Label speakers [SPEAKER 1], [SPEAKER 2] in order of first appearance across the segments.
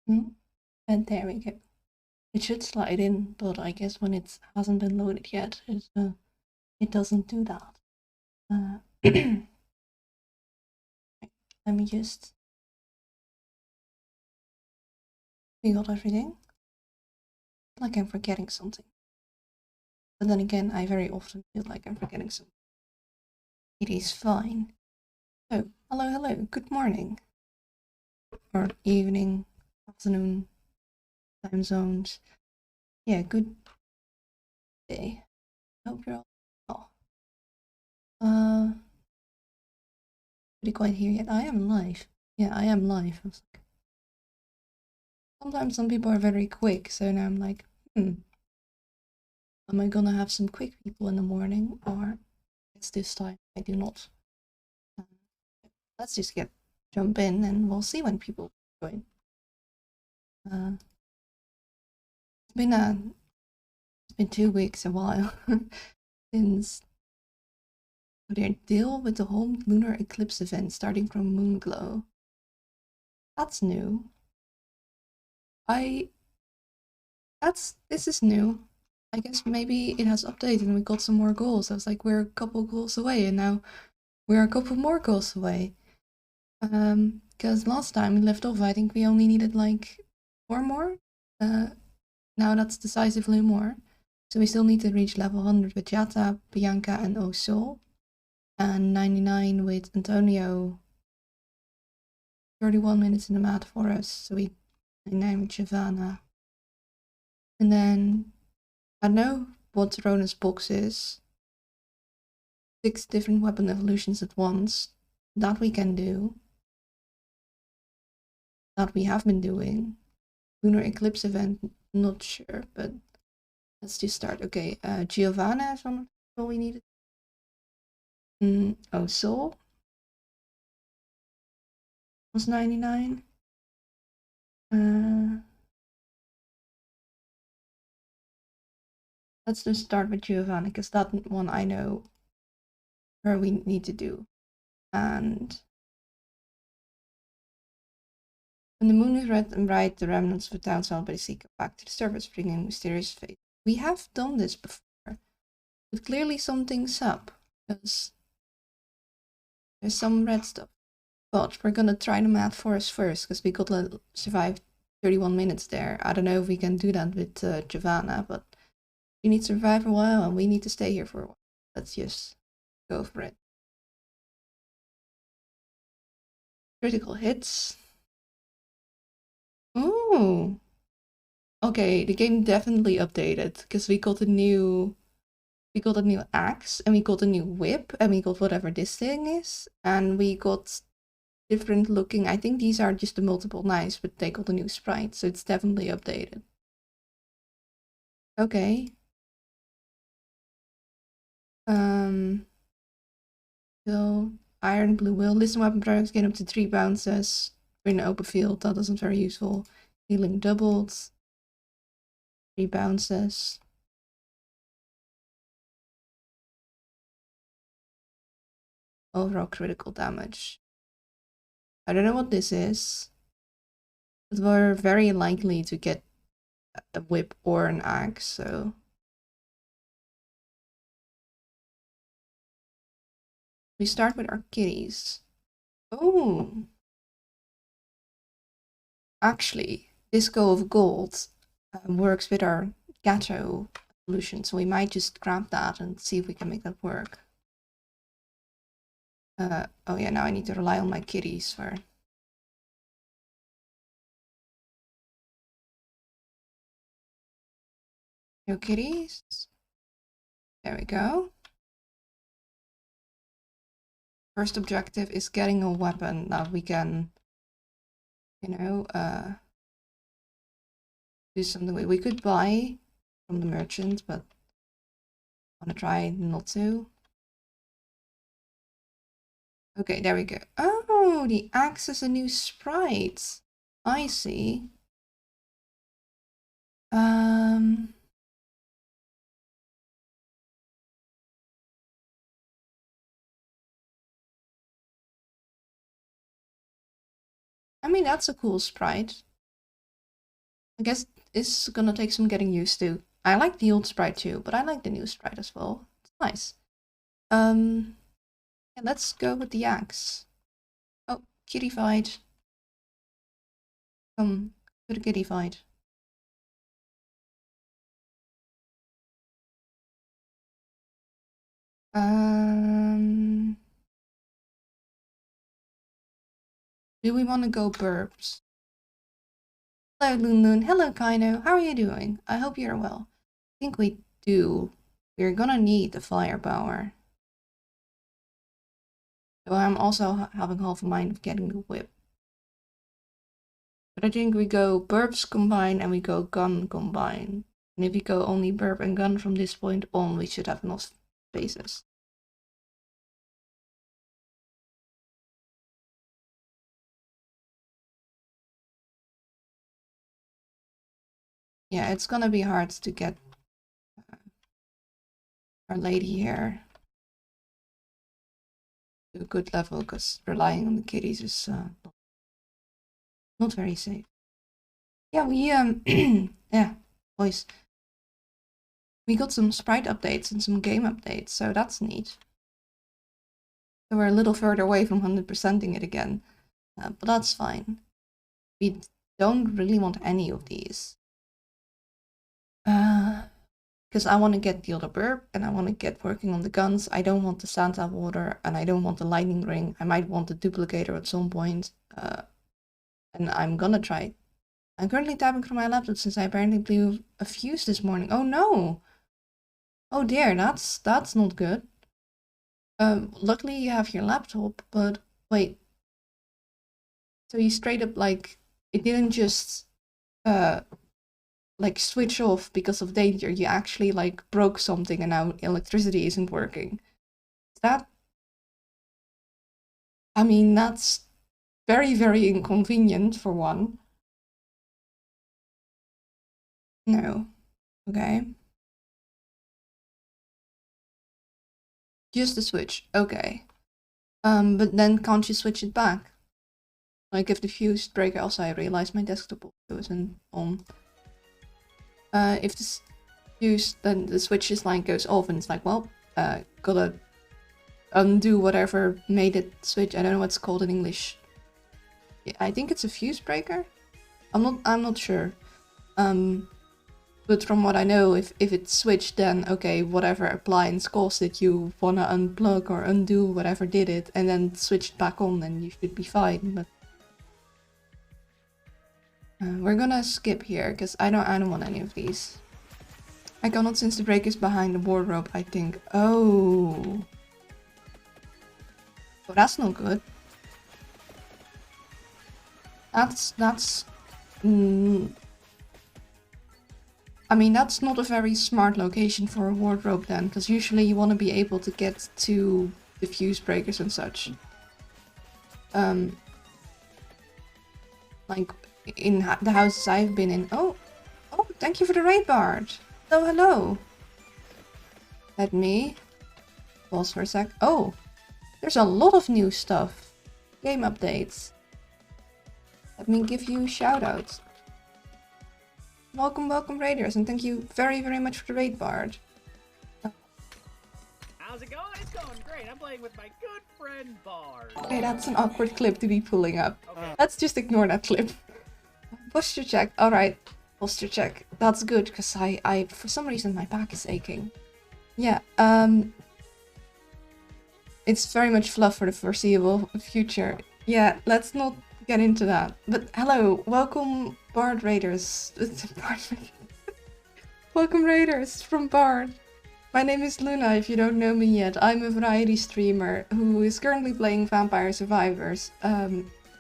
[SPEAKER 1] And there we go. It should slide in, but I guess when it hasn't been loaded yet, it doesn't do that. Let me just. We got everything. Like I'm forgetting something. But then again, I very often feel like I'm forgetting something. It is fine. So, hello, good morning. Or evening, afternoon, time zones. Yeah, good day. Hope you're all well. Pretty quite here yet. I am live. Yeah, I am live. I was like, sometimes some people are very quick, so now I'm like, am I gonna have some quick people in the morning, or it's this time I do not? Uh, let's just jump in, and we'll see when people join. It's been 2 weeks, a while, since they deal with the whole lunar eclipse event starting from Moonglow. That's new. This is new. I guess maybe it has updated and we got some more goals. I was like, we're a couple goals away, and now we're a couple more goals away. Because last time we left off, I think we only needed like 4 more. Now that's decisively more. So we still need to reach level 100 with Jata, Bianca, and Osol. And 99 with Antonio. 31 minutes in the Mad Forest. So we 99 with Giovanna. And then I know what Rona's box is. 6 different weapon evolutions at once. That we can do. That we have been doing. Lunar Eclipse event, not sure, but let's just start. Okay, Giovanna is one of the people we needed. Oh, Soul was 99. Let's just start with Giovanna, because that one I know where we need to do. And when the moon is red and bright, the remnants of the town celebrate come back to the surface, bringing mysterious fate. We have done this before, but clearly something's up, because there's some red stuff. But we're gonna try the Mad Forest first, because we gotta survive 31 minutes there. I don't know if we can do that with Giovanna, but we need to survive a while and we need to stay here for a while. Let's just go for it. Critical hits. Ooh. Okay, the game definitely updated, because we got a new axe, and we got a new whip, and we got whatever this thing is, and we got different looking. I think these are just the multiple knives, but they got a new sprite, so it's definitely updated. Okay. So iron, blue will. Listen, weapon products get up to 3 bounces. In an open field, that isn't very useful. Healing doubled. 3 bounces. Overall critical damage. I don't know what this is, but we're very likely to get a whip or an axe, so we start with our kitties. Oh, actually, Disco of Gold works with our Gato evolution, so we might just grab that and see if we can make that work. Oh yeah, now I need to rely on my kitties for... No kitties. There we go. First objective is getting a weapon that we can, do something with. We could buy from the merchant, but I'm gonna try not to. Okay, there we go. Oh, the axe is a new sprite. I see. I mean, that's a cool sprite. I guess it's gonna take some getting used to. I like the old sprite too, but I like the new sprite as well. It's nice. Yeah, let's go with the axe. Oh, kitty fight. Come to the kitty fight. Do we want to go burbs? Hello, Loon Loon. Hello, Kaino. How are you doing? I hope you're well. I think we do. We're gonna need the firepower. So I'm also having half a mind of getting the whip. But I think we go burbs combine and we go gun combine. And if we go only burb and gun from this point on, we should have enough spaces. Yeah, it's gonna be hard to get our lady here to a good level, because relying on the kitties is not very safe. Yeah, we yeah, boys. We got some sprite updates and some game updates, so that's neat. So we're a little further away from 100%ing it again, but that's fine. We don't really want any of these. Because I want to get the other burb and I want to get working on the guns. I don't want the Santa water and I don't want the lightning ring. I might want the duplicator at some point. And I'm gonna try. I'm currently tapping from my laptop since I apparently blew a fuse this morning. Oh no! Oh dear, that's not good. Luckily you have your laptop, but wait. So you straight up like it didn't just like switch off because of danger. You actually like broke something and now electricity isn't working. Is that? I mean, that's very, very inconvenient for one. No. Okay. Just the switch. Okay. But then can't you switch it back? Like if the fuse breaks, also I realized my desktop also isn't on. If this fuse, then the switch is like goes off and it's like, well, gotta undo whatever made it switch. I don't know what's called in English. I think it's a fuse breaker. I'm not sure. But from what I know, if it switched, then okay, whatever appliance caused it, you wanna unplug or undo whatever did it, and then switch it back on, then you should be fine. But we're gonna skip here because I don't want any of these. I cannot since the break is behind the wardrobe. I think. Oh, that's not good. That's. I mean, that's not a very smart location for a wardrobe then, because usually you want to be able to get to the fuse breakers and such. Like in the houses I've been in. Oh, thank you for the raid, Bard. Hello. Let me pause for a sec. Oh, there's a lot of new stuff. Game updates. Let me give you shoutouts. Welcome raiders, and thank you very, very much for the raid, Bard.
[SPEAKER 2] How's it going? It's going great. I'm playing with my good friend Bard.
[SPEAKER 1] Okay, that's an awkward clip to be pulling up.
[SPEAKER 2] Okay.
[SPEAKER 1] Let's just ignore that clip. Posture check. Alright, posture check. That's good, because I for some reason my back is aching. Yeah, it's very much fluff for the foreseeable future. Yeah, let's not get into that. But hello, welcome Bard Raiders. Welcome Raiders from Bard. My name is Luna, if you don't know me yet. I'm a variety streamer who is currently playing Vampire Survivors.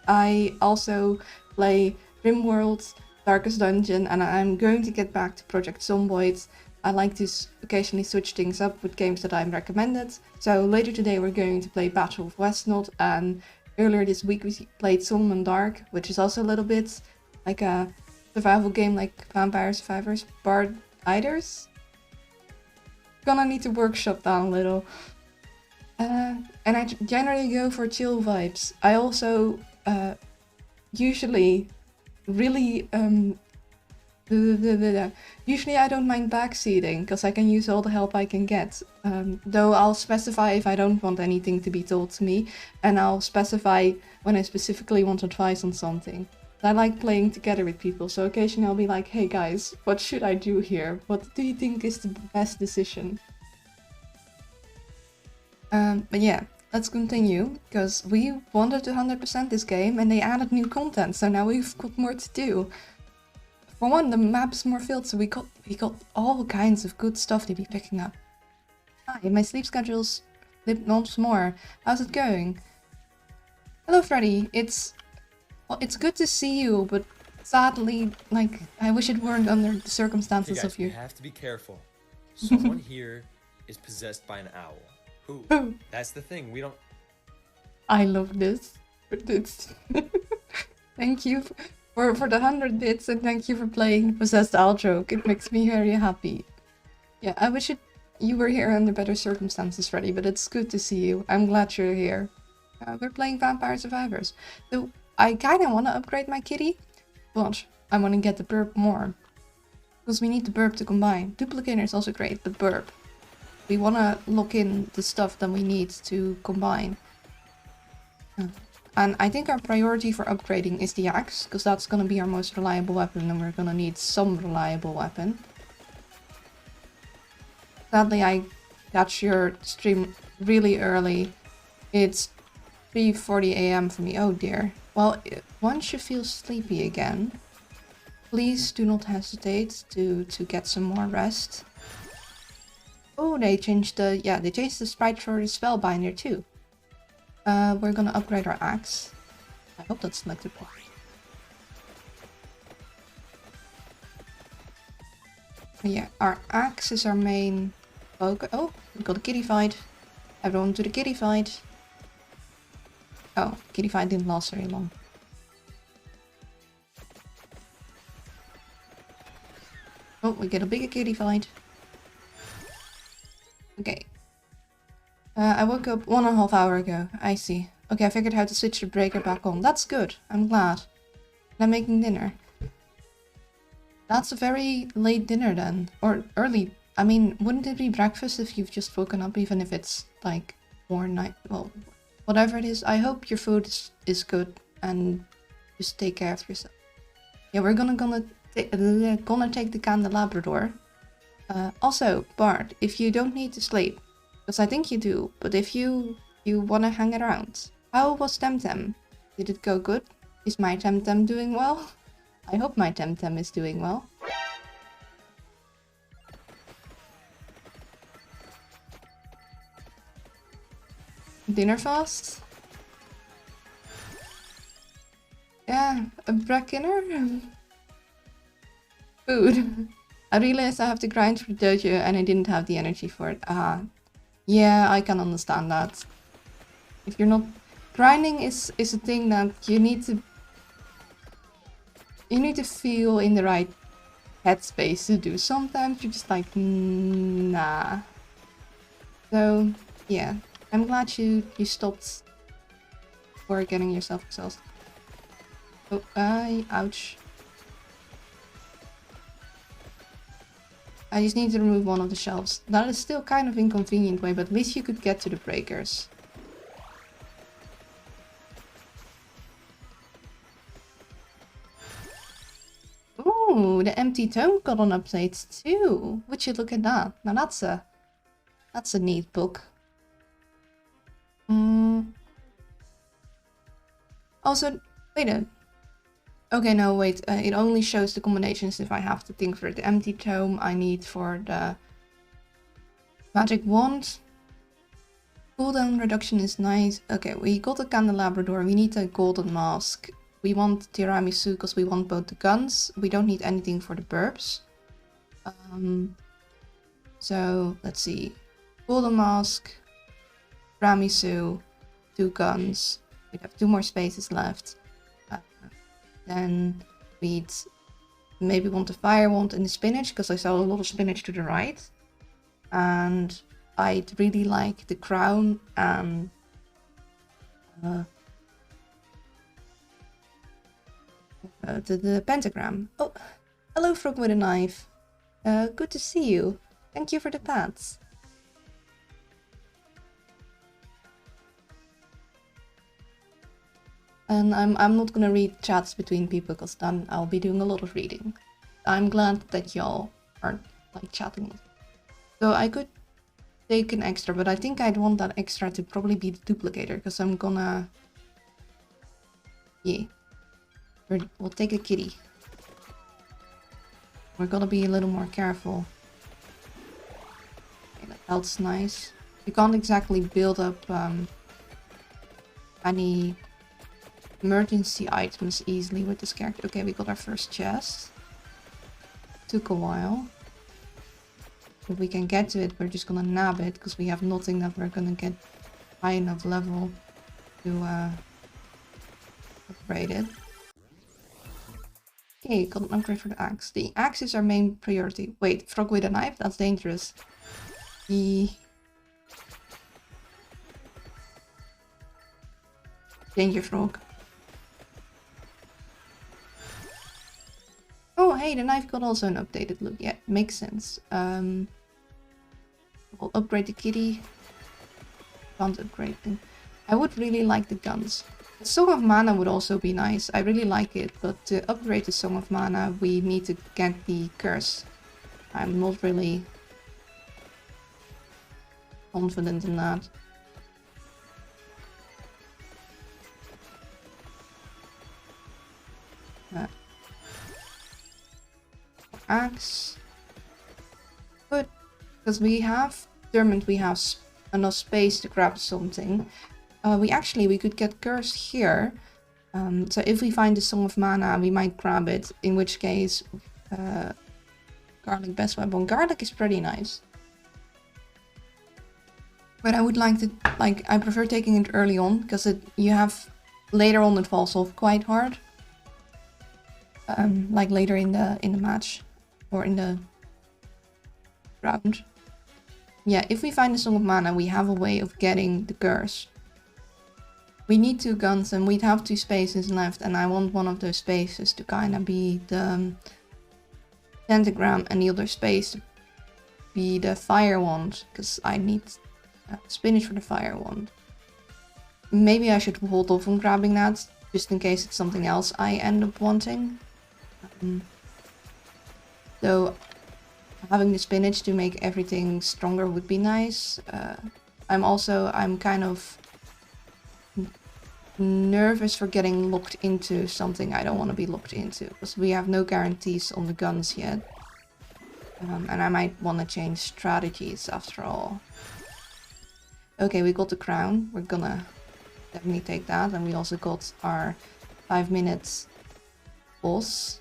[SPEAKER 1] I also play RimWorld, Darkest Dungeon, and I'm going to get back to Project Zomboid. I like to occasionally switch things up with games that I'm recommended. So later today we're going to play Battle of Westnod, and earlier this week we played Solomon Dark, which is also a little bit like a survival game like Vampire Survivors. Bard Iders? Gonna need to workshop down a little. And I generally go for chill vibes. I also usually really Usually I don't mind backseating, because I can use all the help I can get. Though I'll specify if I don't want anything to be told to me, and I'll specify when I specifically want advice on something. I like playing together with people, so occasionally I'll be like, hey guys, what should I do here? What do you think is the best decision? But yeah, let's continue, because we wanted to 100% this game, and they added new content, so now we've got more to do. For one, the map's more filled, so we got all kinds of good stuff to be picking up. Hi, my sleep schedule's flipped once more. How's it going? Hello, Freddy. Well, it's good to see you, but sadly, like, I wish it weren't under the circumstances
[SPEAKER 3] Hey guys,
[SPEAKER 1] of you.
[SPEAKER 3] you have to be careful. Someone here is possessed by an owl. Who? That's the thing. We don't.
[SPEAKER 1] I love this. Thank you for the 100 bits, and thank you for playing the Possessed Owl joke. It makes me very happy. Yeah, I wish you were here under better circumstances, Freddy, but it's good to see you. I'm glad you're here. We're playing Vampire Survivors. So I kinda wanna upgrade my kitty, but I wanna get the burp more. Because we need the burp to combine. Duplicator is also great, but burp. We wanna lock in the stuff that we need to combine. And I think our priority for upgrading is the axe, because that's gonna be our most reliable weapon, and we're gonna need some reliable weapon. Sadly, I catch your stream really early. It's 3:40 AM for me. Oh dear. Well, once you feel sleepy again, please do not hesitate to get some more rest. Oh, they changed the sprite for the Spellbinder too. We're gonna upgrade our axe. I hope that's selected. Yeah, our axe is our main focus. Oh, we got a kitty fight. Everyone to the kitty fight. Oh, kitty fight didn't last very long. Oh, we get a bigger kitty fight. Okay. I woke up 1.5 hours ago. I see. Okay, I figured how to switch the breaker back on. That's good. I'm glad. I'm making dinner. That's a very late dinner then. Or early. I mean, wouldn't it be breakfast if you've just woken up, even if it's like 4 night? Well, whatever it is. I hope your food is good and just take care of yourself. Yeah, we're gonna take the candelabrador. Also, Bart, if you don't need to sleep, because I think you do, but if you wanna hang around, how was Temtem? Did it go good? Is my Temtem doing well? I hope my Temtem is doing well. Dinner fast? Yeah, a break-inner? Food. I realized I have to grind for the dojo and I didn't have the energy for it. Yeah, I can understand that. If you're not... Grinding is a thing that you need to feel in the right headspace to do. Sometimes you're just like, nah. So, yeah. I'm glad you stopped before getting yourself exhausted. Oh, ouch. I just need to remove one of the shelves. That is still kind of inconvenient way, but at least you could get to the breakers. Ooh, the Empty Tome got an update too. Would you look at that? Now that's a neat book. Also, wait a... Okay, no, wait. It only shows the combinations if I have to think for it. The Empty Tome I need for the Magic Wand. Cooldown reduction is nice. Okay, we got the Candelabrador. We need a Golden Mask. We want Tiramisu because we want both the guns. We don't need anything for the burps. So, let's see. Golden Mask, Tiramisu, 2 guns. We have 2 more spaces left. Then we'd maybe want the Fire Wand and the Spinach, because I saw a lot of spinach to the right. And I'd really like the Crown and the Pentagram. Oh, hello Hello, Frog with a Knife. Good to see you. Thank you for the pats. And I'm not gonna read chats between people because then I'll be doing a lot of reading. I'm glad that y'all aren't like chatting. So I could take an extra, but I think I'd want that extra to probably be the duplicator because I'm gonna... Yeah. We'll take a kitty. We're gonna be a little more careful. Okay, that health's nice. You can't exactly build up any emergency items easily with this character. Okay, we got our first chest. Took a while. If we can get to it, we're just gonna nab it because we have nothing that we're gonna get high enough level to upgrade it. Okay, got an upgrade for the axe. The axe is our main priority. Wait, Frog with a Knife? That's dangerous. Danger Frog. Oh, hey, the knife got also an updated look. Yeah, makes sense. We'll upgrade the kitty. Can't upgrade them. I would really like the guns. The Song of Mana would also be nice. I really like it, but to upgrade the Song of Mana, we need to get the curse. I'm not really confident in that. Axe. Good, because we have determined we have enough space to grab something. We could get curse here. So if we find the Song of Mana, we might grab it. In which case, garlic best weapon. Garlic is pretty nice. But I would like to, I prefer taking it early on because later on it falls off quite hard. Like later in the match or in the round. Yeah, if we find the Song of Mana, we have a way of getting the curse. We need 2 guns and we'd have 2 spaces left, and I want one of those spaces to kind of be the pentagram and the other space to be the fire wand, because I need spinach for the fire wand. Maybe I should hold off on grabbing that, just in case it's something else I end up wanting. So having the spinach to make everything stronger would be nice. I'm kind of nervous for getting locked into something I don't want to be locked into, because we have no guarantees on the guns yet. And I might want to change strategies after all. Okay, we got the crown. We're gonna definitely take that. And we also got our 5 minutes boss.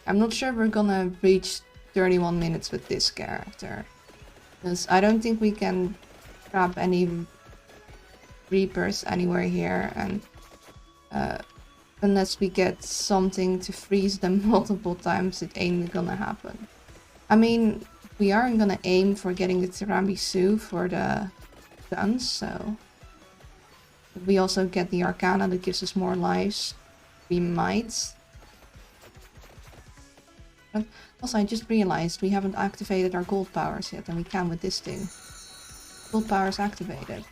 [SPEAKER 1] I'm not sure we're gonna reach 31 minutes with this character. Because I don't think we can grab any Reapers anywhere here, and unless we get something to freeze them multiple times, it ain't gonna happen. I mean, we are gonna aim for getting the tiramisu for the guns, so if we also get the Arcana that gives us more lives, we might. Also, I just realized we haven't activated our gold powers yet, and we can with this thing. Gold powers activated.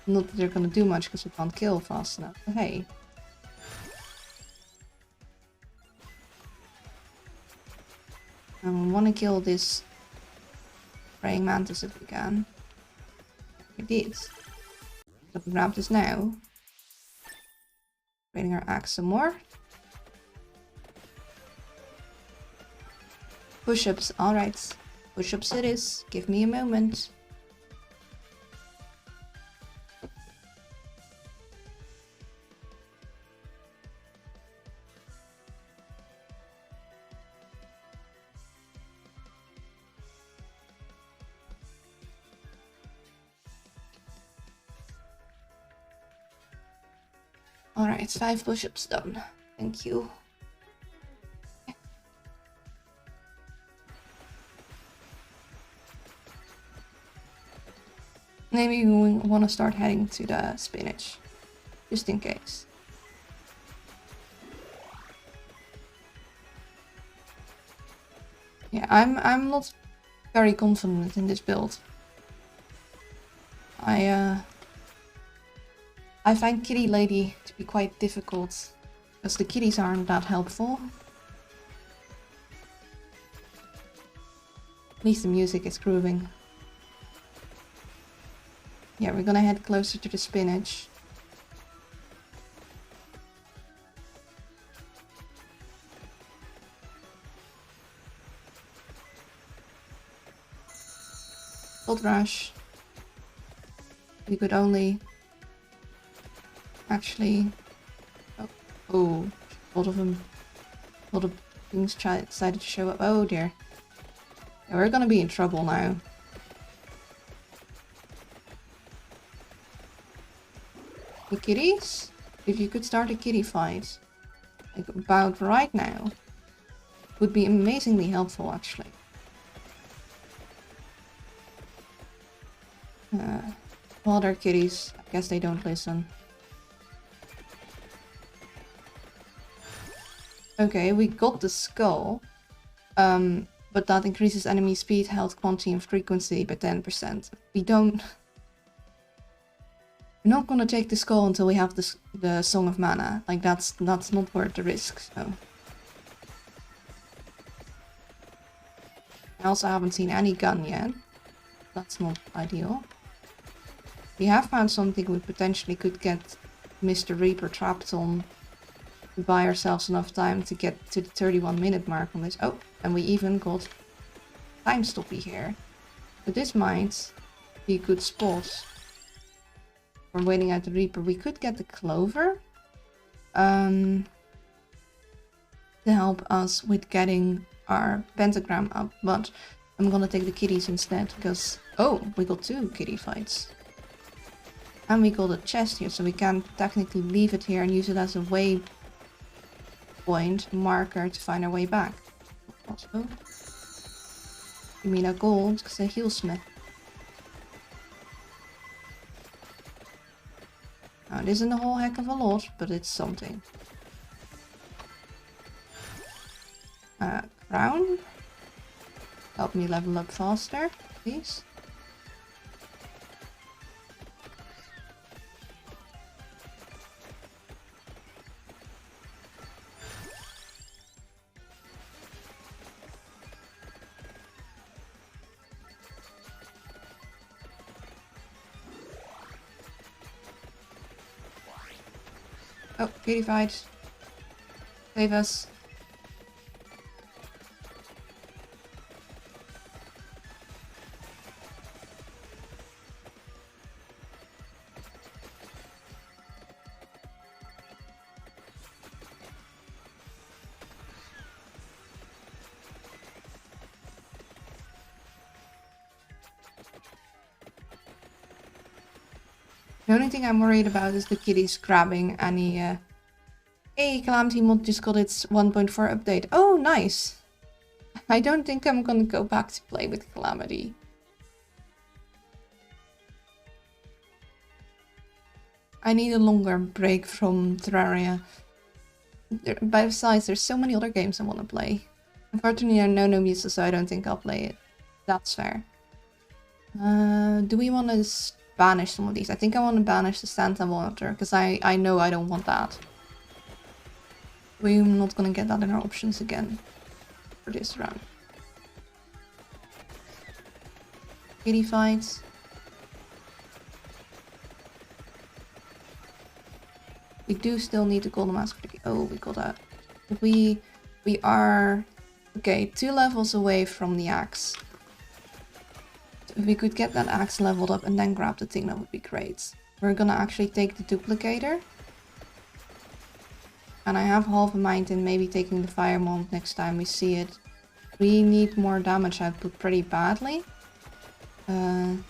[SPEAKER 1] Not that they're gonna do much because we can't kill fast enough, but hey. I want to kill this praying mantis if we can. We did. So we grab this now. Training our axe some more. Push-ups, alright. Push-ups it is. Give me a moment. Alright, 5 push-ups done. Thank you. Maybe we want to start heading to the spinach, just in case. Yeah, I'm not very confident in this build. I find Kitty Lady to be quite difficult, because the kitties aren't that helpful. At least the music is grooving. Yeah, we're gonna head closer to the spinach. Gold rush. We could only actually. Oh, a lot of them. A lot of things decided to show up. Oh dear. Yeah, we're gonna be in trouble now. The kitties? If you could start a kitty fight, like about right now, would be amazingly helpful actually. Well, they're kitties. I guess they don't listen. Okay, we got the skull. But that increases enemy speed, health, quantity, and frequency by 10%. We're not gonna take the skull until we have the Song of Mana. Like, that's not worth the risk, so. I also haven't seen any gun yet. That's not ideal. We have found something we potentially could get Mr. Reaper trapped on to buy ourselves enough time to get to the 31-minute mark on this. Oh, and we even got time stoppy here. But this might be a good spot for waiting out the Reaper. We could get the Clover to help us with getting our pentagram up, but I'm gonna take the kitties instead because, oh, we got 2 kitty fights. And we got a chest here, so we can technically leave it here and use it as a waypoint marker to find our way back. Also, give me that gold because I heal smith. Now, it isn't a whole heck of a lot, but it's something. Crown. Help me level up faster, please. Oh, kitty fight. Save us. The only thing I'm worried about is the kitties grabbing any, Hey, Calamity Mod just got its 1.4 update. Oh, nice! I don't think I'm gonna go back to play with Calamity. I need a longer break from Terraria. Besides, there's so many other games I want to play. Unfortunately, I know no music, so I don't think I'll play it. That's fair. Do we want to banish some of these? I think I want to banish the Santa Water, because I know I don't want that. We're not gonna get that in our options again for this round. Kitty fights. We do still need the golden mask for the... Oh, we got that. We are... Okay, 2 levels away from the axe. So if we could get that axe leveled up and then grab the thing, that would be great. We're gonna actually take the duplicator. And I have half a mind in maybe taking the fire mount next time we see it. We need more damage output pretty badly. And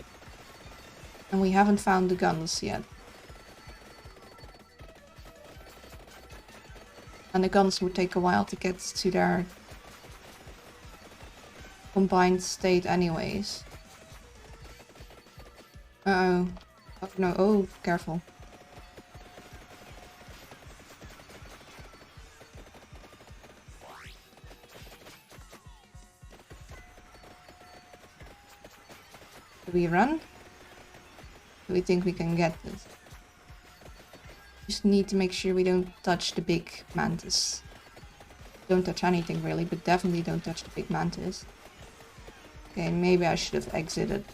[SPEAKER 1] we haven't found the guns yet. And the guns would take a while to get to their combined state anyways. Uh-oh. Oh no, oh, careful. Do we run? Do we think we can get this? Just need to make sure we don't touch the big mantis. Don't touch anything really, but definitely don't touch the big mantis. Okay, maybe I should have exited.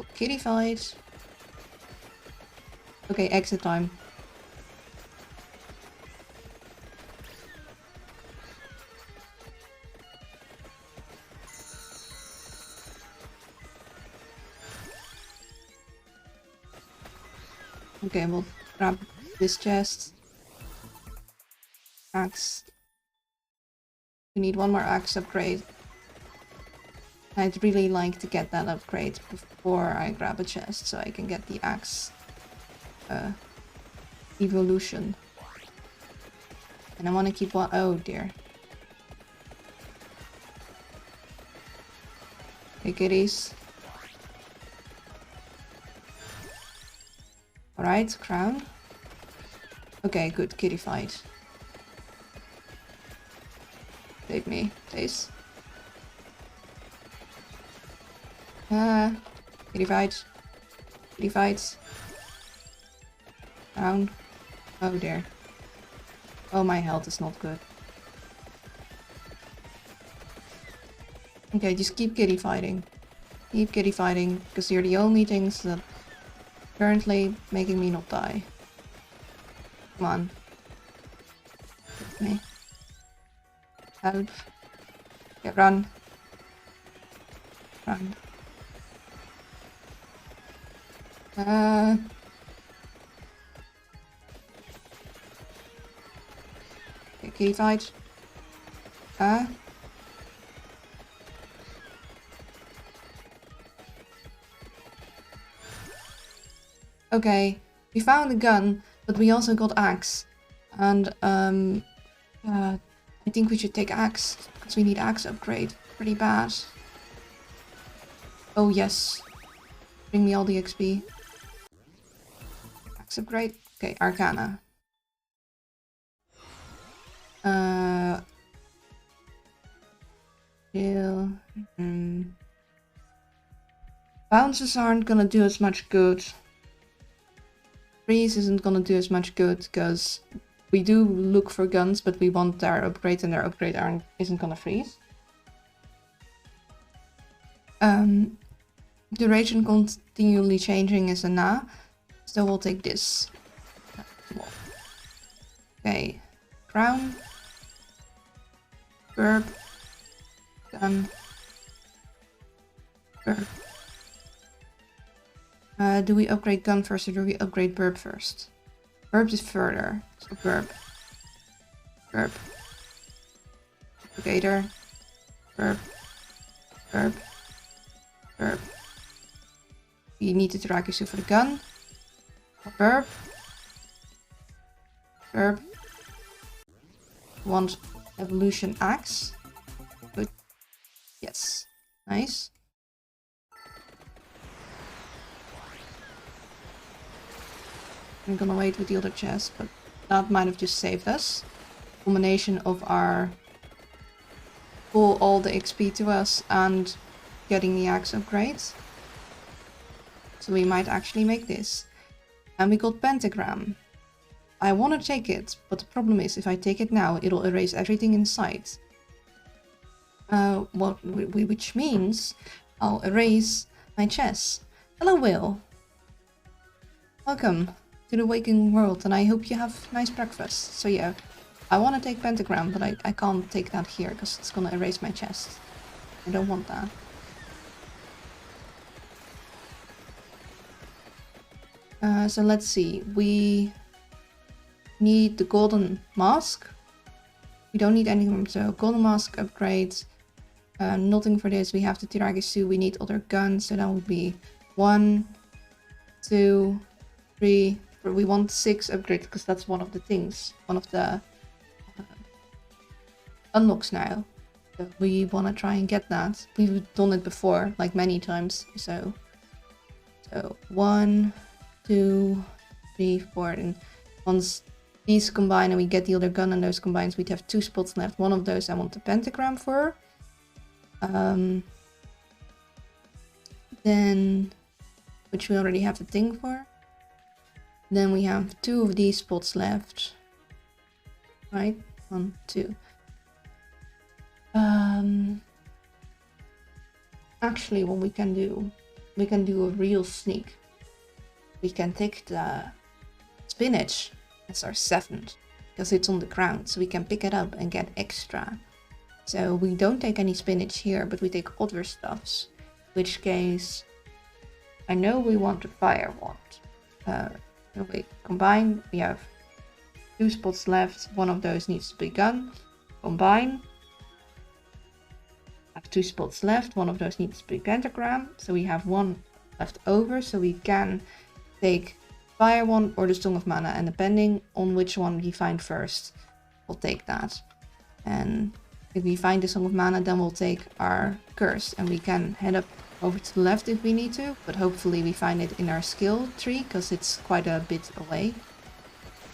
[SPEAKER 1] Oh, kitty fight. Okay, exit time. Okay, we'll grab this chest. Axe. We need one more axe upgrade. I'd really like to get that upgrade before I grab a chest so I can get the axe evolution. And I want to keep one. Oh dear. Hey kitties. Alright, crown. Okay, good, kitty fight. Save me, please. Kitty fight. Kitty fights. Down. Oh dear. Oh, my health is not good. Okay, just keep kitty fighting. Keep kitty fighting, because you're the only things that currently making me not die. Come on. Hit me. Help. Okay, run. Run. Okay, kitty fight. Okay, we found a gun, but we also got axe. And I think we should take axe, because we need axe upgrade pretty bad. Oh yes. Bring me all the XP. Axe upgrade. Okay, Arcana. Chill. Bounces aren't gonna do as much good. Freeze isn't gonna do as much good because we do look for guns, but we want their upgrade, and their upgrade isn't gonna freeze. Duration continually changing is a nah, so we'll take this. Okay, crown, burp, gun, burp. Do we upgrade gun first or do we upgrade burp first? Burp is further, so burp. Burp. Gator. Burp. Burp. Burp. We need the Tarakisu for the gun. Burp. Burp. Want evolution axe. Good. Yes. Nice. I'm gonna wait with the other chest, but that might have just saved us. Combination of our pull all the XP to us and getting the axe upgrade. So we might actually make this. And we got pentagram. I want to take it, but the problem is if I take it now, it'll erase everything in sight. Which means I'll erase my chest. Hello, Will. Welcome to the waking world, and I hope you have nice breakfast. So yeah, I want to take pentagram, but I can't take that here because it's gonna erase my chest. I don't want that. So let's see, we need the golden mask. We don't need anything, so golden mask upgrades. Nothing for this. We have the Tiragisu, we need other guns, so that would be 1, 2, 3. We want 6 upgrades because that's one of the things, one of the unlocks now. So we want to try and get that. We've done it before, like many times, so So 1, 2, 3, 4, and once these combine and we get the other gun and those combines, we'd have 2 spots left. One of those I want the pentagram for. Then, which we already have the thing for. Then we have 2 of these spots left. Right? 1, 2. Actually, what we can do a real sneak. We can take the spinach as our 7th, because it's on the ground, so we can pick it up and get extra. So we don't take any spinach here, but we take other stuffs. In which case, I know we want the fire wand. So we combine, we have 2 spots left, one of those needs to be gun. Combine. Have 2 spots left, one of those needs to be pentagram. So we have 1 left over, so we can take fire wand or the Song of Mana, and depending on which one we find first, we'll take that. And if we find the Song of Mana, then we'll take our curse, and we can head up over to the left if we need to, but hopefully we find it in our skill tree, because it's quite a bit away.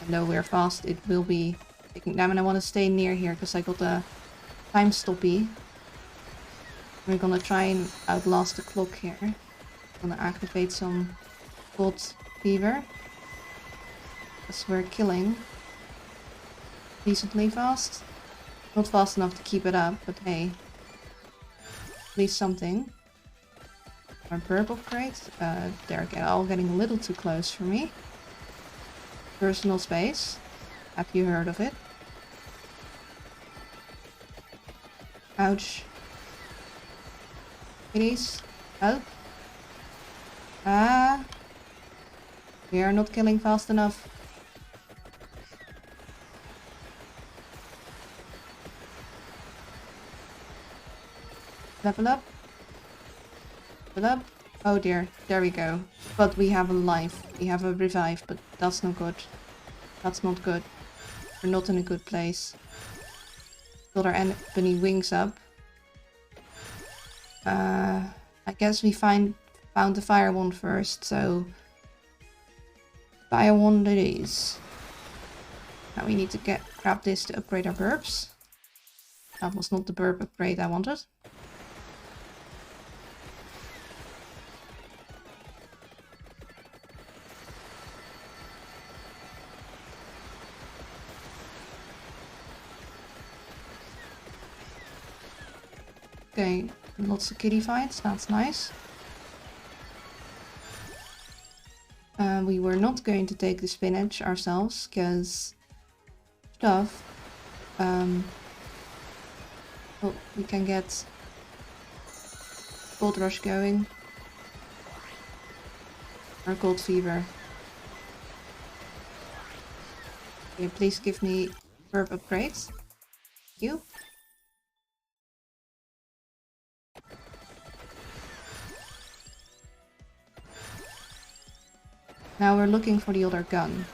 [SPEAKER 1] And though we're fast, it will be taking time, and I want to stay near here because I got a time stoppy. We're gonna try and outlast the clock here. I'm gonna activate some cold fever, because we're killing decently fast. Not fast enough to keep it up, but hey, at least something. Our burp upgrade, they're all getting a little too close for me. Personal space, have you heard of it? Ouch. Please, help. Ah, we are not killing fast enough. Level up. Level up. Oh dear, there we go. But we have a life. We have a revive, but that's not good. That's not good. We're not in a good place. Got our enemy wings up. I guess we found the fire wand first, so fire wand it is. Now we need to grab this to upgrade our burps. That was not the burp upgrade I wanted. Okay, lots of kitty fights, that's nice. We were not going to take the spinach ourselves, because stuff. Oh, we can get Gold Rush going. Or Gold Fever. Okay, please give me burp upgrades. Thank you. Now we're looking for the other gun.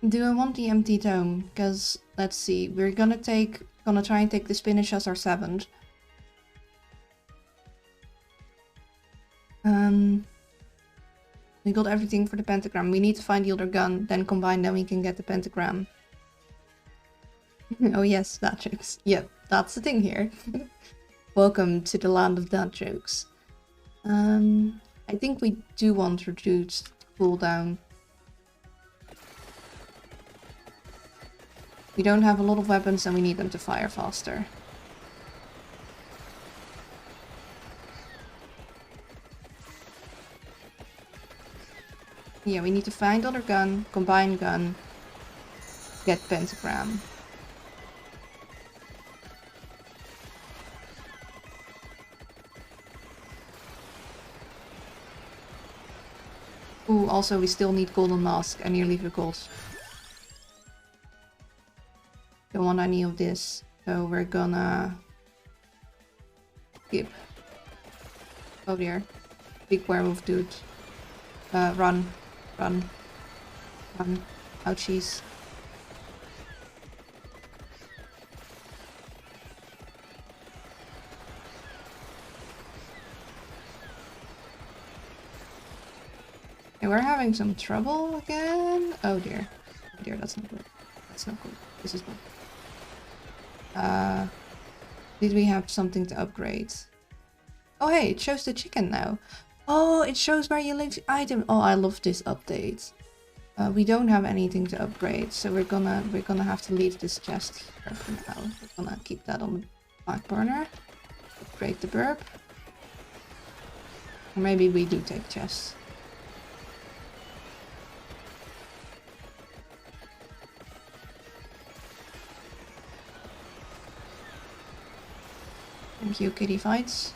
[SPEAKER 1] Do I want the empty tome? Because let's see, we're gonna try and take the spinach as our 7th. We got everything for the pentagram. We need to find the other gun, then combine, then we can get the pentagram. Oh yes, dad jokes. Yep, that's the thing here. Welcome to the land of dad jokes. I think we do want reduced cooldown. We don't have a lot of weapons and we need them to fire faster. Yeah, we need to find other gun, combine gun, get pentagram. Ooh, also we still need golden mask. I nearly forgot. Don't want any of this, so we're gonna skip Oh dear. Big werewolf dude. Run. Run. Run. Ouchies. Okay, we're having some trouble again. Oh dear. Oh dear, that's not good. That's not good. This is good. Did we have something to upgrade? Oh hey, it shows the chicken now. Oh, it shows where you leave item. Oh, I love this update. We don't have anything to upgrade, so we're gonna have to leave this chest here for now. We're gonna keep that on the back burner. Upgrade the burp. Or maybe we do take chests. Thank you, kitty fights.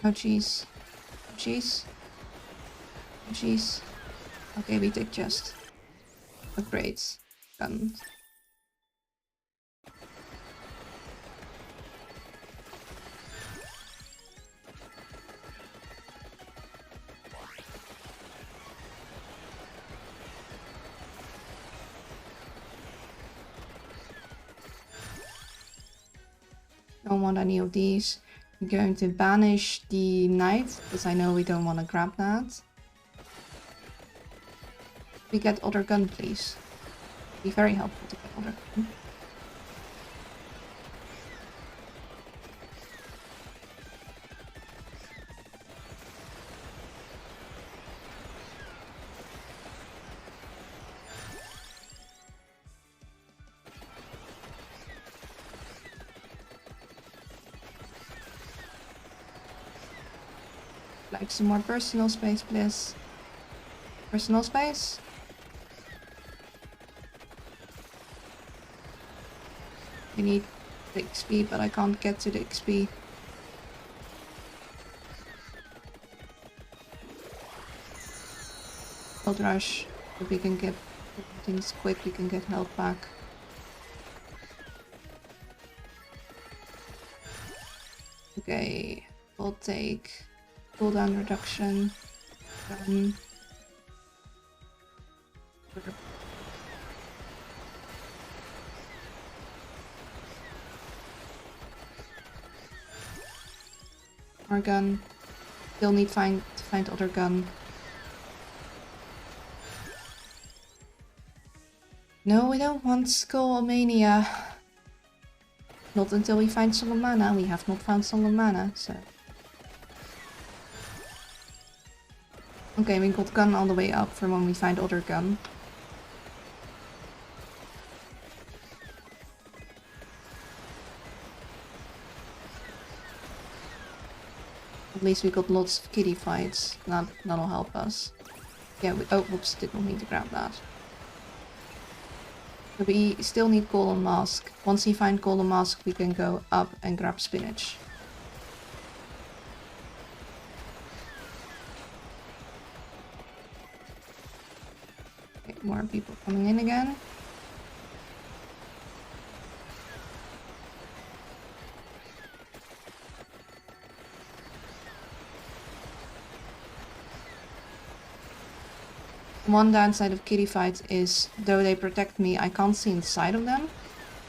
[SPEAKER 1] Oh jeez. Oh jeez. Oh jeez. Okay, we take chest. Upgrades. Gun. Don't want any of these. I'm going to banish the knight, because I know we don't want to grab that. We get other gun, please. Be very helpful to get other gun. Like some more personal space, please. Personal space? We need the XP, but I can't get to the XP. Gold rush. If we can get things quick, we can get health back. Okay, we'll take cooldown reduction. More gun. Still need to find other gun. No, we don't want Skullmania. Not until we find Solemn Mana. We have not found Solemn Mana, so. Okay, we got gun all the way up from when we find other gun. At least we got lots of kitty fights. That'll help us. Yeah, oh, whoops, didn't mean to grab that. But we still need Golden Mask. Once we find Golden Mask, we can go up and grab spinach. Okay, more people coming in again. One downside of kitty fights is, though they protect me, I can't see inside of them.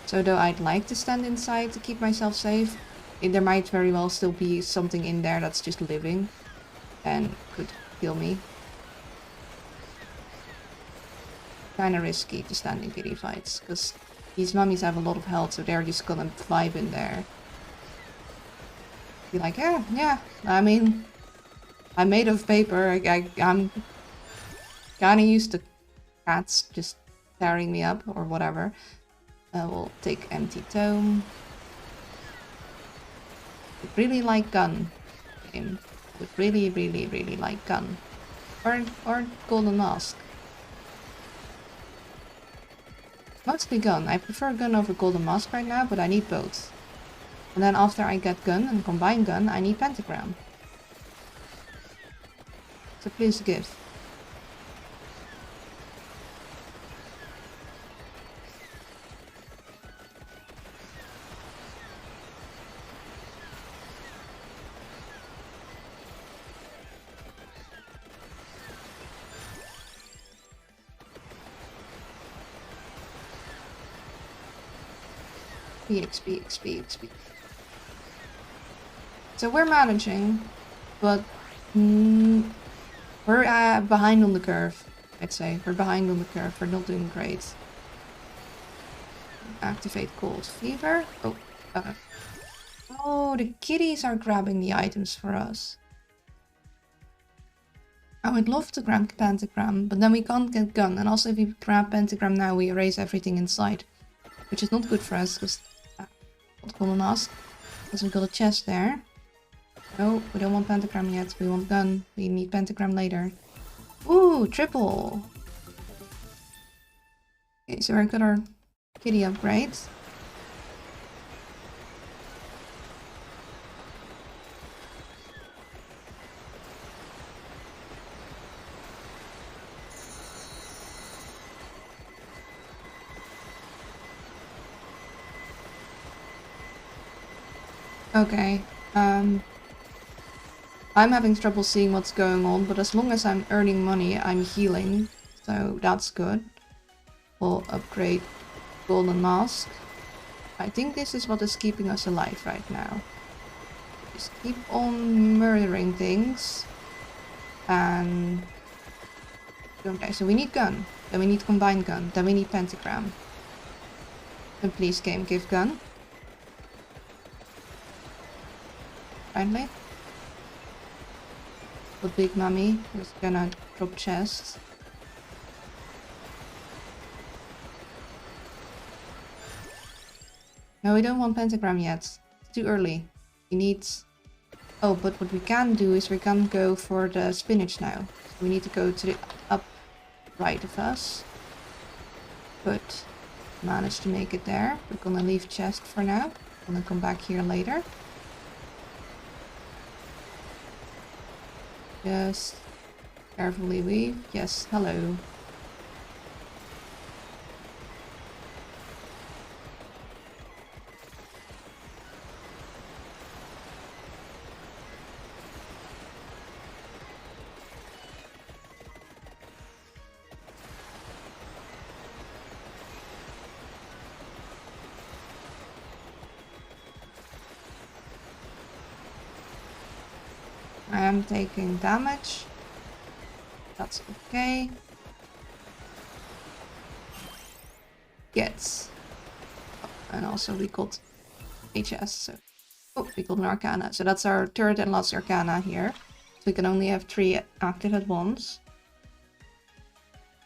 [SPEAKER 1] So though I'd like to stand inside to keep myself safe, there might very well still be something in there that's just living and could kill me. Kinda risky to stand in kitty fights, because these mummies have a lot of health, so they're just gonna vibe in there. Be like, yeah, I mean, I'm made of paper, I'm kinda used to cats just tearing me up or whatever. We'll take Empty Tome. Would really like gun. Game. Would really like gun. Or Golden Mask. Mostly gun. I prefer gun over Golden Mask right now, but I need both. And then after I get gun and combine gun, I need Pentagram. So please give. XP, XP, XP. So we're managing, but we're behind on the curve, I'd say. We're behind on the curve. We're not doing great. Activate Cold Fever. Oh, oh, the kitties are grabbing the items for us. I would love to grab Pentagram, but then we can't get gun. And also if we grab Pentagram now, we erase everything inside. Which is not good for us, because... What Golden ask? Because we got a chest there. No, we don't want Pentagram yet. We want gun. We need Pentagram later. Ooh, triple! Okay, so we got our kitty upgrades. Okay, I'm having trouble seeing what's going on, but as long as I'm earning money, I'm healing, so that's good. We'll upgrade Golden Mask. I think this is what is keeping us alive right now. Just keep on murdering things. And... okay, so we need gun. Then we need combined gun. Then we need pentagram. And please game, give gun. Finally. The big mummy is gonna drop chests. No, we don't want pentagram yet. It's too early. We need... oh, but what we can do is we can go for the spinach now. We need to go to the up right of us. But managed to make it there. We're gonna leave chest for now. I'm gonna come back here later. Just carefully weave. Yes, hello. I am taking damage. That's okay. Gets. Oh, and also we got HS. So. Oh, we got an Arcana. So that's our third and last Arcana here. So we can only have 3 active at once.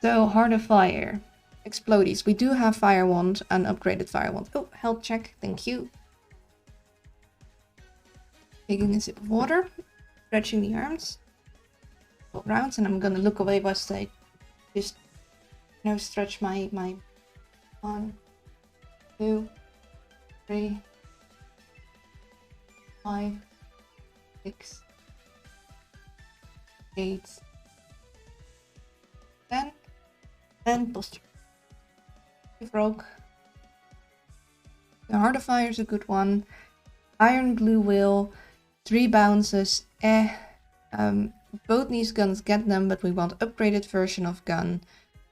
[SPEAKER 1] So, Heart of Fire. Explodies. We do have Fire Wand and upgraded Fire Wand. Oh, health check. Thank you. Taking a sip of water. Stretching the arms. Rounds, and I'm gonna look away while I just, you know, stretch my 1, 2, 3, 5, 6, 8, 10, and posture. Frog. The Heart of Fire is a good one. Iron Blue Will, 3 bounces. Both these guns get them, but we want upgraded version of gun,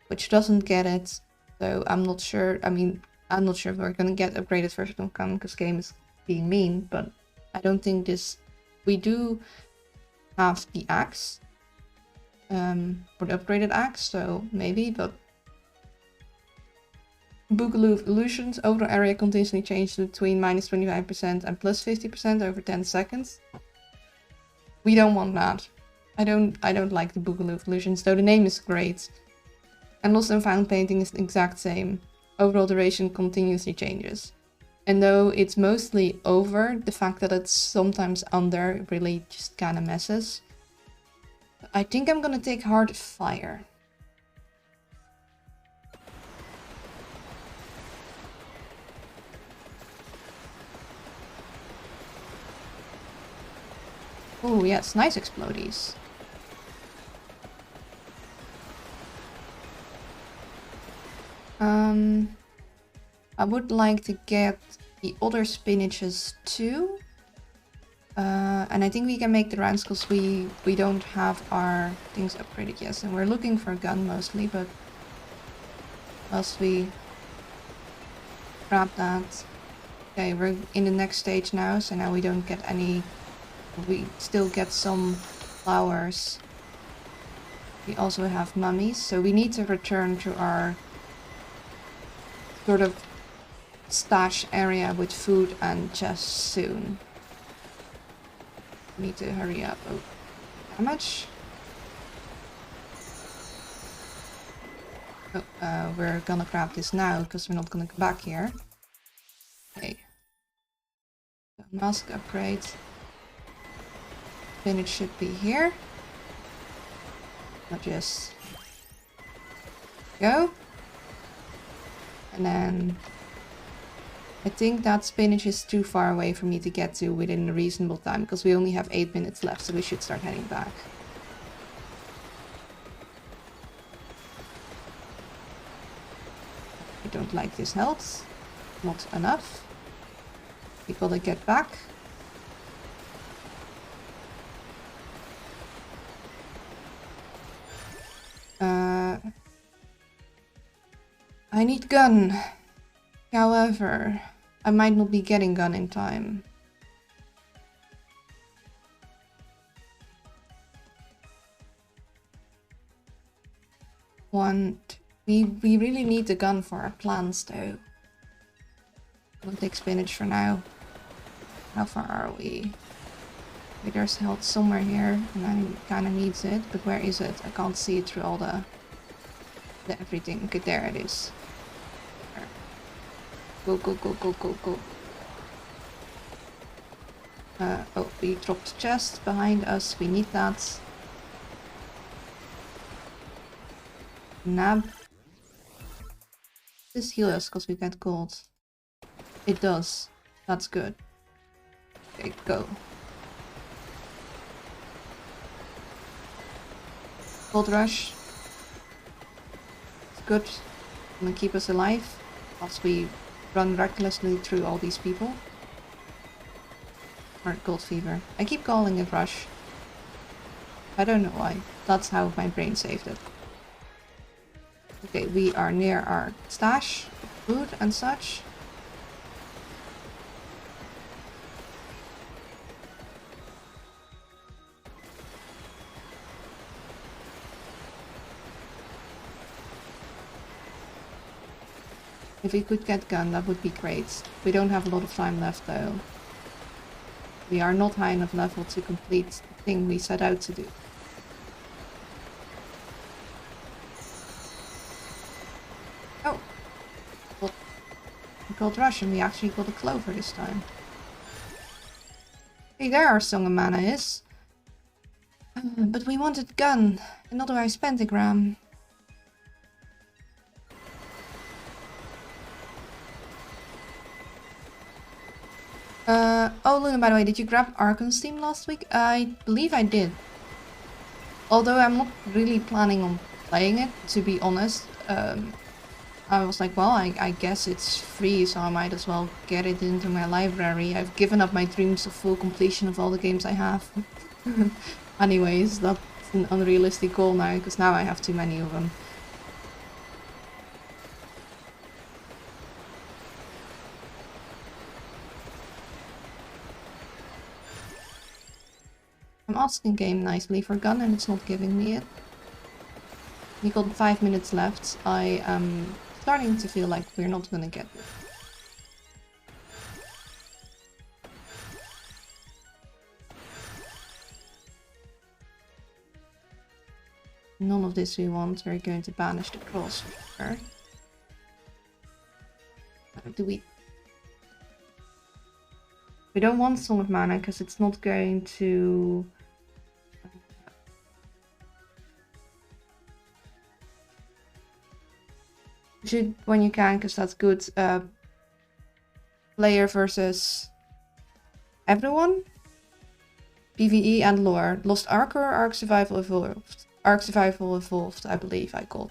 [SPEAKER 1] which doesn't get it. So I'm not sure. I mean, I'm not sure if we're gonna get upgraded version of gun because game is being mean. But I don't think this. We do have the axe, for the upgraded axe, so maybe. But Boogaloo Illusions, overall area continuously changes between -25% and +50% over 10 seconds. We don't want that. I don't like the Boogaloo Illusions, though the name is great. And Lost and Found Painting is the exact same. Overall duration continuously changes. And though it's mostly over, the fact that it's sometimes under really just kind of messes. I think I'm gonna take Heart of Fire. Oh yes, nice explodies. I would like to get the other spinaches too. And I think we can make the rounds because we don't have our things upgraded yet. And we're looking for a gun mostly, but once we grab that, Okay, we're in the next stage now, so now we don't get any... We still get some flowers. We also have mummies, so we need to return to our sort of stash area with food and chests soon. We need to hurry up. Oh, how much? Oh, we're gonna grab this now because we're not gonna come back here. Okay. Mask upgrade. Then it should be here. I'll just go. And then I think that spinach is too far away for me to get to within a reasonable time because we only have 8 minutes left, so we should start heading back. I don't like this health. Not enough. We gotta get back. I need gun. However, I might not be getting gun in time. We really need the gun for our plans though. We'll take spinach for now. How far are we? Okay, there's health somewhere here, and I kinda needs it, but where is it? I can't see it through all the everything. Okay, there it is. Go, go, go, go, go, go. Oh, we dropped a chest behind us. We need that. Nab. Does this heal us because we get gold? It does. That's good. Okay, go. Gold rush. It's good. Gonna keep us alive as we run recklessly through all these people. Or gold fever. I keep calling it rush. I don't know why. That's how my brain saved it. Okay, we are near our stash, food and such. If we could get gun, that would be great. We don't have a lot of time left though. We are not high enough level to complete the thing we set out to do. Oh! We called Russian, we actually got a clover this time. Hey, there our Song of Mana is. But we wanted gun, and otherwise pentagram. Oh Luna, by the way, did you grab Archon's team last week? I believe I did. Although I'm not really planning on playing it, to be honest. I was like, well, I guess it's free, so I might as well get it into my library. I've given up my dreams of full completion of all the games I have. Anyways, that's an unrealistic goal now, because now I have too many of them. I'm asking game nicely for gun and it's not giving me it. We got 5 minutes left. I am starting to feel like we're not gonna get it. None of this we want. We're going to banish the cross for her. Do we... We don't want Song of Mana because it's not going to... You should when you can, because that's good. Player versus everyone. PvE and lore. Lost Ark or Ark Survival Evolved? Ark Survival Evolved, I believe I called.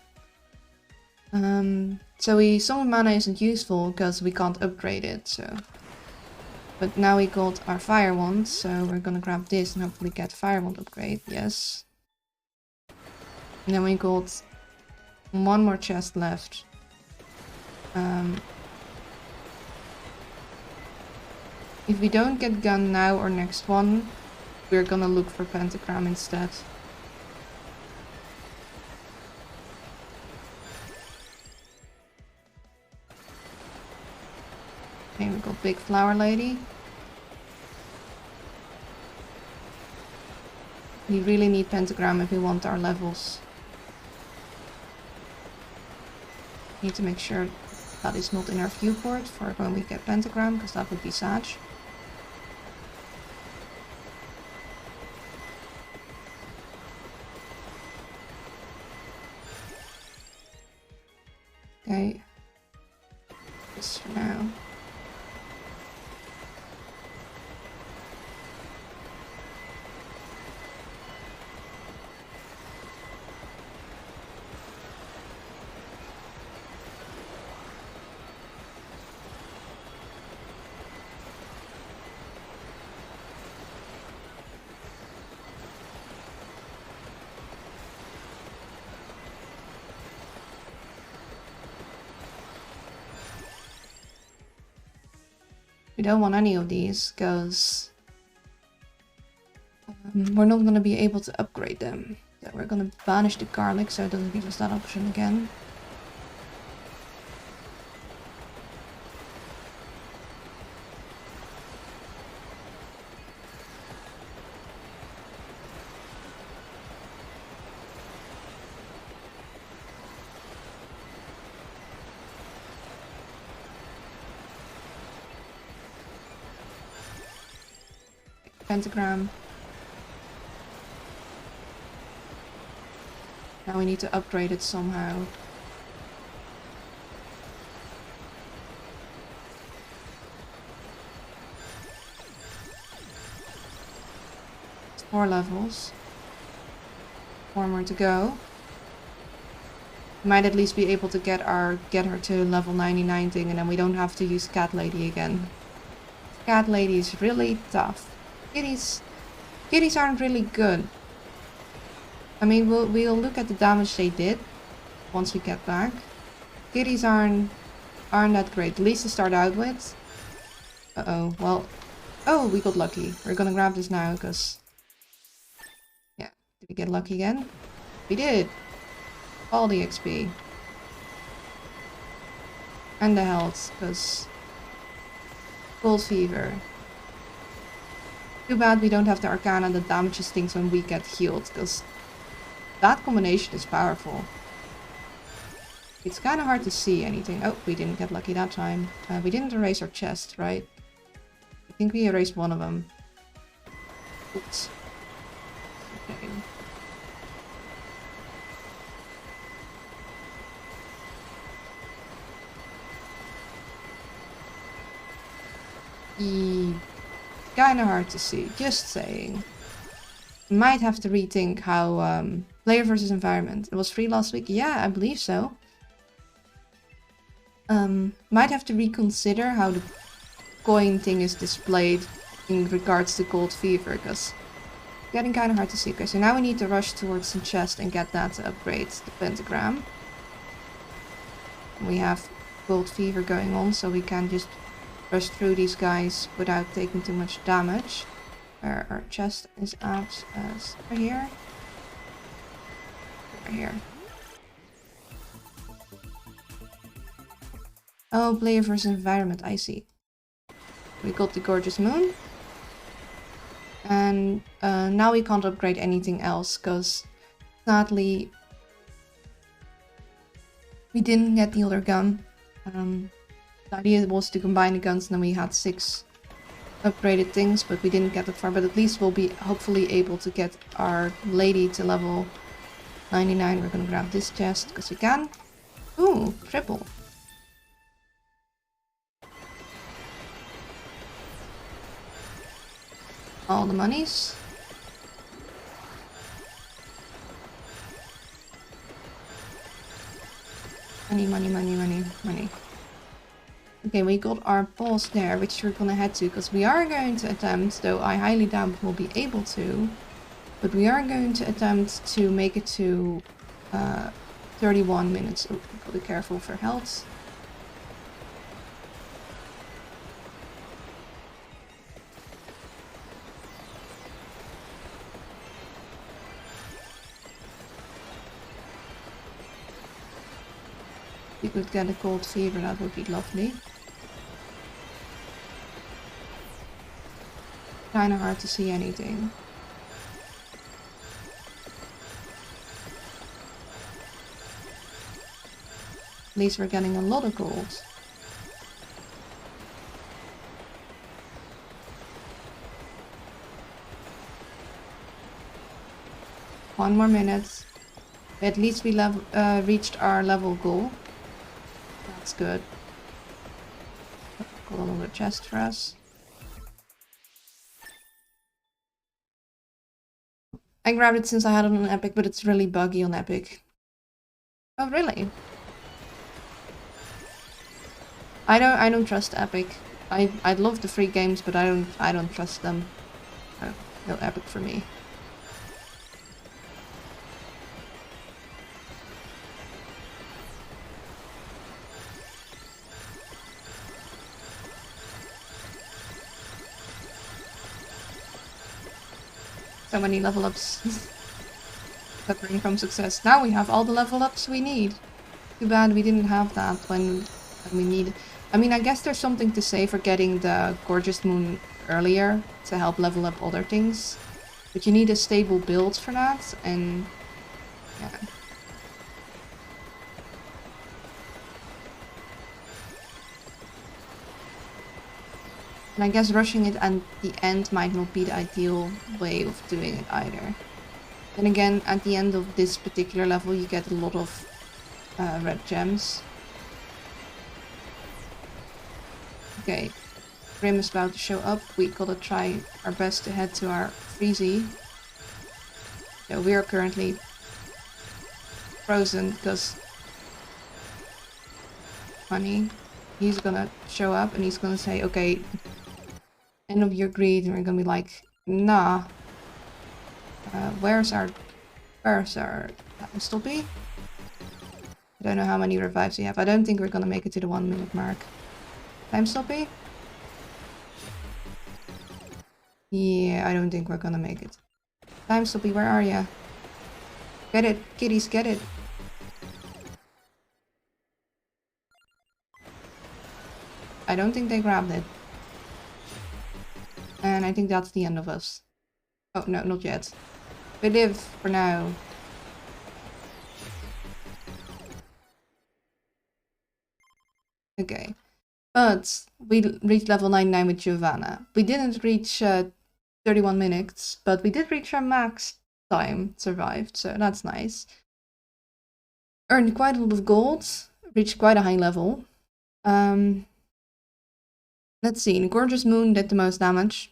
[SPEAKER 1] So Song of Mana isn't useful because we can't upgrade it, so... But now we got our Fire Wand, so we're gonna grab this and hopefully get Fire Wand upgrade, yes. And then we got one more chest left. If we don't get gun now or next one, we're gonna look for pentagram instead. Okay, we got big flower lady. We really need pentagram if we want our levels. Need to make sure that is not in our viewport for when we get pentagram, because that would be sad. Okay. Just for now. We don't want any of these because we're not going to be able to upgrade them. So we're going to banish the garlic so it doesn't give us that option again. Pentagram. Now we need to upgrade it somehow. It's 4 levels. 4 more to go. Might at least be able to get her to level 99 thing, and then we don't have to use Cat Lady again. Cat Lady is really tough. Kitties aren't really good. I mean, we'll look at the damage they did once we get back. Kitties aren't that great. At least to start out with. Uh-oh. Well, oh, we got lucky. We're gonna grab this now because, yeah. Did we get lucky again? We did. All the XP and the health, because Gold Fever. Too bad we don't have the Arcana that damages things when we get healed, because that combination is powerful. It's kind of hard to see anything. Oh, we didn't get lucky that time. We didn't erase our chest, right? I think we erased one of them. Oops. Okay. Kinda hard to see, just saying. Might have to rethink how player versus environment. It was free last week? Yeah, I believe so. Might have to reconsider how the coin thing is displayed in regards to Gold Fever, because it's getting kind of hard to see. Okay, so now we need to rush towards the chest and get that to upgrade the pentagram. We have Gold Fever going on, so we can just rush through these guys without taking too much damage. Where our chest is at right here. Right here. Oh, player versus environment, I see. We got the Gorgeous Moon. And now we can't upgrade anything else, because sadly we didn't get the other gun. The idea was to combine the guns, and then we had 6 upgraded things, but we didn't get that far. But at least we'll be hopefully able to get our lady to level 99. We're gonna grab this chest because we can. Ooh, triple. All the monies. Money, money, money, money, money. Okay, we got our boss there, which we're gonna head to, because we are going to attempt, though I highly doubt we'll be able to, but we are going to attempt to make it to 31 minutes. Oh, gotta be careful for health. we could get a cold fever, that would be lovely. Kinda hard to see anything. At least we're getting a lot of gold. One more minute. At least we reached our level goal. That's good. Got another chest for us. I grabbed it since I had it on Epic, but it's really buggy on Epic. Oh really? I don't trust Epic. I love the free games, but I don't trust them. Oh, no Epic for me. So many level ups. Suffering from success. Now we have all the level ups we need. Too bad we didn't have that when we needed. I mean, I guess there's something to say for getting the Gorgeous Moon earlier to help level up other things. But you need a stable build for that, and yeah. And I guess rushing it at the end might not be the ideal way of doing it either. Then again, at the end of this particular level you get a lot of red gems. Okay, Grim is about to show up. We gotta try our best to head to our Freezy. So we are currently frozen because Honey, he's gonna show up and he's gonna say, okay, end of your greed, and we're gonna be like, nah. Where's our Stoppy? I don't know how many revives we have. I don't think we're gonna make it to the 1 minute mark. Time Stoppy? Yeah, I don't think we're gonna make it. Time Stoppy, where are ya? Get it, kitties, get it. I don't think they grabbed it. And I think that's the end of us. Oh, no, not yet. We live for now. Okay. But we reached level 99 with Giovanna. We didn't reach 31 minutes, but we did reach our max time survived, so that's nice. Earned quite a lot of gold, reached quite a high level. Let's see, the Gorgeous Moon did the most damage.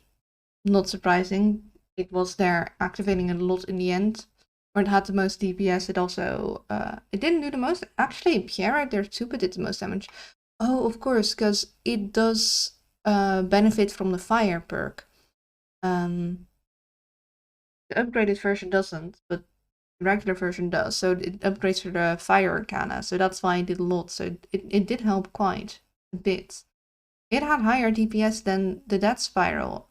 [SPEAKER 1] Not surprising. It was there activating a lot in the end. Or it had the most DPS. It also... it didn't do the most... Actually, Pierre there super did the most damage. Oh, of course, because it does benefit from the fire perk. The upgraded version doesn't, but the regular version does. So it upgrades for the fire arcana. So that's why it did a lot. So it did help quite a bit. It had higher DPS than the Death Spiral.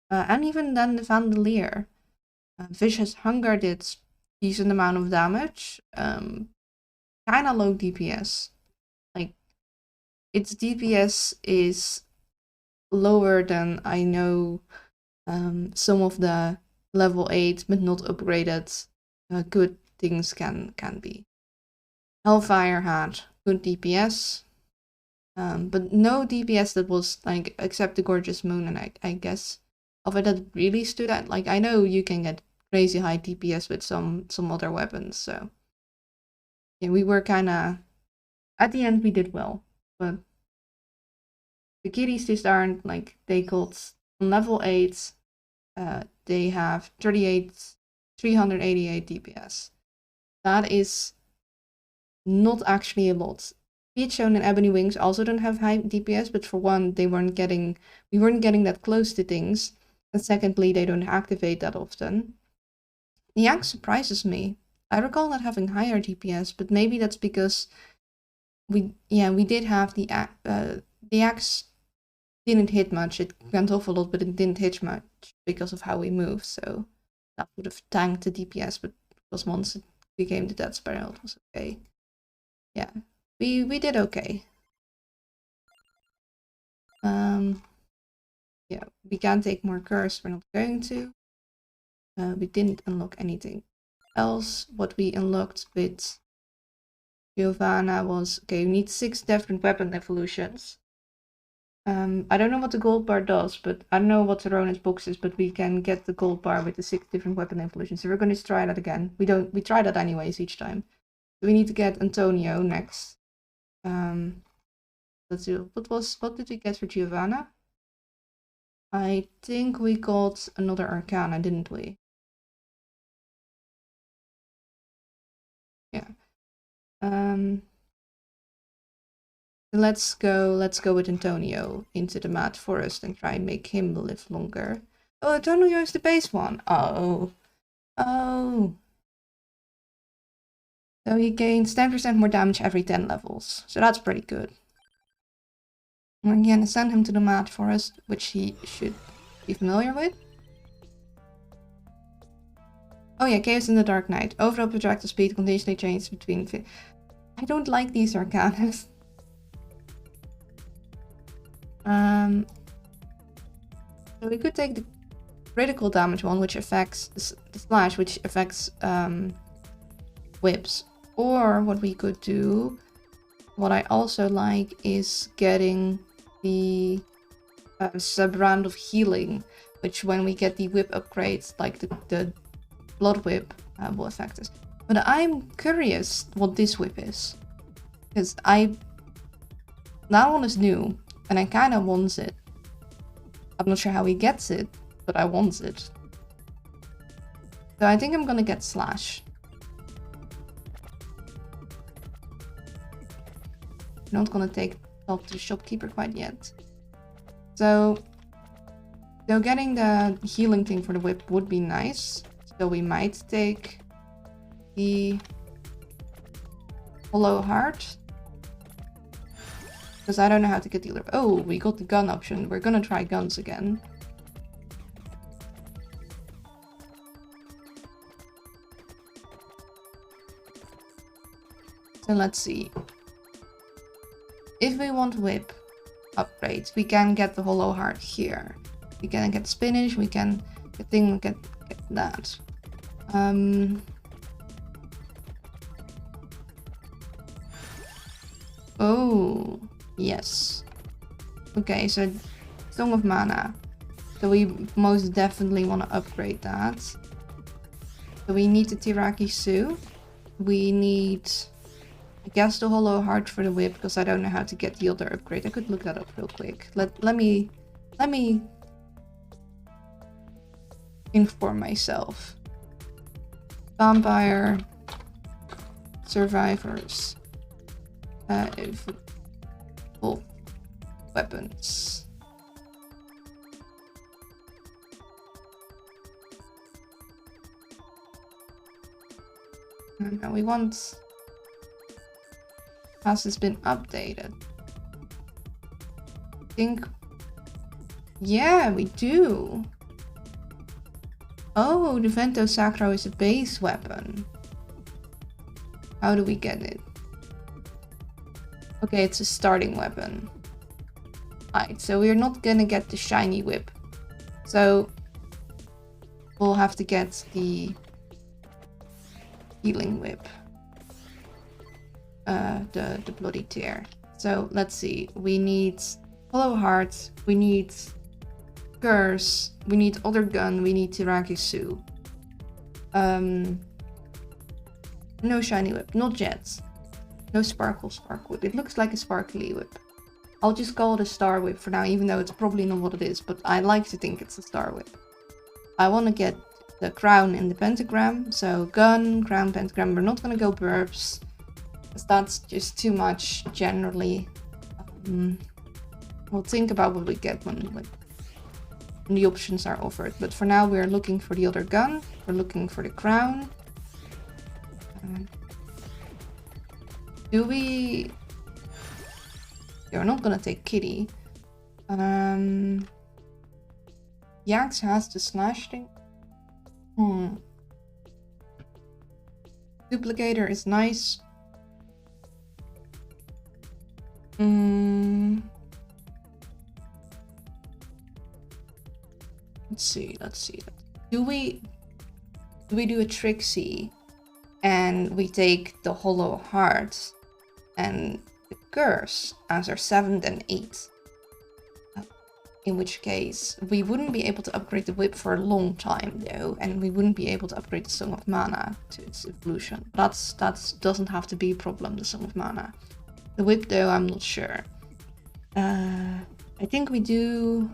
[SPEAKER 1] And even then the Vandalier. Vicious Hunger did decent amount of damage. Kinda low DPS. Like, its DPS is lower than I know some of the level 8 but not upgraded good things can be. Hellfire had good DPS. But no DPS that was like except the Gorgeous Moon, and I guess of it that really stood out. Like, I know you can get crazy high DPS with some other weapons, so yeah, we were kinda at the end we did well, but the kitties just aren't like they got on level 8 they have 388 DPS. That is not actually a lot. Peachstone and Ebony Wings also don't have high DPS, but for one, we weren't getting that close to things. And secondly, they don't activate that often. The axe surprises me. I recall not having higher DPS, but maybe that's because we did have the axe didn't hit much. It went off a lot, but it didn't hit much because of how we moved. So that would have tanked the DPS, but because once it became the Death Spiral, it was okay. Yeah. we did okay. Yeah, we can take more curse. We're not going to. We didn't unlock anything else. What we unlocked with Giovanna was, okay, we need 6 different weapon evolutions. I don't know what the gold bar does, but I don't know what the Ronin's box is, but we can get the gold bar with the 6 different weapon evolutions. So we're going to try that again. We try that anyways each time. So we need to get Antonio next. Let's do, what did we get for Giovanna? I think we got another Arcana, didn't we? Yeah. Let's go with Antonio into the Mad Forest and try and make him live longer. Oh, Antonio is the base one. Oh. So he gains 10% more damage every 10 levels. So that's pretty good. We're gonna send him to the Mad Forest, which he should be familiar with. Oh yeah, Chaos in the Dark Knight. Overall projectile speed conditionally changes between... I don't like these Arcanas. So we could take the critical damage one, which affects the slash, which affects whips. Or what we could do, what I also like, is getting the sub-brand of healing, which when we get the whip upgrades, like the blood whip, will affect us. But I'm curious what this whip is, because that one is new, and I kind of want it. I'm not sure how he gets it, but I want it. So I think I'm gonna get Slash. I'm not gonna talk to the shopkeeper quite yet. So getting the healing thing for the whip would be nice. So we might take the Hollow Heart. Because I don't know how to get the other... Oh, we got the gun option. We're gonna try guns again. So let's see. If we want whip upgrades, we can get the Hollow Heart here. We can get spinach, we can get that. Oh, yes. Okay, so Song of Mana. So we most definitely want to upgrade that. So we need the Tirakisu. We need, I guess, the Hollow Heart for the whip, because I don't know how to get the other upgrade. I could look that up real quick. Let me inform myself. Vampire survivors. Full weapons. And now we want... Has this been updated? I think... Yeah, we do. Oh, the Vento Sacro is a base weapon. How do we get it? Okay, it's a starting weapon. Right, so we're not gonna get the shiny whip. So we'll have to get the healing whip. The bloody tear. So let's see. We need Hollow Heart. We need Curse. We need other gun. We need Tirakisu. No shiny whip. Not yet. No spark whip. It looks like a sparkly whip. I'll just call it a star whip for now, even though it's probably not what it is, but I like to think it's a star whip. I want to get the crown and the pentagram. So gun, crown, pentagram. We're not going to go burps, because that's just too much generally. We'll think about what we get when the options are offered. But for now, we're looking for the other gun. We're looking for the crown. Do we... Yeah, we're not gonna take Kitty. Jax has the slash thing. Duplicator is nice. Mm. Let's see. Do we do a Trixie and we take the Hollow Heart and the Curse as our 7th and 8th? In which case, we wouldn't be able to upgrade the whip for a long time though, and we wouldn't be able to upgrade the Song of Mana to its evolution. That doesn't have to be a problem, the Song of Mana. The whip though, I'm not sure. I think we do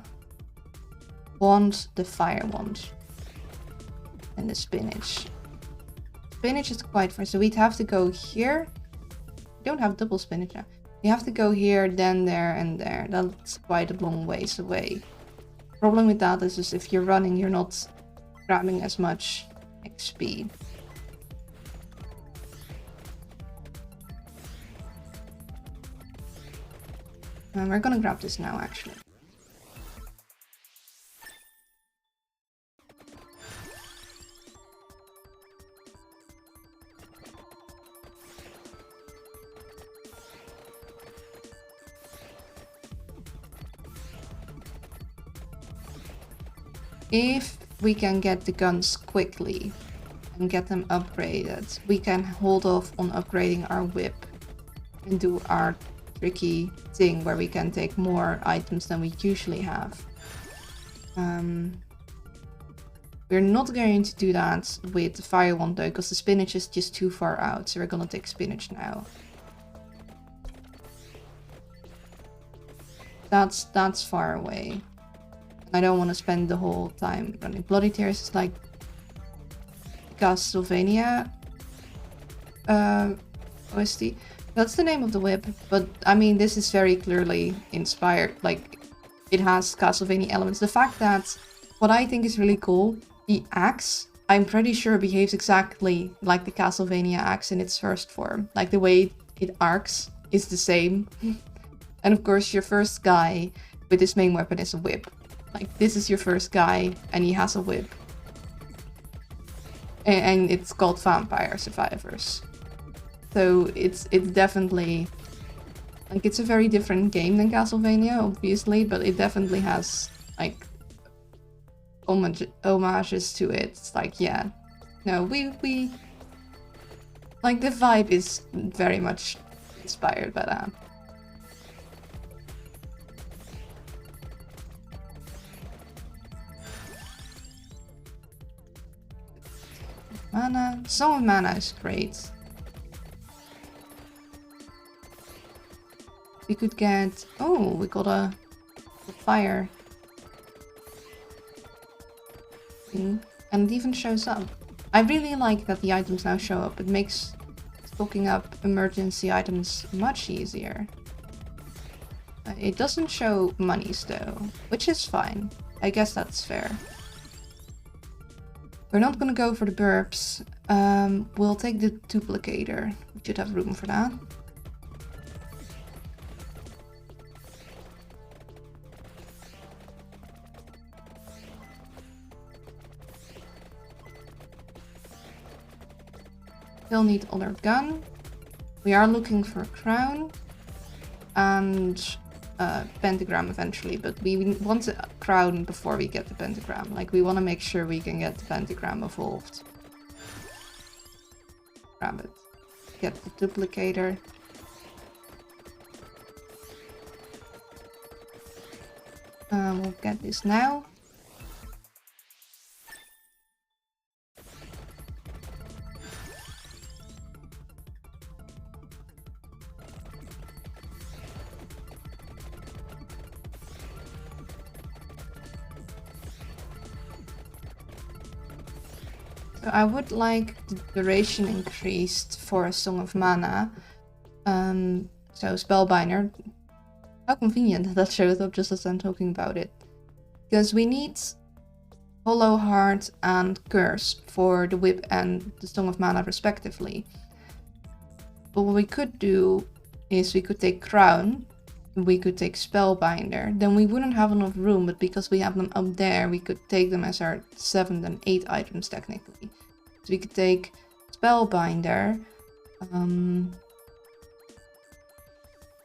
[SPEAKER 1] want the Fire Wand and the Spinach. Spinach is quite far, so we'd have to go here. We don't have double spinach now. You have to go here, then there, and there. That's quite a long ways away. Problem with that is just if you're running, you're not grabbing as much XP. And we're gonna grab this now, actually. If we can get the guns quickly and get them upgraded, we can hold off on upgrading our whip and do our tricky thing where we can take more items than we usually have. We're not going to do that with the Fire Wand though, because the Spinach is just too far out, so we're gonna take Spinach now. That's far away. I don't want to spend the whole time running. Bloody Tears is like Castlevania OST. That's the name of the whip, but I mean this is very clearly inspired, like it has Castlevania elements. The fact that, what I think is really cool, the axe, I'm pretty sure behaves exactly like the Castlevania axe in its first form. Like the way it arcs is the same. And of course your first guy with his main weapon is a whip. Like, this is your first guy, and he has a whip. And it's called Vampire Survivors. So it's definitely... Like, it's a very different game than Castlevania, obviously, but it definitely has, like, homages to it. It's like, yeah. No, we... Like, the vibe is very much inspired by that. Mana. Song of Mana is great. We could get... Oh, we got a fire thing. And it even shows up. I really like that the items now show up. It makes stocking up emergency items much easier. It doesn't show monies though, which is fine. I guess that's fair. We're not gonna go for the burps. We'll take the duplicator. We should have room for that. Still need other gun. We are looking for a crown and pentagram eventually, but we want a crown before we get the pentagram. Like, we want to make sure we can get the pentagram evolved. Grab it. Get the duplicator. We'll get this now. So I would like the duration increased for a Song of Mana. So Spellbinder. How convenient that shows up just as I'm talking about it. Because we need Hollow Heart and Curse for the Whip and the Song of Mana respectively. But what we could do is we could take Crown, we could take Spellbinder, then we wouldn't have enough room, but because we have them up there, we could take them as our 7th and 8th items technically. So we could take Spellbinder,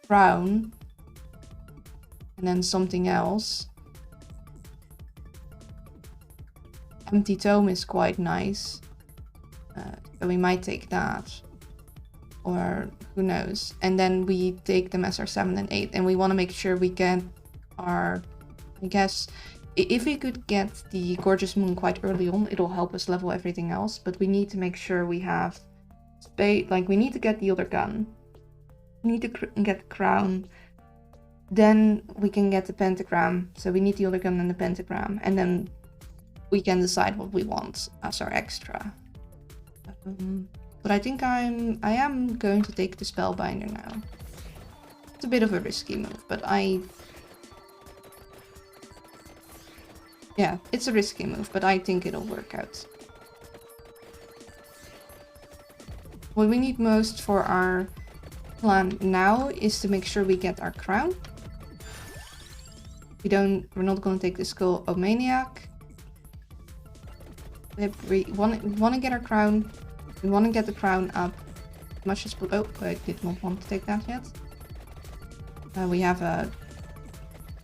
[SPEAKER 1] crown. And then something else. Empty tome is quite nice. So we might take that. Or who knows. And then we take them as our 7 and 8. And we want to make sure we get our... I guess... If we could get the Gorgeous Moon quite early on, it'll help us level everything else. But we need to make sure we have space. Like, we need to get the other gun. We need to get the crown. Then we can get the pentagram. So we need the other gun and the pentagram. And then we can decide what we want as our extra. But I think I am going to take the Spellbinder now. It's a bit of a risky move, but yeah, it's a risky move, but I think it'll work out. What we need most for our plan now is to make sure we get our crown. We're not going to take the Skull of Maniac. We want to get our crown. We want to get the crown up as much as possible. Oh, I did not want to take that yet. We have a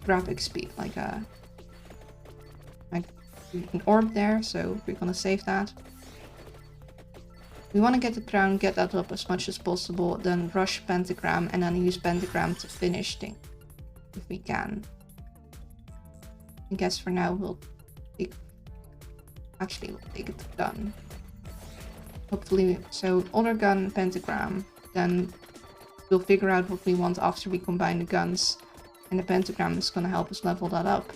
[SPEAKER 1] graphic speed, like an orb there, so we're gonna save that. We want to get the crown, get that up as much as possible, then rush pentagram, and then use pentagram to finish things if we can. I guess for now we'll take. Actually, we'll take it done. Hopefully, so other gun, pentagram, then we'll figure out what we want after we combine the guns, and the pentagram is gonna help us level that up.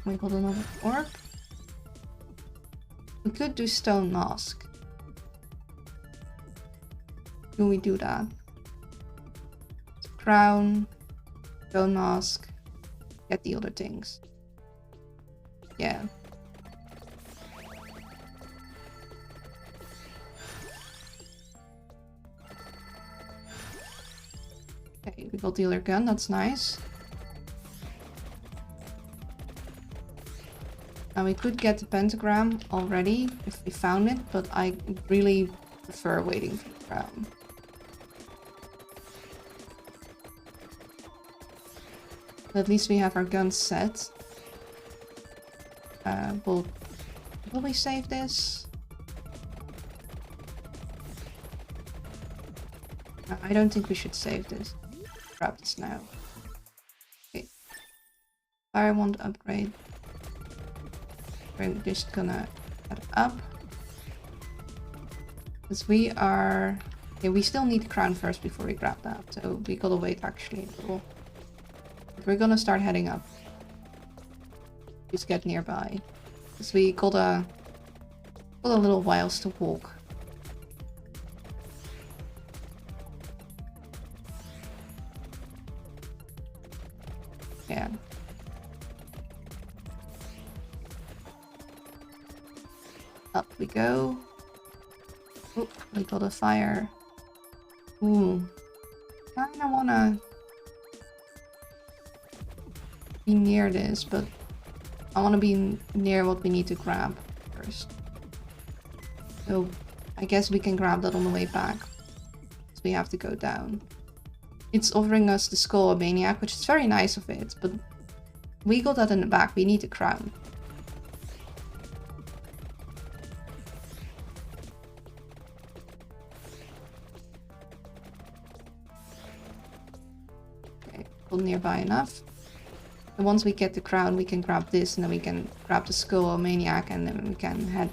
[SPEAKER 1] We got another orb. We could do Stone Mask. Do we do that? Crown, Stone Mask, get the other things. Yeah. Okay, we got the other gun, that's nice. Now we could get the pentagram already if we found it, but I really prefer waiting for the crown. But at least we have our guns set. Will we save this? No, I don't think we should save this. Grab this now. Okay. Fire wand upgrade. We're just gonna add it up. Because we are... Yeah, we still need the crown first before we grab that. So we gotta wait actually a little. But we're gonna start heading up. Just get nearby. Because we got a little whiles to walk. Yeah. Up we go. Oh, we got a fire. Ooh. Kinda wanna be near this, but I wanna be near what we need to grab first. So I guess we can grab that on the way back. So we have to go down. It's offering us the Skull of Maniac, which is very nice of it, but we got that in the back. We need the crown. Nearby enough. And once we get the crown, we can grab this, and then we can grab the Skull of Maniac, and then we can head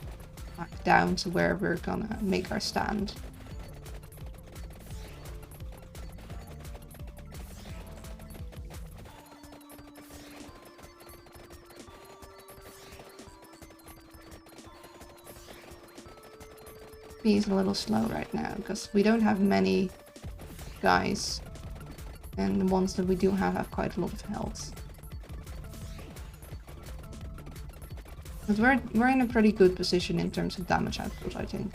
[SPEAKER 1] back down to where we're gonna make our stand. He's a little slow right now because we don't have many guys. And the ones that we do have quite a lot of health. But we're in a pretty good position in terms of damage output, I think.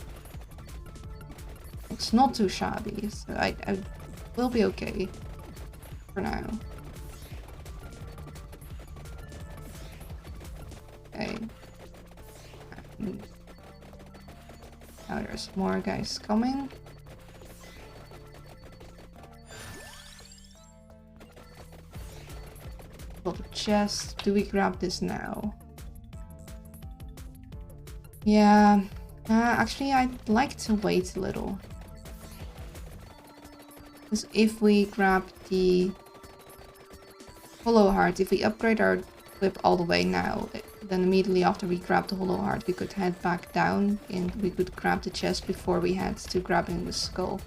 [SPEAKER 1] It's not too shabby, so I will be okay for now. there's more guys coming. Got a chest. Do we grab this now? Yeah. Actually, I'd like to wait a little. Because if we grab the Hollow Heart, if we upgrade our whip all the way now, then immediately after we grab the Hollow Heart, we could head back down and we could grab the chest before we head to grabbing the skull.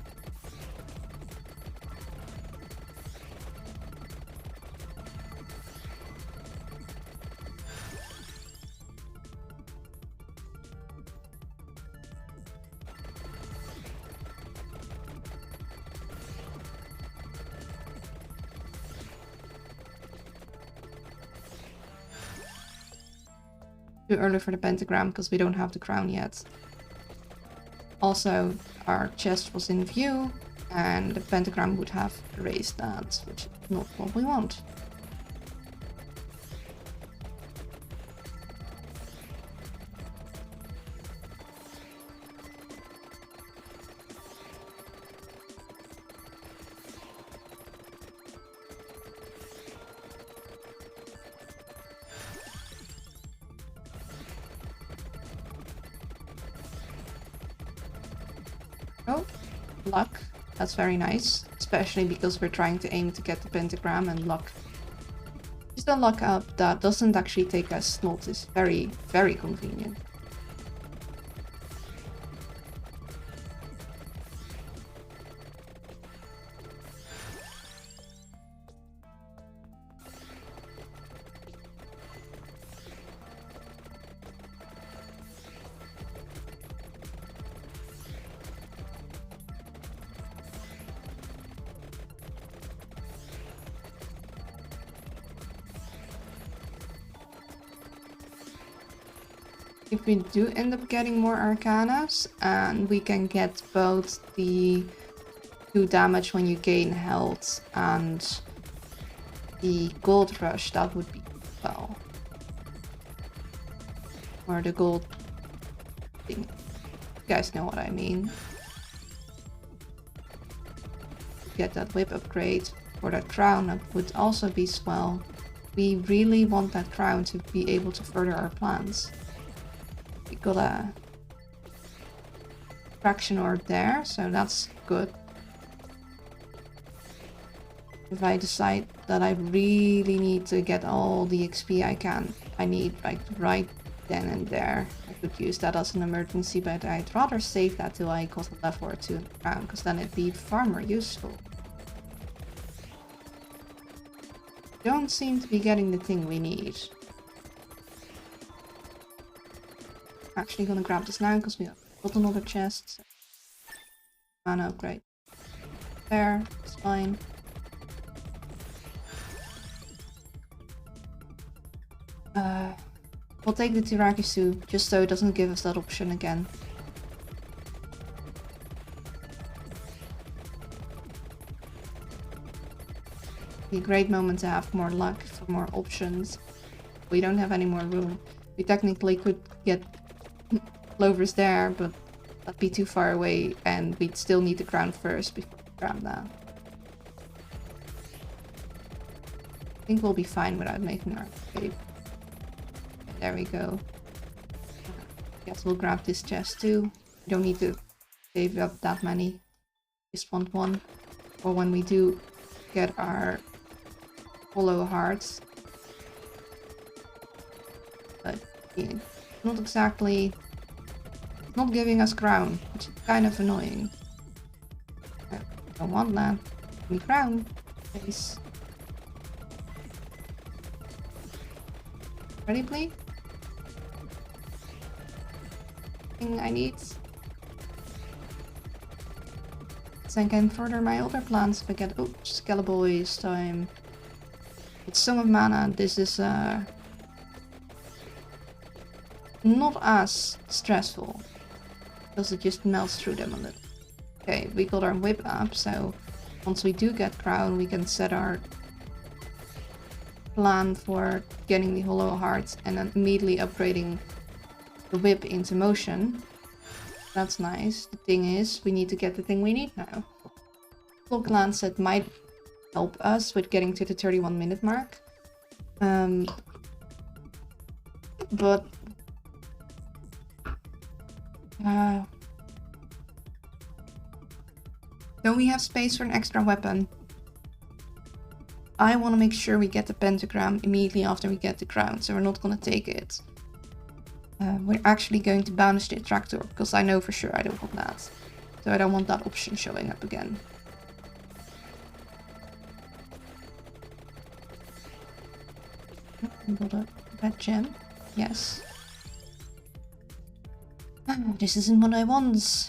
[SPEAKER 1] Too early for the pentagram because we don't have the crown yet. Also, our chest was in view and the pentagram would have erased that, which is not what we want. Oh, luck. That's very nice. Especially because we're trying to aim to get the pentagram, and luck. Just a luck up that doesn't actually take us slots is very, very convenient. If we do end up getting more Arcanas, and we can get both the 2 damage when you gain health and the gold rush, that would be well. Or the gold thing. You guys know what I mean. Get that whip upgrade for that crown, that would also be swell. We really want that crown to be able to further our plans. We got a fraction orb there, so that's good. If I decide that I really need to get all the XP I need like right then and there, I could use that as an emergency, but I'd rather save that till I got a level or 2 in the ground, because then it'd be far more useful. Don't seem to be getting the thing we need. Actually gonna grab this now because we got another chest. Mana upgrade. There, it's fine. We'll take the Tirakisu just so it doesn't give us that option again. Be a great moment to have more luck for more options. We don't have any more room. We technically could get Clovers there, but that'd be too far away and we'd still need the crown first before we grab that. I think we'll be fine without making our escape. There we go. Guess we'll grab this chest too. We don't need to save up that many. Just want one. Or when we do get our Hollow Hearts. But yeah, not exactly... not giving us crown, which is kind of annoying. I don't want that. Give me crown, please. Ready, please? Thing I need. So I can further my other plans if I get... oh, Skelebol's time. It's Song of Mana. This is not as stressful. Because it just melts through them a little. Okay, we got our whip up, so once we do get crown, we can set our plan for getting the Hollow Hearts and then immediately upgrading the whip into motion. That's nice. The thing is, we need to get the thing we need now. Clock Lancet might help us with getting to the 31-minute mark. But... don't we have space for an extra weapon? I want to make sure we get the pentagram immediately after we get the crown, so we're not going to take it. We're actually going to banish the attractor, because I know for sure I don't want that. So I don't want that option showing up again. Got a red gem. Yes. This isn't what I want.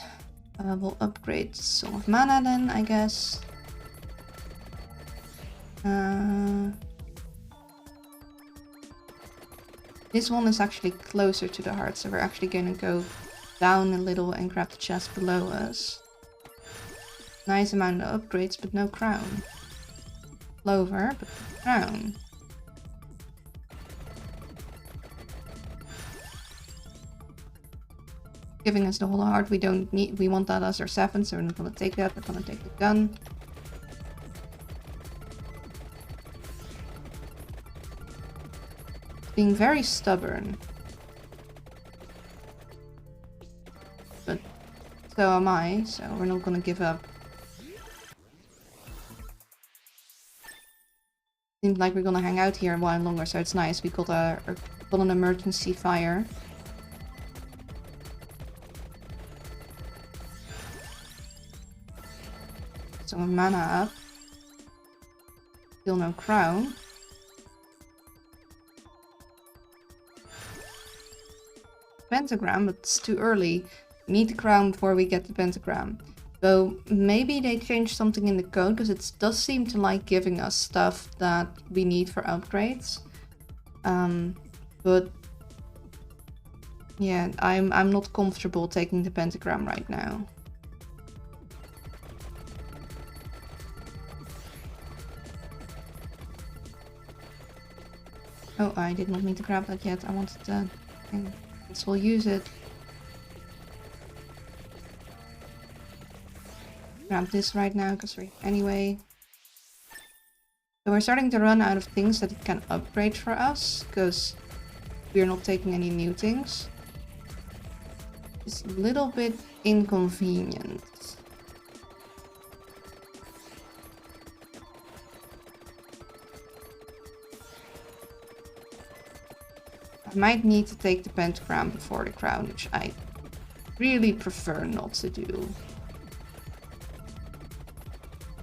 [SPEAKER 1] We'll upgrade Song of Mana then, I guess. This one is actually closer to the heart, so we're actually going to go down a little and grab the chest below us. Nice amount of upgrades, but no crown. Clover, but no crown. Giving us the whole heart we don't need. We want that as our 7, so we're not going to take that. We're going to take the gun. Being very stubborn. But so am I, so we're not going to give up. Seems like we're going to hang out here a while longer, so it's nice. We got an emergency fire. So mana up. Still no crown. Pentagram, but it's too early. We need the crown before we get the pentagram. So maybe they changed something in the code, because it does seem to like giving us stuff that we need for upgrades. But yeah, I'm not comfortable taking the pentagram right now. Oh, I did not mean to grab that yet. I wanted to... Let's we'll use it. Grab this right now, because we're... Anyway. So we're starting to run out of things that it can upgrade for us, because we're not taking any new things. It's a little bit inconvenient. I might need to take the pentagram before the crown, which I really prefer not to do.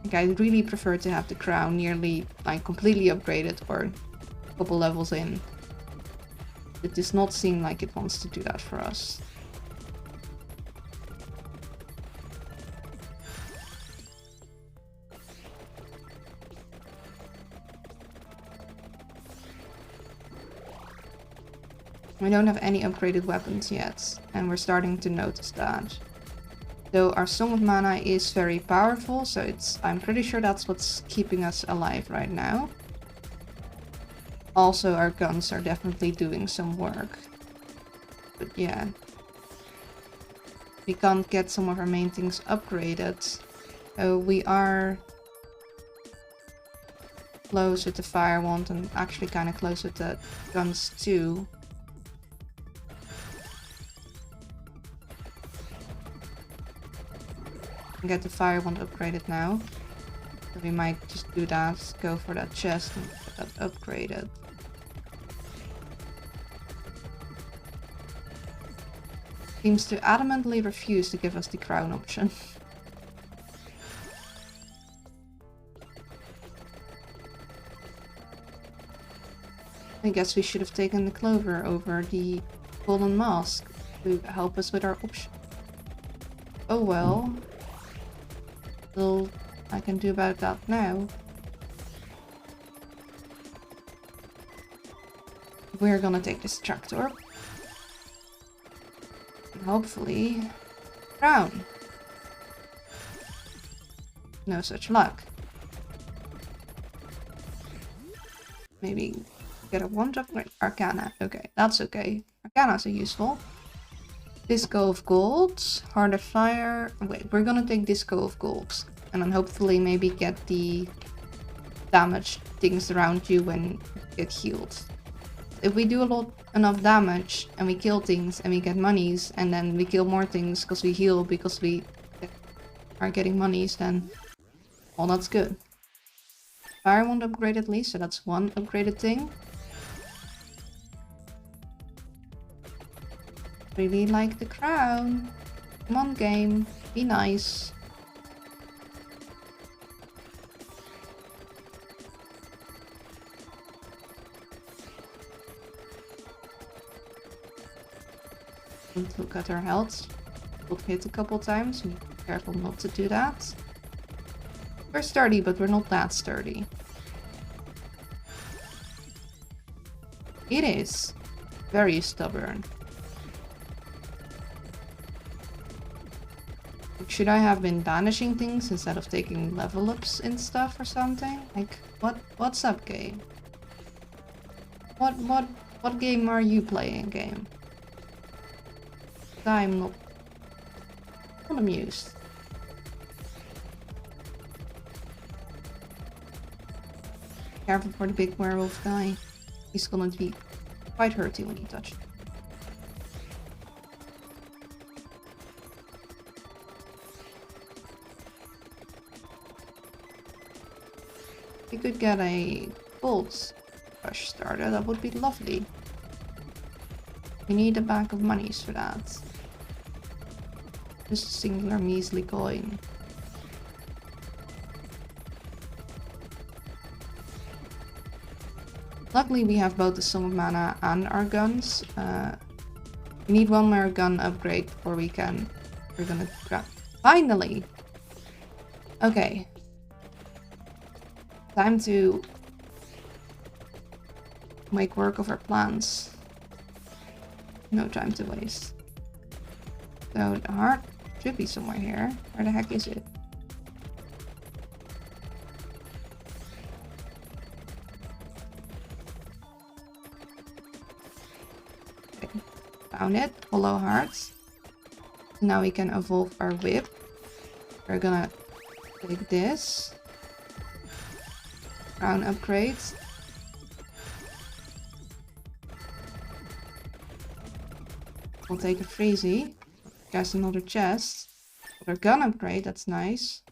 [SPEAKER 1] Like, I really prefer to have the crown nearly, like, completely upgraded or a couple levels in. It does not seem like it wants to do that for us. We don't have any upgraded weapons yet, and we're starting to notice that. Though our Song of Mana is very powerful, so I'm pretty sure that's what's keeping us alive right now. Also, our guns are definitely doing some work. But yeah. We can't get some of our main things upgraded. So we are close with the Fire Wand and actually kind of close with the guns too. Get the Fire Wand upgraded now. So we might just do that, go for that chest and get that upgraded. Seems to adamantly refuse to give us the crown option. I guess we should have taken the Clover over the Golden Mask to help us with our option. Oh well. Little I can do about that now. We're gonna take this tractor. And hopefully... crown. No such luck. Maybe get a wand upgrade. Arcana. Okay, that's okay. Arcanas are useful. Disco of Gold, Heart of Fire. Wait, we're gonna take Disco of Gold. And then hopefully maybe get the damage things around you when you get healed. If we do enough damage and we kill things and we get monies and then we kill more things because we heal because we are getting monies, then well, that's good. Fire won't upgrade at least, so that's one upgraded thing. Really like the crown. Come on, game. Be nice. Don't look at our health. We'll hit a couple times. Be careful not to do that. We're sturdy, but we're not that sturdy. It is very stubborn. Should I have been banishing things instead of taking level ups and stuff or something? Like, what's up, game? What game are you playing, game? I'm not amused. Careful for the big werewolf guy. He's gonna be quite hurty when you touch him. We could get a bolt rush starter, that would be lovely. We need a bag of monies for that. Just a singular measly coin. Luckily we have both the Song of Mana and our guns. We need one more gun upgrade before we're gonna grab. Finally! Okay. Time to make work of our plans. No time to waste. So the heart should be somewhere here. Where the heck is it? Okay. Found it. Hollow hearts. Now we can evolve our whip. We're gonna take this. Crown upgrades. We'll take a freezy. Guess another chest. Another gun upgrade, that's nice.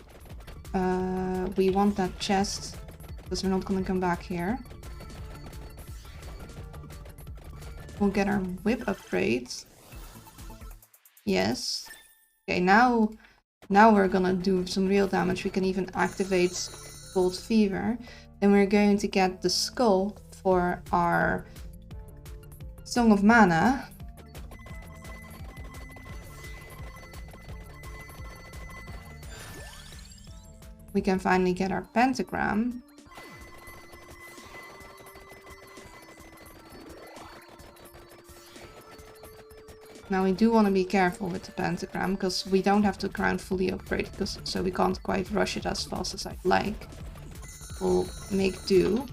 [SPEAKER 1] We want that chest because we're not gonna come back here. We'll get our whip upgrades. Yes. Okay, now we're gonna do some real damage. We can even activate Gold Fever. Then we're going to get the skull for our Song of Mana. We can finally get our pentagram. Now we do want to be careful with the pentagram because we don't have the crown fully upgraded, so we can't quite rush it as fast as I'd like. We'll make do.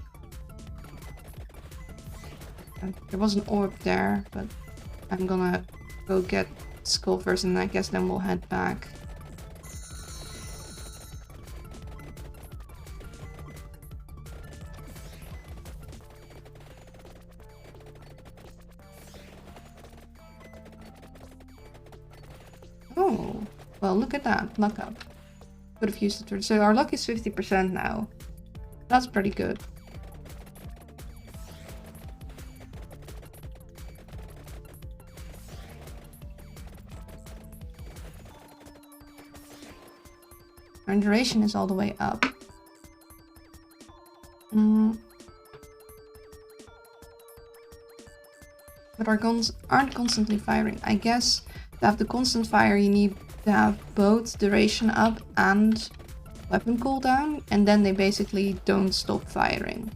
[SPEAKER 1] There was an orb there, but I'm gonna go get skull first and I guess then we'll head back. Oh, well, look at that. Luck up. Could have used it. So our luck is 50% now. That's pretty good. Our duration is all the way up. But our guns aren't constantly firing. I guess to have the constant fire you need to have both duration up and weapon cooldown, and then they basically don't stop firing.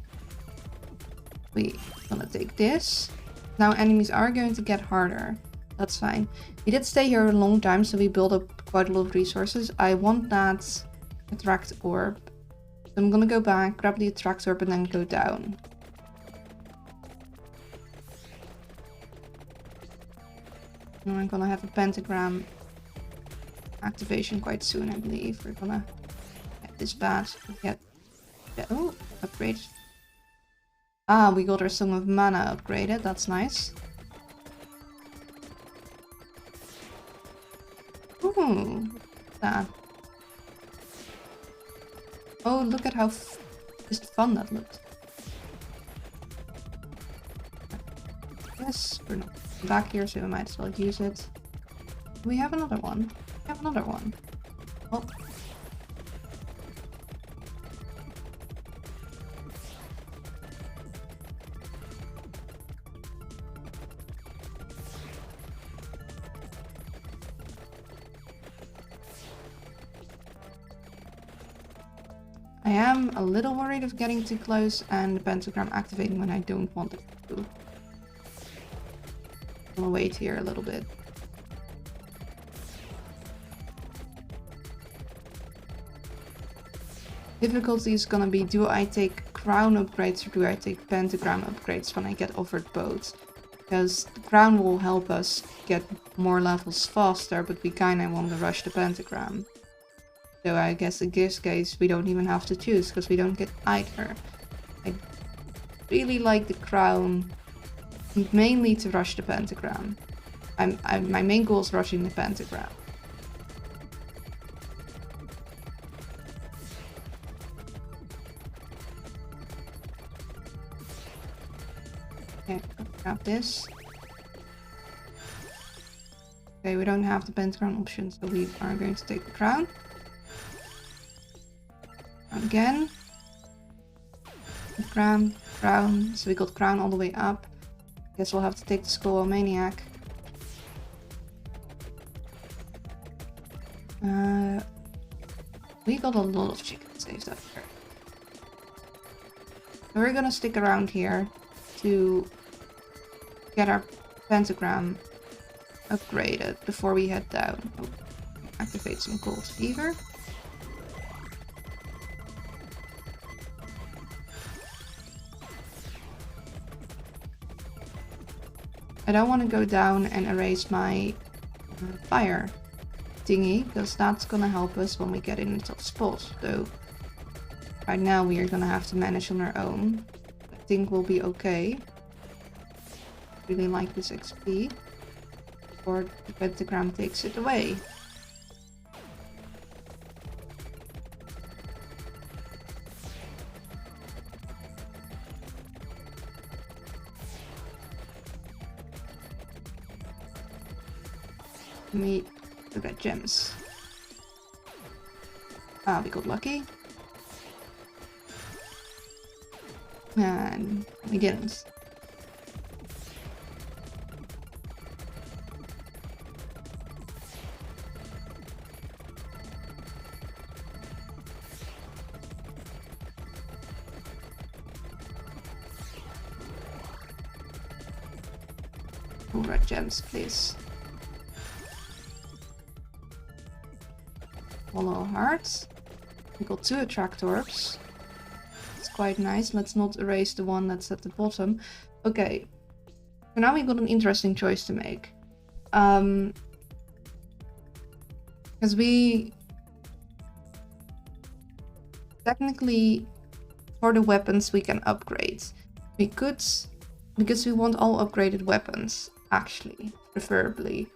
[SPEAKER 1] We're gonna take this. Now enemies are going to get harder. That's fine. We did stay here a long time, so we built up quite a lot of resources. I want that attract orb. So I'm gonna go back, grab the attract orb, and then go down. And I'm gonna have a pentagram activation quite soon, I believe. We're gonna get this bad. Oh, upgrade. Ah, we got our Song of Mana upgraded. That's nice. Ooh, that. Oh, look at how just fun that looked. Yes, we're not back here, so we might as well use it. Do we have another one? We have another one. Oh. I am a little worried of getting too close and the pentagram activating when I don't want it to. I'll wait here a little bit. Difficulty is gonna be, do I take crown upgrades or do I take pentagram upgrades when I get offered both? Because the crown will help us get more levels faster, but we kinda want to rush the pentagram. So I guess in this case we don't even have to choose because we don't get either. I really like the crown, mainly to rush the pentagram. My main goal is rushing the pentagram. Okay, let's grab this. Okay, we don't have the pentagram option, so we are going to take the crown. Again. Crown, so we got crown all the way up. Guess we'll have to take the Skull of Maniac. We got a lot of chicken saved up here. So we're gonna stick around here to get our pentagram upgraded before we head down. Oh, activate some Cold Fever. I don't want to go down and erase my fire thingy, because that's gonna help us when we get in a tough spot. So right now we are gonna have to manage on our own. I think we'll be okay. Really like this XP. Or the pentagram takes it away. Me look at gems. Ah, we got lucky. And we didn't. Oh, red gems, please. Hollow hearts. We got 2 attract orbs. It's quite nice. Let's not erase the one that's at the bottom. Okay. So now we got an interesting choice to make. Because we technically, for the weapons we can upgrade. We could, because we want all upgraded weapons, actually, preferably.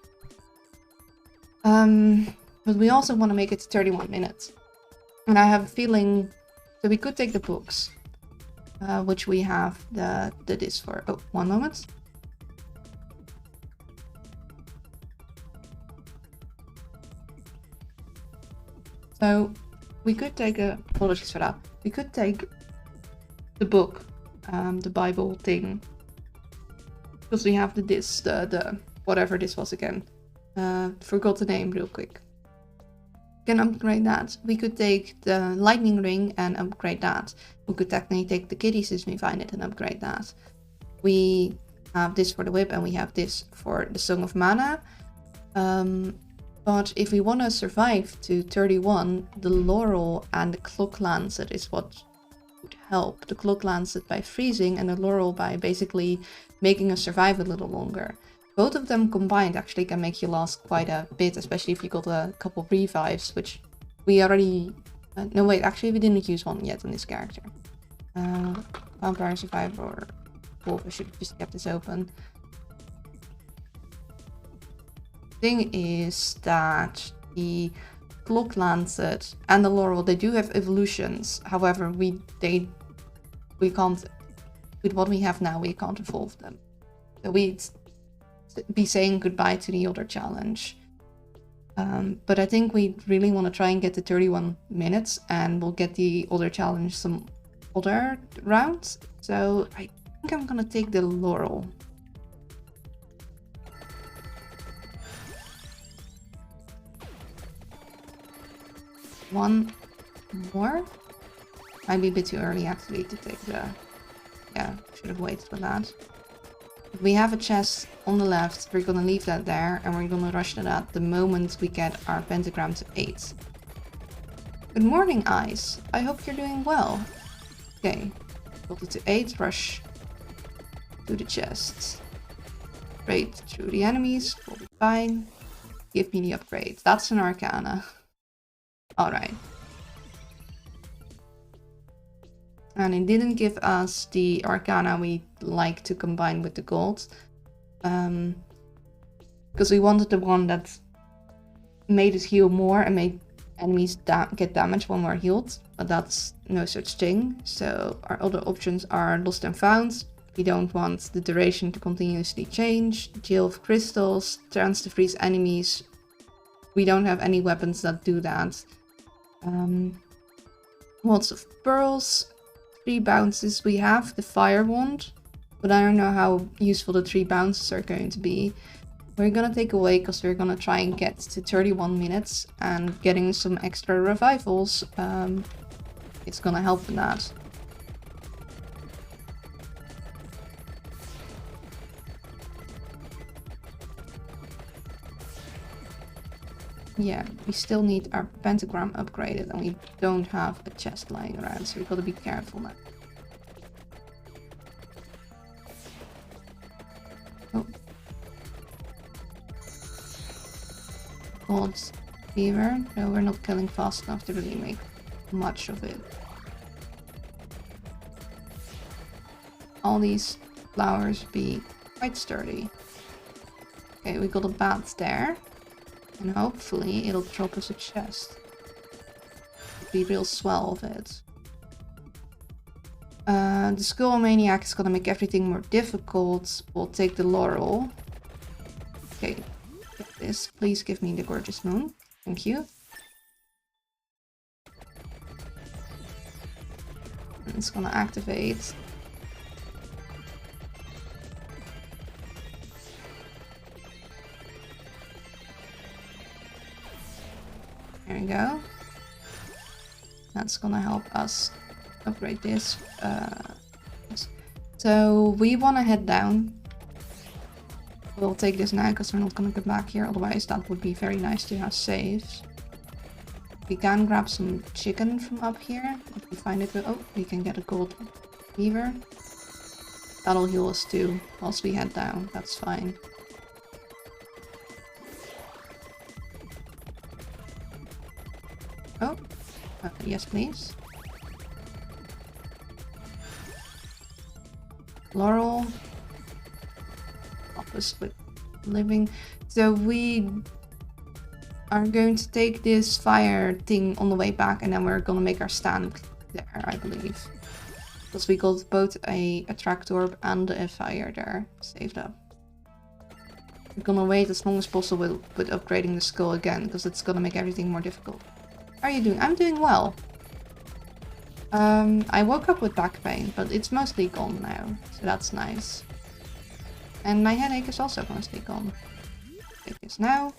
[SPEAKER 1] But we also want to make it 31 minutes. And I have a feeling that we could take the books, which we have the disc for. Oh, one moment. So we could take apologies for that. We could take the book, the Bible thing, because we have the disc, the whatever this was again. Forgot the name real quick. Can upgrade that. We could take the lightning ring and upgrade that. We could technically take the kitty since we find it and upgrade that. We have this for the whip and we have this for the Song of Mana. But if we want to survive to 31, the Laurel and the Clock Lancet is what would help. The Clock Lancet by freezing and the Laurel by basically making us survive a little longer. both of them combined actually can make you last quite a bit, especially if you got a couple of revives, which we already... no, wait, actually we didn't use one yet on this character. Vampire Survivor Wolf, I should have just kept this open. Thing is that the Clock Lancet and the Laurel, they do have evolutions. However, we can't, with what we have now, we can't evolve them. So we'd be saying goodbye to the other challenge. But I think we really want to try and get to 31 minutes, and we'll get the other challenge some other rounds. So I think I'm gonna take the Laurel. One more? Might be a bit too early actually to take the... Yeah, should have waited for that. We have a chest on the left, we're gonna leave that there, and we're gonna rush to that the moment we get our pentagram to 8. Good morning, Ice. I hope you're doing well. Okay, got it to 8, rush to the chest. Straight through the enemies, we'll be fine. Give me the upgrade. That's an Arcana. Alright. And it didn't give us the Arcana we like to combine with the gold. Because we wanted the one that made us heal more and made enemies get damage when we're healed. But that's no such thing. So our other options are Lost and Found. We don't want the duration to continuously change. Jail of Crystals, Trance to freeze enemies. We don't have any weapons that do that. Lots of pearls. 3 bounces. We have the fire wand, but I don't know how useful the 3 bounces are going to be. We're gonna take away because we're gonna try and get to 31 minutes, and getting some extra revivals, it's gonna help in that. Yeah, we still need our pentagram upgraded, and we don't have a chest lying around, so we've got to be careful now. Oh. God's Fever. No, we're not killing fast enough to really make much of it. All these flowers be quite sturdy. Okay, we got a bat there. And hopefully it'll drop us a chest. Be real swell of it. The Skull Maniac is gonna make everything more difficult. We'll take the Laurel. Okay, get this. Please give me the Gorgeous Moon. Thank you. And it's gonna activate. There we go. That's gonna help us upgrade this. So we want to head down. We'll take this now because we're not gonna go back here. Otherwise, that would be very nice to have saved. We can grab some chicken from up here if we find it. Oh, we can get a gold beaver. That'll heal us too whilst we head down. That's fine. Oh, yes please. Laurel. Office with living. So we are going to take this fire thing on the way back, and then we're gonna make our stand there, I believe. Because we got both a attract orb and a fire there saved up. We're gonna wait as long as possible with upgrading the skull again, because it's gonna make everything more difficult. How are you doing? I'm doing well. I woke up with back pain, but it's mostly gone now, so that's nice. And my headache is also mostly gone. Take this now.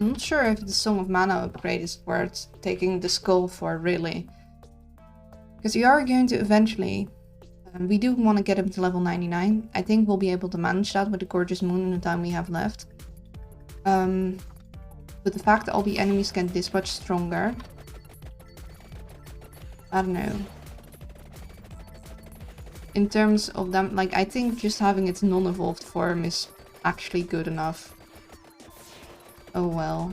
[SPEAKER 1] I'm not sure if the Song of Mana upgrade is worth taking the skull for, really. Because we are going to eventually... we do want to get him to level 99. I think we'll be able to manage that with the Gorgeous Moon in the time we have left. But the fact that all the enemies get this much stronger... I don't know. In terms of them, like, I think just having its non-evolved form is actually good enough. Oh well.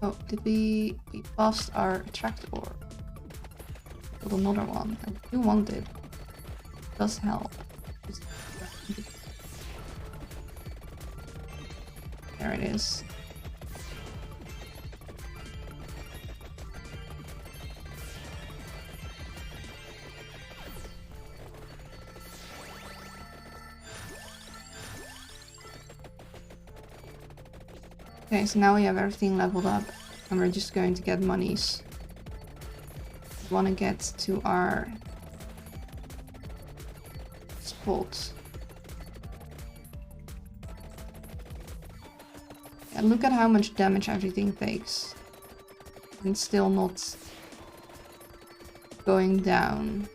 [SPEAKER 1] Oh, did we passed our attract orb? Got another one. I do want it. Does help. There it is. Okay, so now we have everything leveled up, and we're just going to get monies. We want to get to our spot. And look at how much damage everything takes. And still not going down.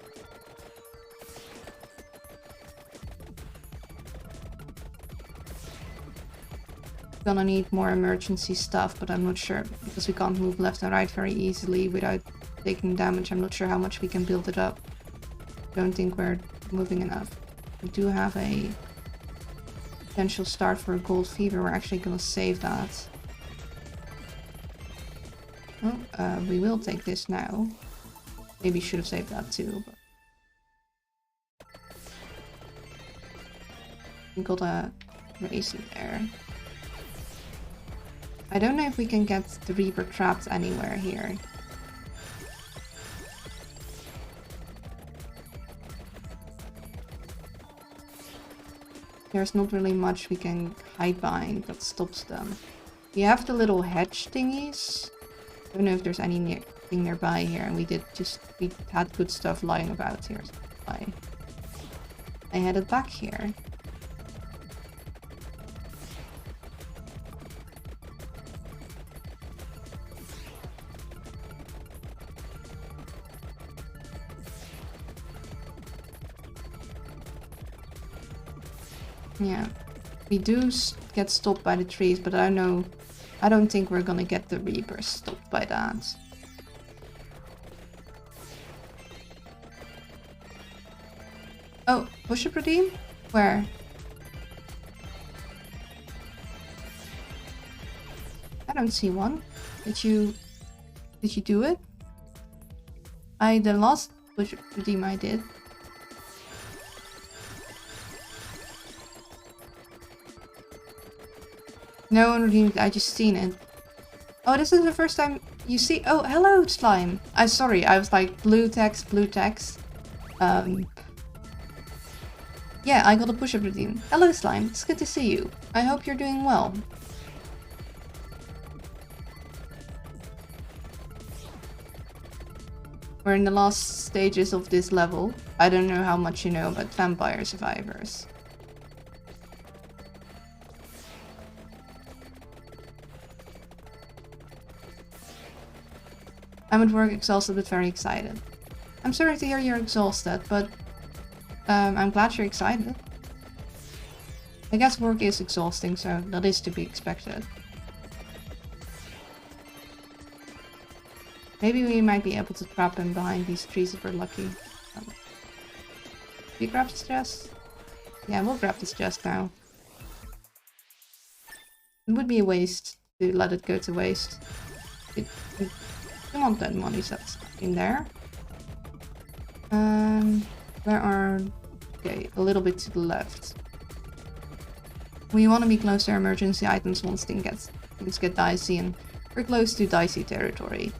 [SPEAKER 1] Gonna need more emergency stuff, but I'm not sure because we can't move left and right very easily without taking damage. I'm not sure how much we can build it up. Don't think we're moving enough. We do have a potential start for a gold fever. We're actually gonna save that. Oh, we will take this now. Maybe should have saved that too. But... we got a race there. I don't know if we can get the Reaper trapped anywhere here. There's not really much we can hide behind that stops them. We have the little hedge thingies. I don't know if there's anything nearby here, and we had good stuff lying about here. So I headed back here. Yeah, we do get stopped by the trees, but I don't think we're gonna get the Reapers stopped by that. Oh, Push-Up Redeem? Where? I don't see one. Did you do it? The last Push-Up Redeem I did. No one redeemed, I just seen it. Oh, this is the first time you see. Oh, hello, slime. I'm sorry, I was like, blue text, blue text. Yeah, I got a push-up redeem. Hello, slime. It's good to see you. I hope you're doing well. We're in the last stages of this level. I don't know how much you know about vampire survivors. I'm at work exhausted but very excited. I'm sorry to hear you're exhausted, but I'm glad you're excited. I guess work is exhausting, so that is to be expected. Maybe we might be able to trap him behind these trees if we're lucky. We grab this chest? Yeah, we'll grab this chest now. It would be a waste to let it go to waste. We want that money that's in there. Where are... okay, a little bit to the left. We want to be close to our emergency items once things get dicey, and we're close to dicey territory.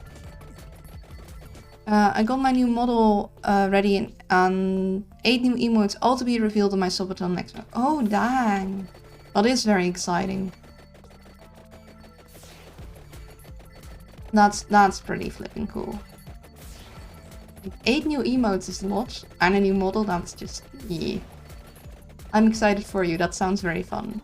[SPEAKER 1] I got my new model ready and 8 new emotes, all to be revealed on my Subathon next month. Oh dang! That is very exciting. That's pretty flipping cool. 8 new emotes is a lot, and a new model, that's just... yeah. I'm excited for you. That sounds very fun.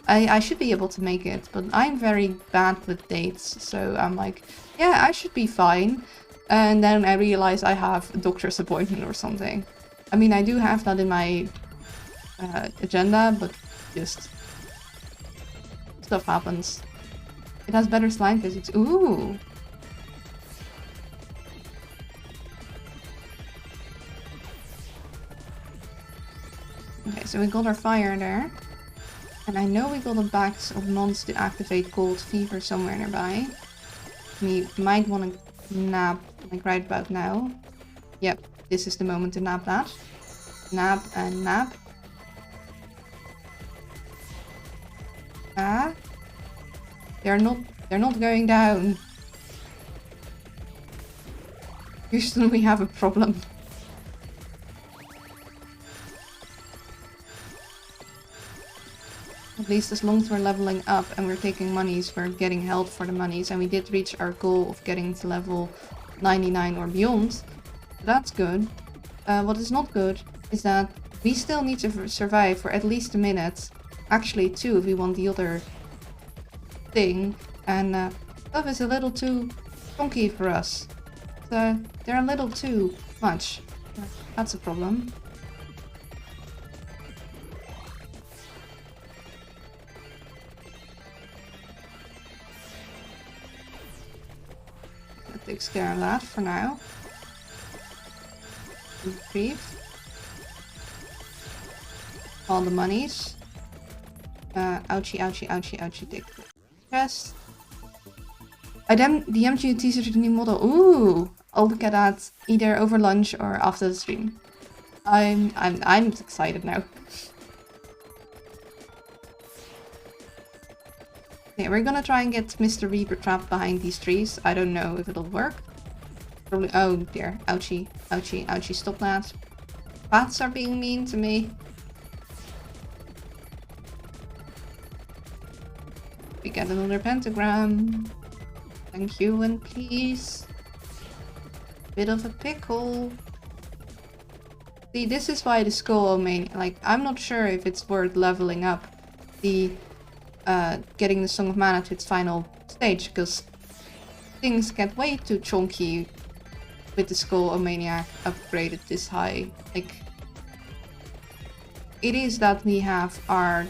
[SPEAKER 1] I should be able to make it, but I'm very bad with dates. So I'm like, yeah, I should be fine. And then I realize I have a doctor's appointment or something. I mean, I do have that in my agenda, but just stuff happens. It has better slime physics. Ooh! Okay, so we got our fire there. And I know we got a box of mons to activate Gold Fever somewhere nearby. We might want to nab, like right about now. Yep, this is the moment to nab that. Nab and nab. Ah. They're not going down. Houston, we have a problem. At least as long as we're leveling up and we're taking monies, we're getting health for the monies. And we did reach our goal of getting to level 99 or beyond. So that's good. What is not good is that we still need to survive for at least a minute. Actually 2 if we want the other thing. And stuff is a little too funky for us. So they're a little too much. That's a problem. That takes care of that for now. Retrieve all the monies. Ouchie, ouchie, ouchie, ouchie, take the chest. I DM'd you a teaser to the new model. Ooh! I'll look at that either over lunch or after the stream. I'm excited now. Okay, we're gonna try and get Mr. Reaper trapped behind these trees. I don't know if it'll work. Probably. Oh dear. Ouchie. Ouchie. Ouchie. Stop that. Bats are being mean to me. We get another pentagram. Thank you and please. Bit of a pickle. See, this is why the Skull main, like, I'm not sure if it's worth leveling up the getting the Song of Mana to its final stage, because things get way too chunky with the Skull Maniac upgraded this high. Like, it is that we have our...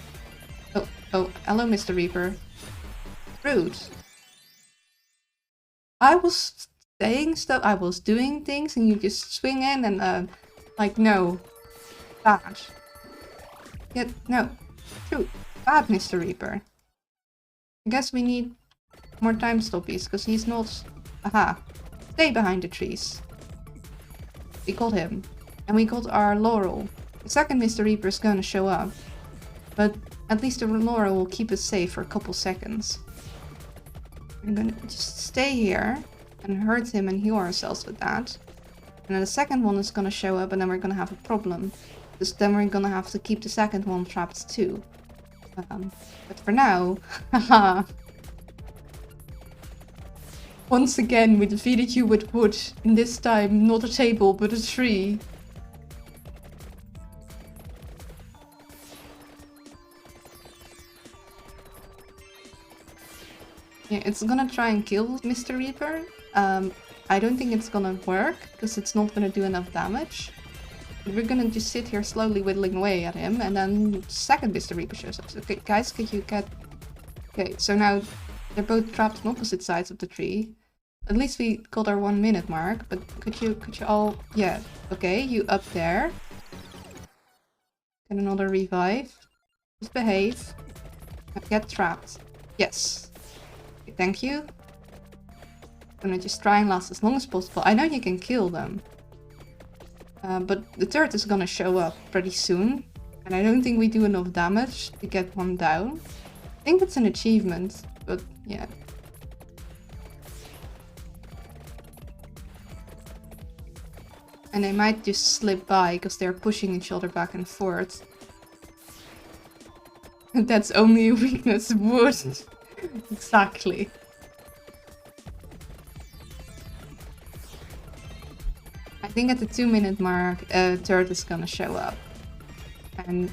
[SPEAKER 1] Oh, hello Mr. Reaper. Rude. I was saying stuff, I was doing things, and you just swing in and, like, no. Bad. Yeah, no. True. Bad, Mr. Reaper. I guess we need more time stoppies, because he's not... Aha. Stay behind the trees. We got him. And we got our Laurel. The second Mr. Reaper is gonna show up. But at least the Laurel will keep us safe for a couple seconds. We're gonna just stay here and hurt him and heal ourselves with that. And then the second one is gonna show up and then we're gonna have a problem. Because then we're gonna have to keep the second one trapped too. But for now, haha. Once again, we defeated you with wood. And this time, not a table, but a tree. Yeah, it's gonna try and kill Mr. Reaper. I don't think it's gonna work, because it's not gonna do enough damage. But we're gonna just sit here slowly whittling away at him, and then second Mr. Reaper shows up. So, okay, guys, could you get... Okay, so now they're both trapped on opposite sides of the tree. At least we got our 1 minute mark, but could you all... Yeah, okay, you up there. Get another revive. Just behave. Get trapped. Yes. Okay, thank you. I'm gonna just try and last as long as possible. I know you can kill them. But the turret is gonna show up pretty soon. And I don't think we do enough damage to get one down. I think it's an achievement, but yeah. And they might just slip by because they're pushing each other back and forth. That's only a weakness, wood. Exactly. I think at the 2 minute mark, a turret is gonna show up. And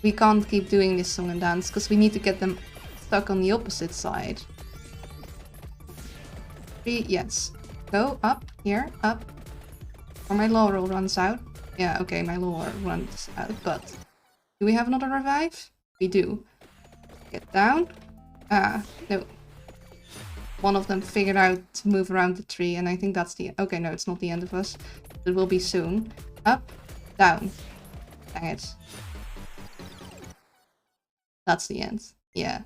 [SPEAKER 1] We can't keep doing this song and dance because we need to get them stuck on the opposite side. 3, yes. Go up, here, up. Or my laurel runs out. Yeah, okay, my laurel runs out, but do we have another revive? We do. Get down. No. One of them figured out to move around the tree, and I think that's the... Okay, no, it's not the end of us. It will be soon. Up, down. Dang it. That's the end. Yeah.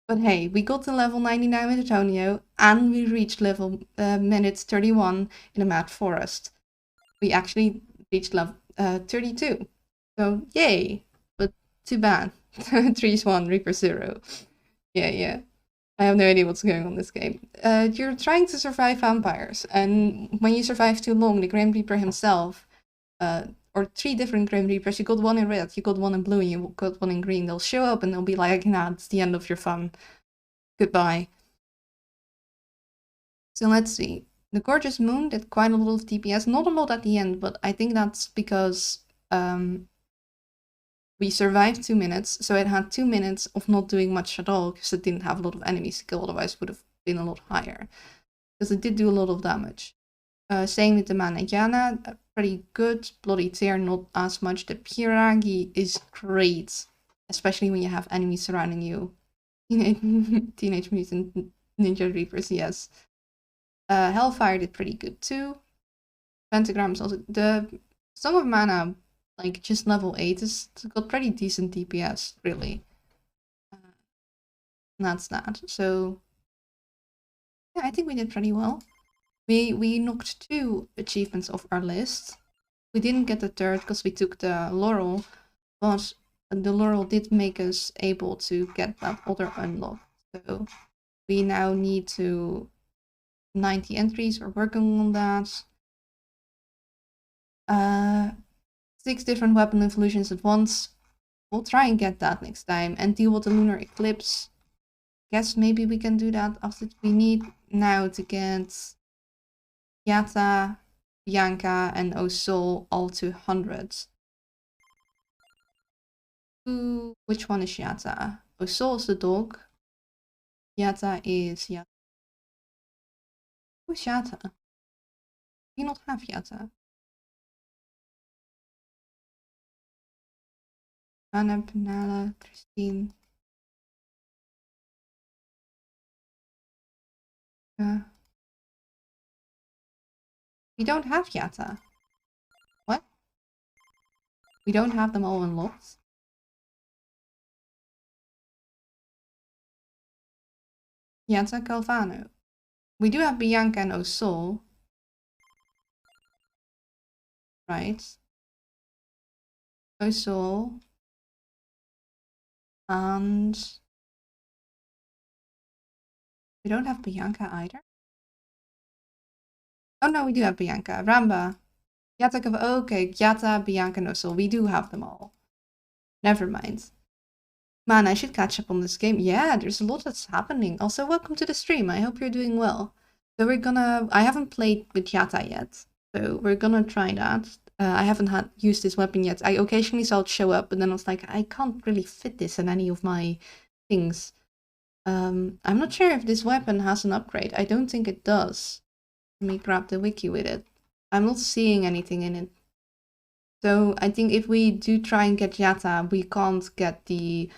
[SPEAKER 1] But hey, we got to level 99 with Antonio, and we reached level minute 31 in the Mad Forest. We actually reached level 32. So, yay! But too bad. Trees 1, Reaper 0. Yeah. I have no idea what's going on in this game. You're trying to survive vampires, and when you survive too long, the Grim Reaper himself, or 3 different Grim Reapers, you got one in red, you got one in blue, and you got one in green. They'll show up and they'll be like, nah, it's the end of your fun. Goodbye. So let's see. The Gorgeous Moon did quite a lot of DPS. Not a lot at the end, but I think that's because we survived 2 minutes, so it had 2 minutes of not doing much at all, because it didn't have a lot of enemies to kill, otherwise it would have been a lot higher. Because it did do a lot of damage. Same with the Manayana, pretty good. Bloody Tear, not as much. The Piragi is great, especially when you have enemies surrounding you. Teenage Mutant Ninja Reapers, yes. Hellfire did pretty good too. Pentagrams also. The Song of Mana, like just level 8, it's got pretty decent DPS, really. That's that. So yeah, I think we did pretty well. We knocked 2 achievements off our list. We didn't get the 3rd because we took the Laurel, but the Laurel did make us able to get that other unlock. So we now need to 90 entries. We're working on that. 6 different weapon evolutions at once. We'll try and get that next time and deal with the Lunar Eclipse. Guess maybe we can do that after. We need now to get Yatta, Bianca, and Osol all to 100. Ooh, which one is Yatta? Osol is the dog. Yatta is Yatta. Who's Yatta? Do you not have Yatta? Anna, Penala, Christine. We don't have Yatta. What? We don't have them all unlocked? Yatta Calvano. We do have Bianca and Osol. Right. Osol. And we don't have Bianca either. Oh no, we do have Bianca. Ramba. Yatta, okay, Yatta, Bianca, and Osol. We do have them all. Never mind. Man, I should catch up on this game. Yeah, there's a lot that's happening. Also, welcome to the stream. I hope you're doing well. So we're gonna... I haven't played with Yatta yet. So we're gonna try that. I haven't used this weapon yet. I occasionally saw it show up, but then I was like, I can't really fit this in any of my things. I'm not sure if this weapon has an upgrade. I don't think it does. Let me grab the wiki with it. I'm not seeing anything in it. So I think if we do try and get Yatta, we can't get the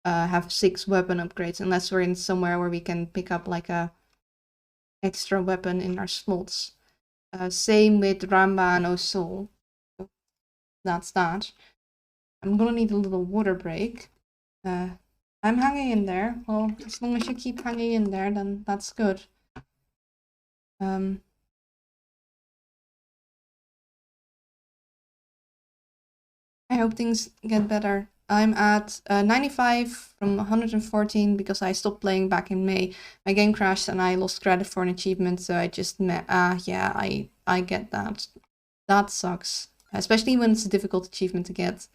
[SPEAKER 1] have 6 weapon upgrades unless we're in somewhere where we can pick up like a extra weapon in our slots. Same with Ramba and Osol. That's that. I'm gonna need a little water break. I'm hanging in there. Well, as long as you keep hanging in there, then that's good. I hope things get better. I'm at 95 from 114 because I stopped playing back in May. My game crashed and I lost credit for an achievement, so I just yeah, I get that. That sucks. Especially when it's a difficult achievement to get.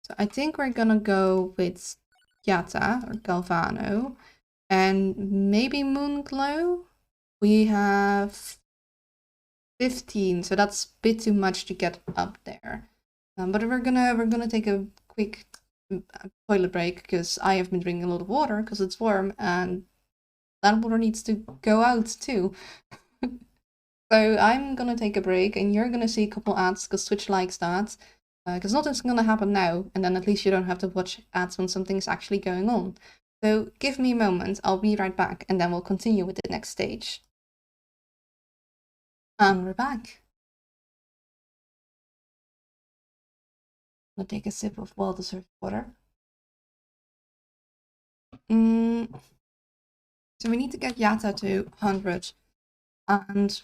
[SPEAKER 1] So I think we're gonna go with Yatta or Galvano. And maybe Moonglow? We have 15, so that's a bit too much to get up there. But we're gonna take a quick toilet break because I have been drinking a lot of water because it's warm and that water needs to go out too. So I'm gonna take a break and you're gonna see a couple ads because Twitch likes that. Because nothing's gonna happen now, and then at least you don't have to watch ads when something's actually going on. So give me a moment, I'll be right back, and then we'll continue with the next stage. And we're back. I'm gonna take a sip of well-deserved water. So we need to get Yatta to 100, and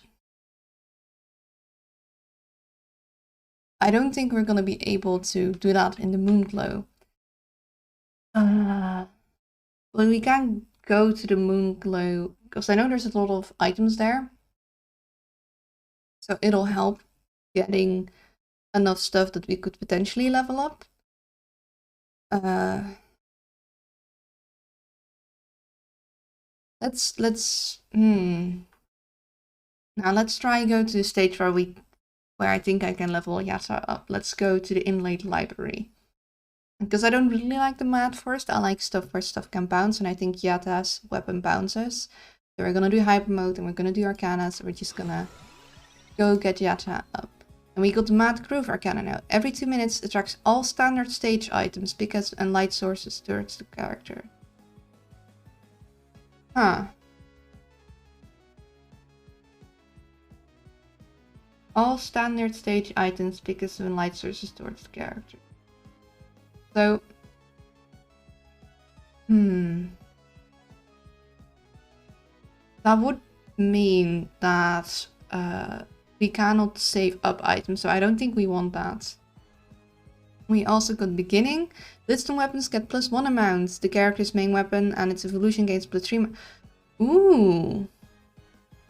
[SPEAKER 1] I don't think we're gonna be able to do that in the Moonglow. Well, we can go to the Moonglow because I know there's a lot of items there, so it'll help getting enough stuff that we could potentially level up. Now let's try and go to the stage where I think I can level Yatta up. Let's go to the inlaid library. Because I don't really like the Mad Forest, I like stuff where stuff can bounce, and I think Yatta's weapon bounces. So we're gonna do Hyper Mode and we're gonna do Arcana, so we're just gonna go get Yatta up. And we got the Mad Groove Arcana now. Every 2 minutes attracts all standard stage items because and light sources towards the character. Huh. All standard stage items because of light sources towards the character. So, that would mean that we cannot save up items, so I don't think we want that. We also got beginning. Blitzstone weapons get +1 amount. The character's main weapon and its evolution gains +3. Ooh,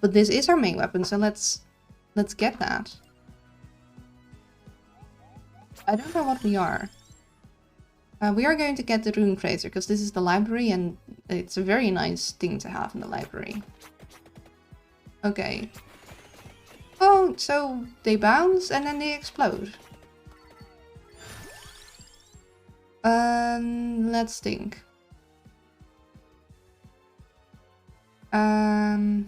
[SPEAKER 1] but this is our main weapon, so let's get that. I don't know what we are. We are going to get the Rune Tracer because this is the library and it's a very nice thing to have in the library. Okay. Oh, so they bounce and then they explode. Let's think. I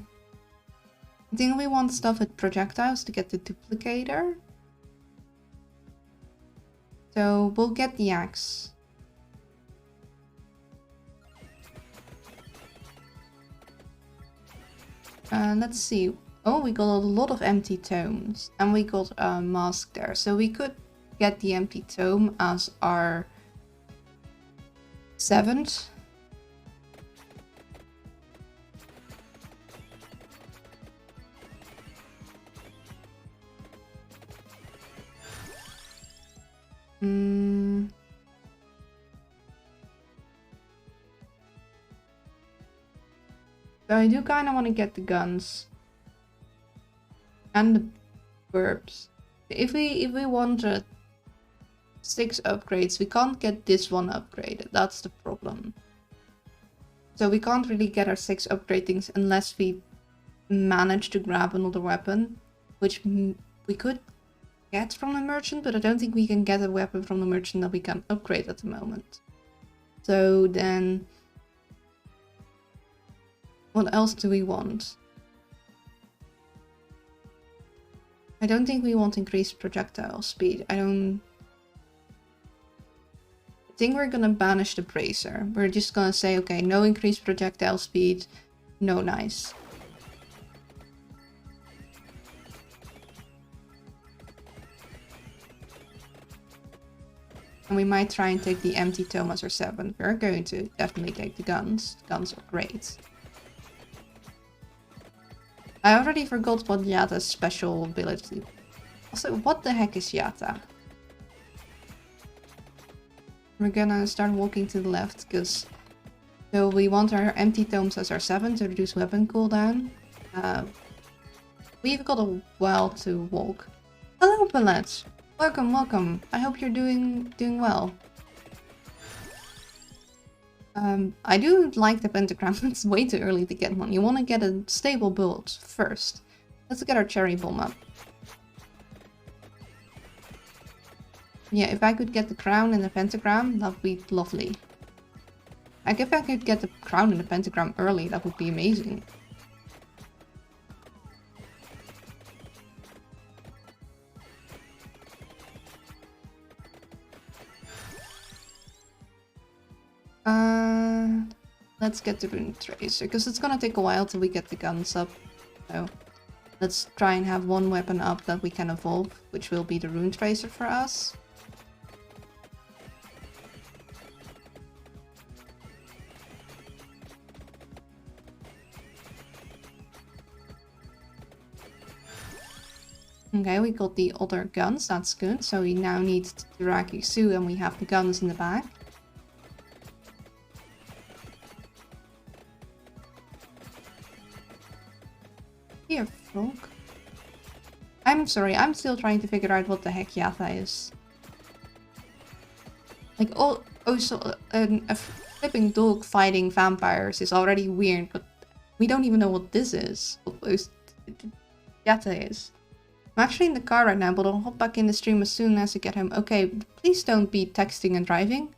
[SPEAKER 1] think we want stuff with projectiles to get the duplicator. So we'll get the axe. Let's see. Oh, we got a lot of empty tomes and we got a mask there. So we could get the empty tome as our 7th. So I do kind of want to get the guns and the burps. If we wanted 6 upgrades, we can't get this one upgraded. That's the problem. So we can't really get our 6 upgradings unless we manage to grab another weapon, which we could get from the merchant, but I don't think we can get a weapon from the merchant that we can upgrade at the moment. So then, what else do we want? I don't think we want increased projectile speed. I think we're gonna banish the bracer. We're just gonna say, okay, no increased projectile speed, no nice. And we might try and take the empty tome as our 7th. We're going to definitely take the guns. The guns are great. I already forgot what Yatta's special ability. Also, what the heck is Yatta? We're gonna start walking to the left because so we want our empty tomes as our 7 to reduce weapon cooldown. We've got a while to walk. Hello, Palette. Welcome, welcome. I hope you're doing well. I do like the pentagram. It's way too early to get one. You want to get a stable build first. Let's get our cherry bomb up. Yeah, if I could get the crown and the pentagram, that would be lovely. Like, if I could get the crown and the pentagram early, that would be amazing. Let's get the Rune Tracer, because it's gonna take a while till we get the guns up. So let's try and have one weapon up that we can evolve, which will be the Rune Tracer for us. Okay, we got the other guns, that's good. So we now need the Rakisu and we have the guns in the back. Here, frog. I'm sorry, I'm still trying to figure out what the heck Yatha is. Like, also, a flipping dog fighting vampires is already weird, but we don't even know what this is. What Yatha is. I'm actually in the car right now, but I'll hop back in the stream as soon as I get home. Okay, please don't be texting and driving.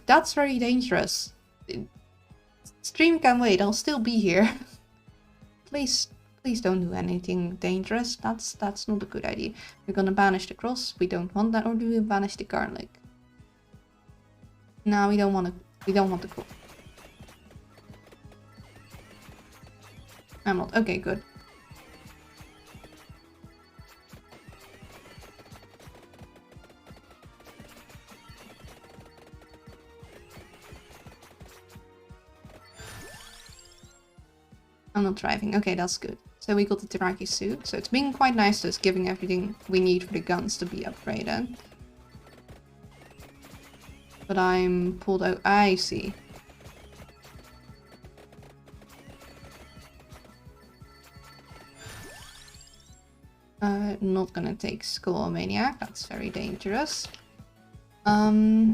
[SPEAKER 1] That's very dangerous. Stream can wait, I'll still be here. Please don't do anything dangerous. That's not a good idea. We're gonna banish the cross. We don't want that. Or do we banish the garlic? No, we don't want the cross. I'm not. Okay, good. I'm not driving. Okay, that's good. So we got the Teraki suit. So it's been quite nice to us, giving everything we need for the guns to be upgraded. But I'm pulled out. I see. Not gonna take Skull Maniac. That's very dangerous. Yeah,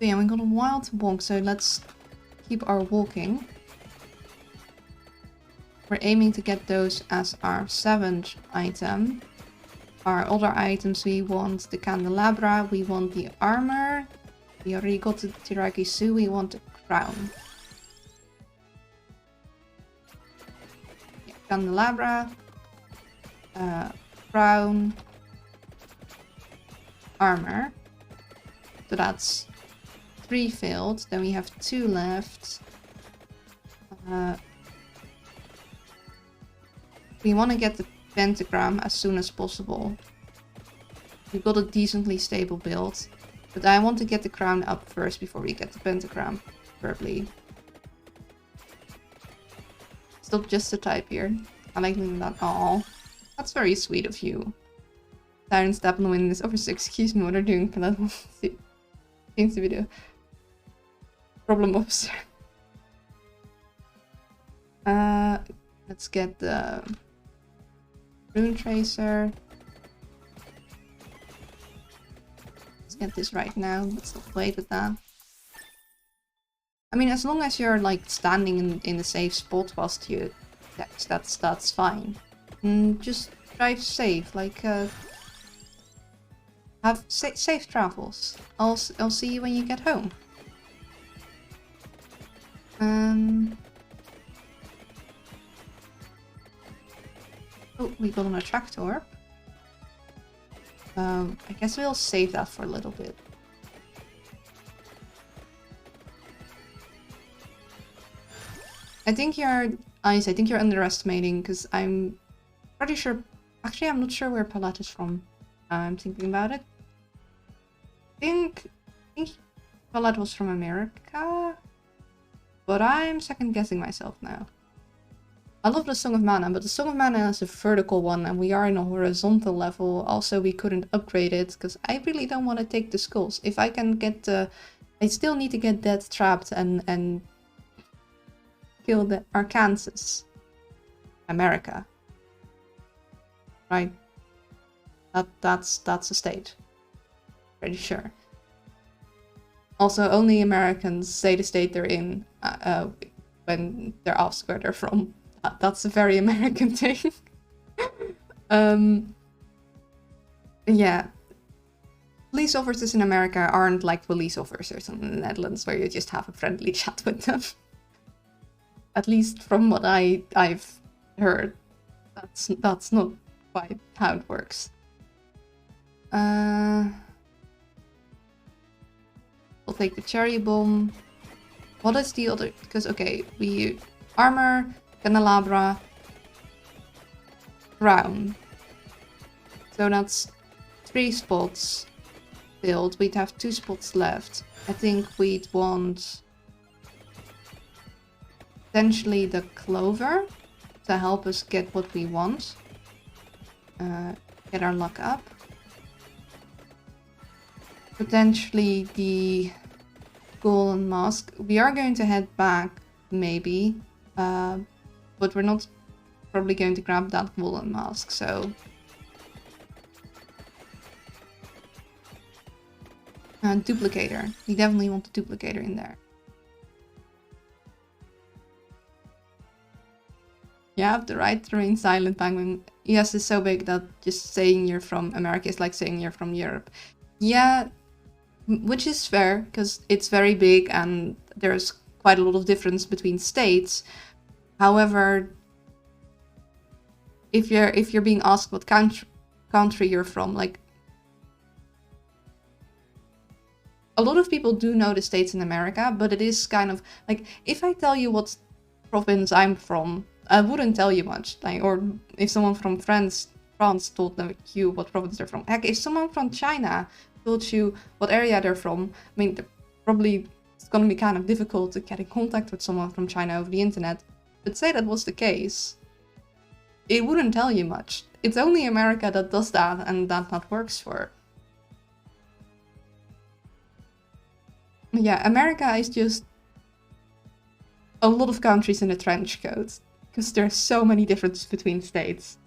[SPEAKER 1] we got a while to walk, so let's keep our walking. We're aiming to get those as our 7th item. Our other items, we want the candelabra, we want the armor, we already got the Tirakisu, we want the crown. Yeah, candelabra, crown, armor. So that's 3 filled, then we have 2 left. We want to get the pentagram as soon as possible. We've got a decently stable build, but I want to get the crown up first before we get the pentagram, preferably. Stop just to type here. I like doing that. Aw, that's very sweet of you. Siren step on the wind is over, so excuse me what they're doing for that one. Seems to be the problem officer. Let's get the Rune Tracer. Let's get this right now. Let's not wait with that. I mean, as long as you're like standing in a safe spot whilst you text, that's fine. Just drive safe. Like have safe travels. I'll see you when you get home. Oh, we got an attractor. I guess we'll save that for a little bit. I think you're underestimating, because I'm pretty sure. Actually, I'm not sure where Palette is from. I'm thinking about it. I think Palette was from America, but I'm second guessing myself now. I love the Song of Mana, but the Song of Mana is a vertical one and we are in a horizontal level. Also, we couldn't upgrade it because I really don't want to take the skulls. If I can get I still need to get Death Trapped and kill the Arkansas. America. Right? That's a state. Pretty sure. Also, only Americans say the state they're in when they're asked where they're from. That's a very American thing. Yeah. Police officers in America aren't like police officers in the Netherlands where you just have a friendly chat with them. At least from what I've heard. That's not quite how it works. We'll take the cherry bomb. What is the other? Because okay, we armor, candelabra, crown. So that's 3 spots filled. We'd have 2 spots left. I think we'd want potentially the clover to help us get what we want. Get our luck up. Potentially the golden mask. We are going to head back, maybe. But we're not probably going to grab that golden mask, so... duplicator. We definitely want the duplicator in there. You have the right to remain silent, Penguin. Yes, it's so big that just saying you're from America is like saying you're from Europe. Yeah, which is fair, because it's very big and there's quite a lot of difference between states. However, if you're being asked what country you're from, like, a lot of people do know the states in America, but it is kind of like, if I tell you what province I'm from, I wouldn't tell you much. Like, or if someone from France told you what province they're from. Heck, if someone from China told you what area they're from, I mean, probably it's gonna be kind of difficult to get in contact with someone from China over the internet. But say that was the case, it wouldn't tell you much. It's only America that does that, and that works for. Yeah, America is just a lot of countries in a trench coat, because there's so many differences between states.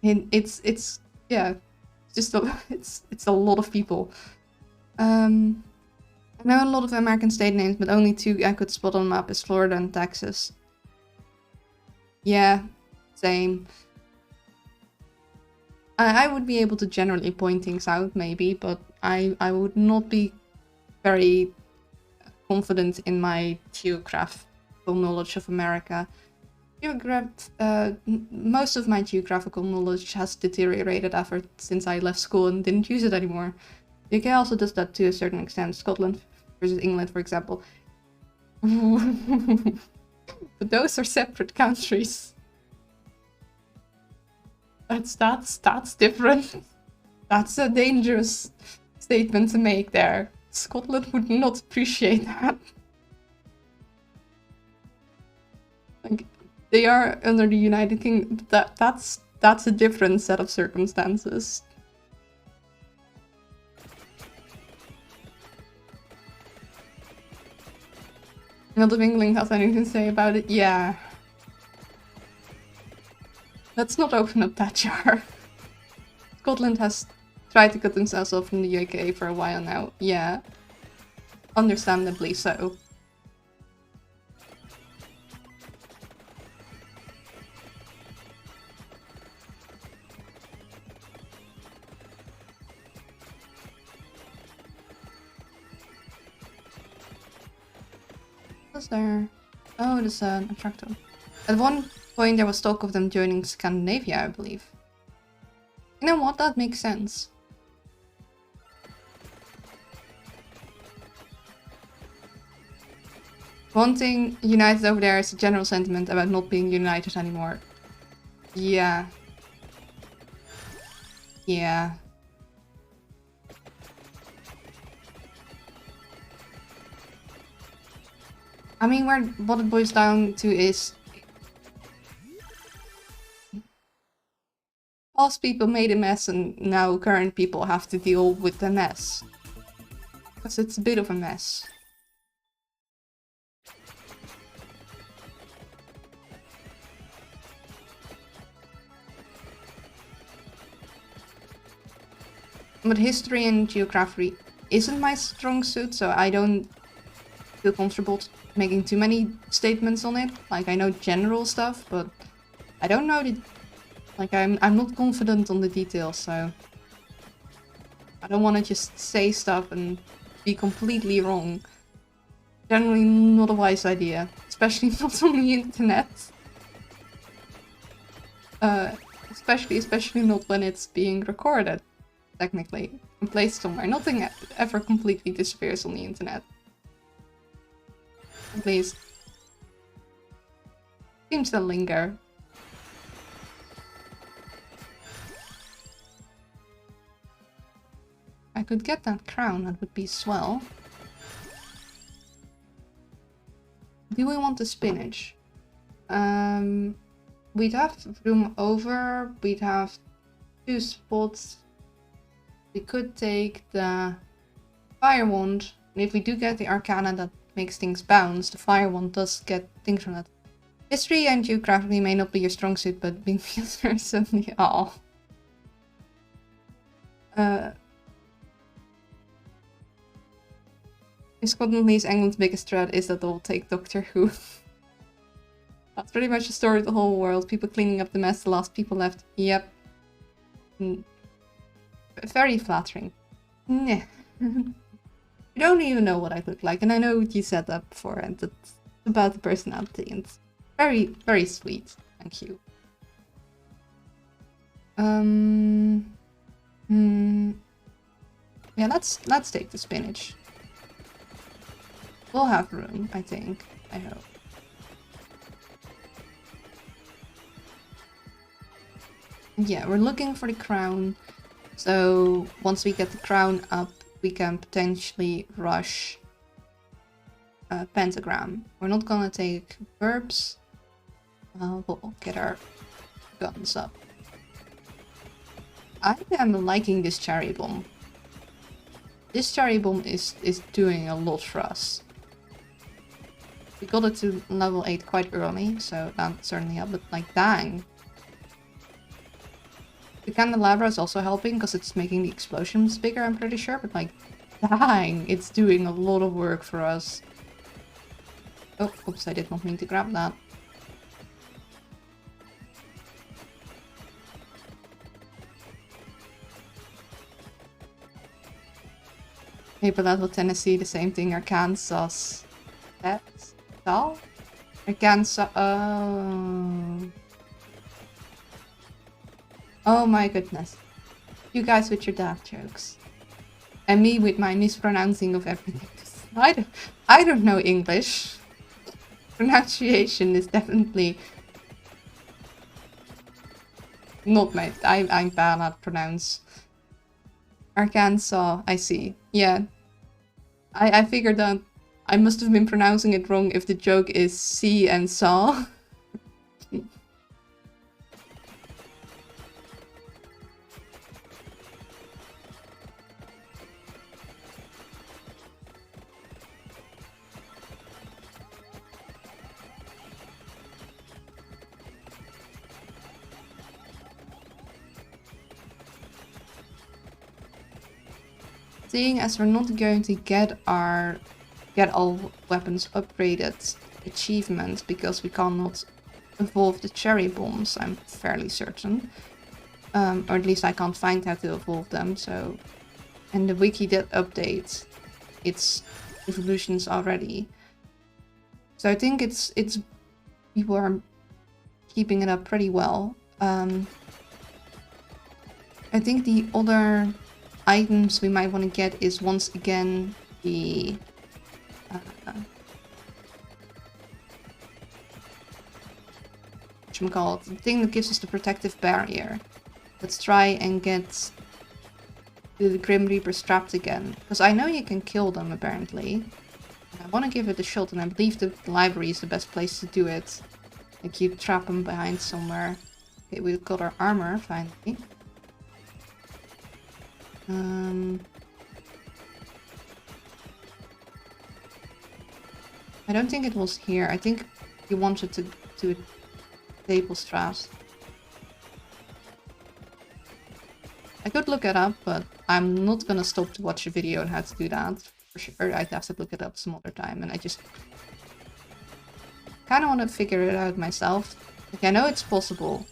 [SPEAKER 1] And it's yeah, just it's a lot of people. I know a lot of American state names, but only 2 I could spot on the map is Florida and Texas. Yeah, same. I would be able to generally point things out, maybe, but I would not be very confident in my geographical knowledge of America. Most of my geographical knowledge has deteriorated since I left school and didn't use it anymore. The UK also does that to a certain extent. Scotland versus England, for example. But those are separate countries. That's different. That's a dangerous statement to make there. Scotland would not appreciate that. Like, they are under the United Kingdom. That's a different set of circumstances. Not if England has anything to say about it. Yeah. Let's not open up that jar. Scotland has tried to cut themselves off from the UK for a while now. Yeah. Understandably so. Was there? Oh, there's an attractor. At one point there was talk of them joining Scandinavia, I believe. You know what? That makes sense. Wanting united over there is a general sentiment about not being united anymore. Yeah. Yeah. I mean, what it boils down to is past people made a mess and now current people have to deal with the mess. Because it's a bit of a mess. But history and geography isn't my strong suit, so I don't feel comfortable making too many statements on it. Like, I know general stuff, but I don't know the... Like, I'm not confident on the details, so... I don't want to just say stuff and be completely wrong. Generally not a wise idea. Especially not on the internet. Especially not when it's being recorded, technically. And placed somewhere. Nothing ever completely disappears on the internet. At least. Seems to linger. I could get that crown, that would be swell. Do we want the spinach? We'd have room over, we'd have 2 spots. We could take the fire wand, and if we do get the arcana that makes things bounce, the fire wand does get things from that. History and geography may not be your strong suit, but being filters certainly are. In Scotland, Lee's England's biggest threat is that they'll take Doctor Who. That's pretty much the story of the whole world. People cleaning up the mess, the last people left. Yep. Very flattering. Nah. You don't even know what I look like, and I know you said that before, and it's about the personality, and it's very, very sweet. Thank you. Yeah, let's take the spinach. We'll have room, I think. I hope. Yeah, we're looking for the crown. So once we get the crown up, we can potentially rush Pentagram. We're not gonna take verbs. We'll get our guns up. I am liking this cherry bomb. This cherry bomb is doing a lot for us. We got it to level 8 quite early, so that certainly helped, but like, dang. The candelabra is also helping because it's making the explosions bigger, I'm pretty sure, but like, dang, it's doing a lot of work for us. Oh, oops, I did not mean to grab that. Paper Tennessee, the same thing, Arkansas. That's all? Arkansas, oh. Oh my goodness. You guys with your dad jokes. And me with my mispronouncing of everything. I don't know English. Pronunciation is definitely not my... I'm bad at pronounce. Arkansas, I see. Yeah. I figured that I must have been pronouncing it wrong if the joke is see and saw. Seeing as we're not going to get all weapons upgraded achievements because we cannot evolve the cherry bombs, I'm fairly certain. Or at least I can't find how to evolve them, so... And the wiki did update its evolutions already. So I think it's people are keeping it up pretty well. I think the other items we might want to get is once again the whatchamacallit, the thing that gives us the protective barrier. Let's try and get the Grim Reaper strapped again, because I know you can kill them apparently. I want to give it a shot, and I believe the library is the best place to do it. Like, you trap them behind somewhere. Okay, we've got our armor finally. I don't think it was here. I think you wanted to do a table strat. I could look it up, but I'm not gonna stop to watch a video on how to do that. for sure. I'd have to look it up some other time, and I just kind of want to figure it out myself. Like, I know it's possible,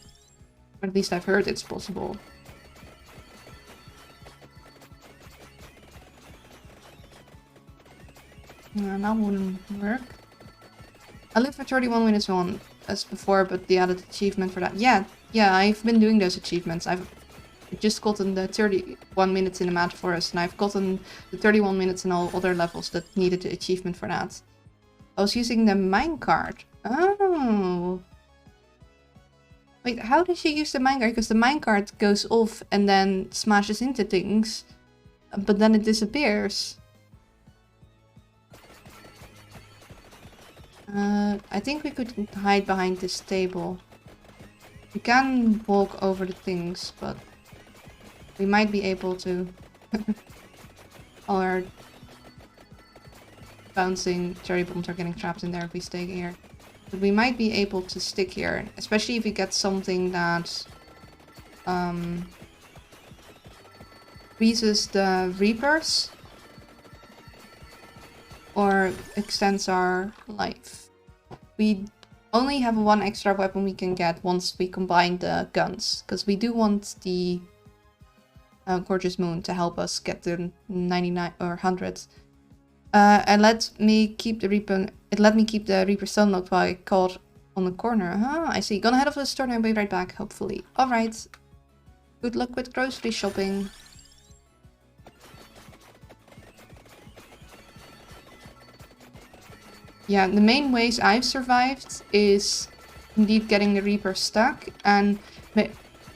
[SPEAKER 1] or at least I've heard it's possible. That wouldn't work. I lived for 31 minutes on as before, but the added achievement for that. Yeah, I've been doing those achievements. I've just gotten the 31 minutes in the Mad Forest, and I've gotten the 31 minutes in all other levels that needed the achievement for that. I was using the minecart. Oh. Wait, how did she use the minecart? Because the minecart goes off and then smashes into things, but then it disappears. I think we could hide behind this table. We can walk over the things, but we might be able to. All our bouncing cherry bombs are getting trapped in there if we stay here. But we might be able to stick here, especially if we get something that freezes the Reapers or extends our life. We only have one extra weapon we can get once we combine the guns, because we do want the Gorgeous Moon to help us get the 99 or 100. And let me keep the Reaper. It let me keep the Reaper Stunlocked while I caught on the corner. I see. Gonna head off to the store and I'll be right back, hopefully. Alright. Good luck with grocery shopping. Yeah, the main ways I've survived is indeed getting the Reaper stuck, and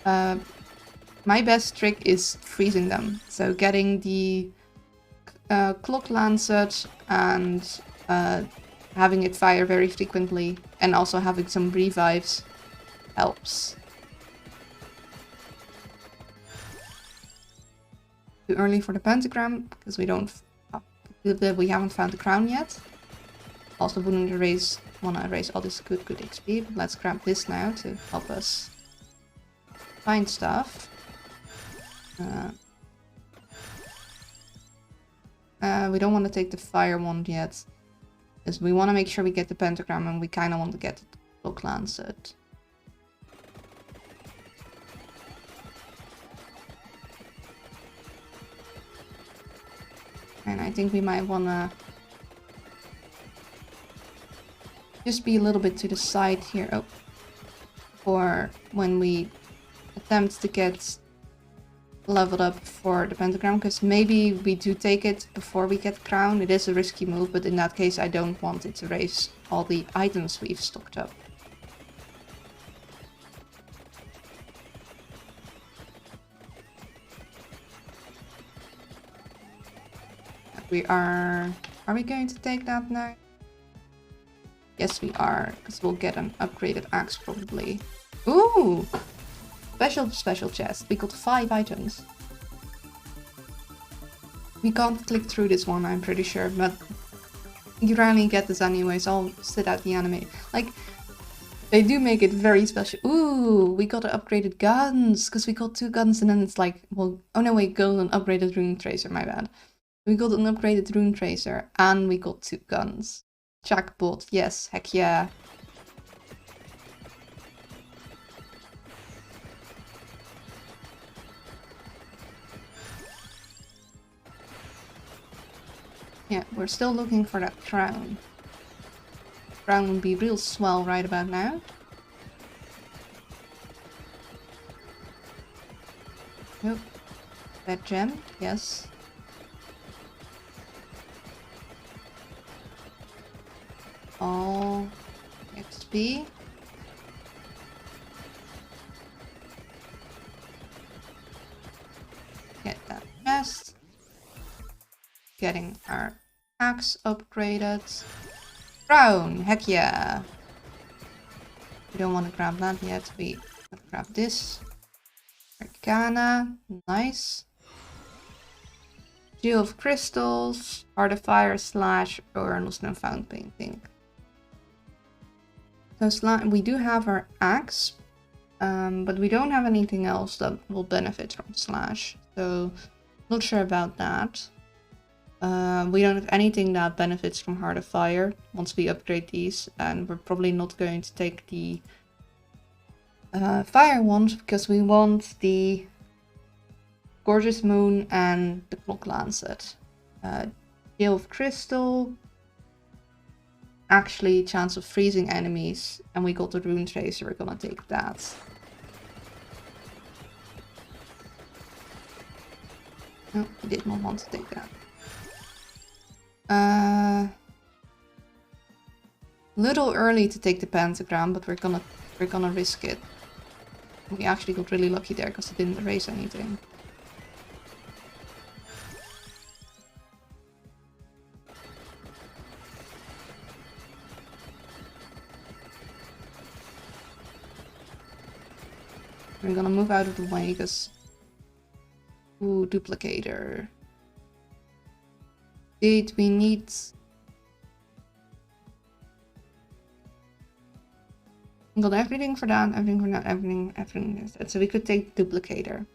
[SPEAKER 1] my best trick is freezing them. So getting the Clock Lancet and having it fire very frequently, and also having some revives helps. Too early for the pentagram because we haven't found the crown yet. Also wouldn't want to erase all this good XP, but let's grab this now to help us find stuff. We don't want to take the fire wand yet, because we want to make sure we get the pentagram, and we kind of want to get the Clock Lancet. And I think we might want to just be a little bit to the side here, for when we attempt to get leveled up for the pentagram, because maybe we do take it before we get crown. It is a risky move, but in that case I don't want it to raise all the items we've stocked up. Are we going to take that now? Yes, we are, because we'll get an upgraded axe probably. Ooh! Special chest. We got 5 items. We can't click through this one, I'm pretty sure, but you rarely get this anyway, so I'll sit out the anime. Like, they do make it very special. Ooh, we got upgraded guns, because we got 2 guns and then it's like, well, oh no wait, golden upgraded rune tracer, my bad. We got an upgraded rune tracer and we got 2 guns. Jackpot, yes, heck yeah. Yeah, we're still looking for that crown. Crown would be real swell right about now. Nope. That gem, yes. All XP. Get that chest. Getting our axe upgraded. Crown, heck yeah. We don't want to grab that yet. We grab this. Arcana, nice. Jewel of Crystals, Heart of Fire, Slash, or Lost and Found Painting. So we do have our axe, but we don't have anything else that will benefit from Slash. So not sure about that. We don't have anything that benefits from Heart of Fire once we upgrade these, and we're probably not going to take the Fire Wand because we want the Gorgeous Moon and the Clock Lancet. Gale of Crystal, actually chance of freezing enemies, and we got the Rune Tracer, we're gonna take that. No, we did not want to take that. Little early to take the Pentagram, but we're gonna risk it. We actually got really lucky there because it didn't erase anything. We're gonna move out of the way because... Ooh, Duplicator. Did we need... Got everything for that, everything for that, everything. So we could take Duplicator.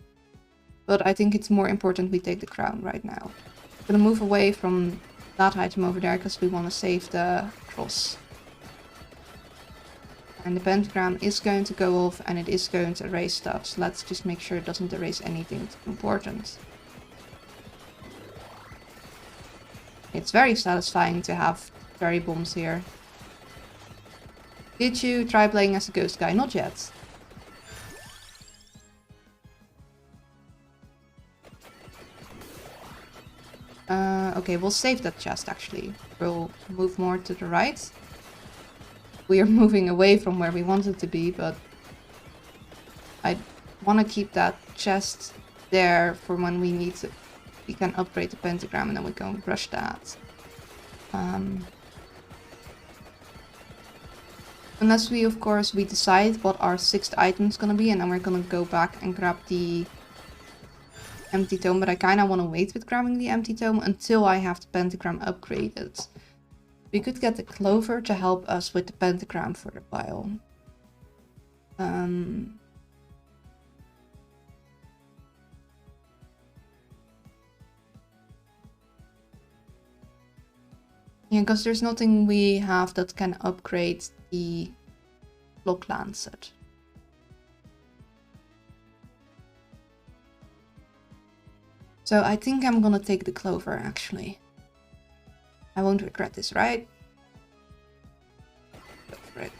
[SPEAKER 1] But I think it's more important we take the crown right now. I'm gonna move away from that item over there because we want to save the cross. And the pentagram is going to go off and it is going to erase stuff. So let's just make sure it doesn't erase anything important. It's very satisfying to have cherry bombs here. Did you try playing as a ghost guy? Not yet. Okay, we'll save that chest actually. We'll move more to the right. We are moving away from where we wanted to be, but I want to keep that chest there for when we need to. We can upgrade the pentagram and then we can rush that. Unless we, of course, we decide what our 6th item is gonna be, and then we're gonna go back and grab the empty tome. But I kind of want to wait with grabbing the empty tome until I have the pentagram upgraded. We could get the clover to help us with the pentagram for a while. Yeah, because there's nothing we have that can upgrade the Clock Lancet. So I think I'm gonna take the clover actually. I won't regret this, right? Go for it.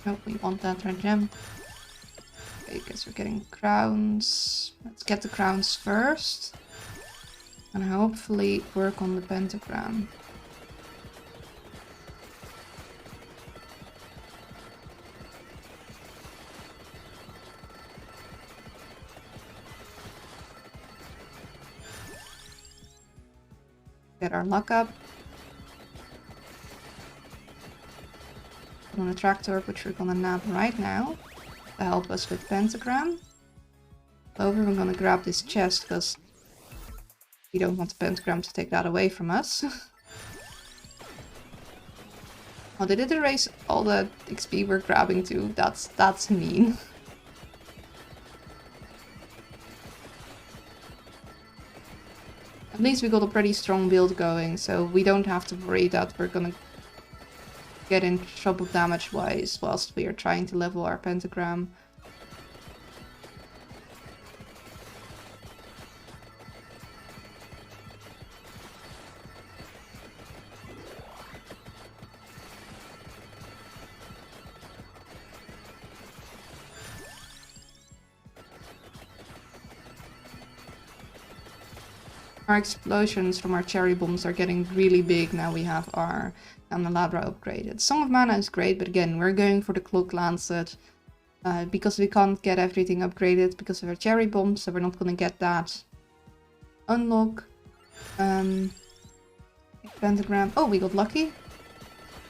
[SPEAKER 1] Nope, we want that red gem. Okay, guess we're getting crowns. Let's get the crowns first. And hopefully work on the pentagram. Get our luck up. On a tractor, which we're gonna nab right now to help us with pentagram. Over, we're gonna grab this chest because we don't want the pentagram to take that away from us. Oh, they did erase all the XP we're grabbing too. That's mean. At least we got a pretty strong build going, so we don't have to worry that we're gonna get in trouble damage-wise whilst we are trying to level our pentagram. Our explosions from our cherry bombs are getting really big now we have our candelabra upgraded. Song of Mana is great, but again, we're going for the Clock Lancet because we can't get everything upgraded because of our cherry bomb, so we're not gonna get that. Unlock. Pentagram. Oh, we got lucky.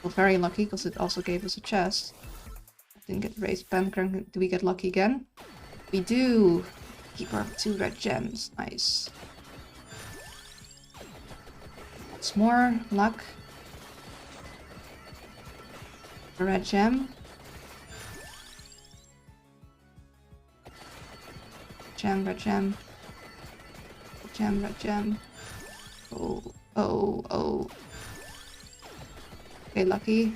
[SPEAKER 1] Got very lucky because it also gave us a chest. Didn't get raised pentagram. Do we get lucky again? We do! Keep our 2 red gems. Nice. It's more luck. A red gem. Gem, red gem. Gem, red gem. Oh, oh, oh. Okay, lucky.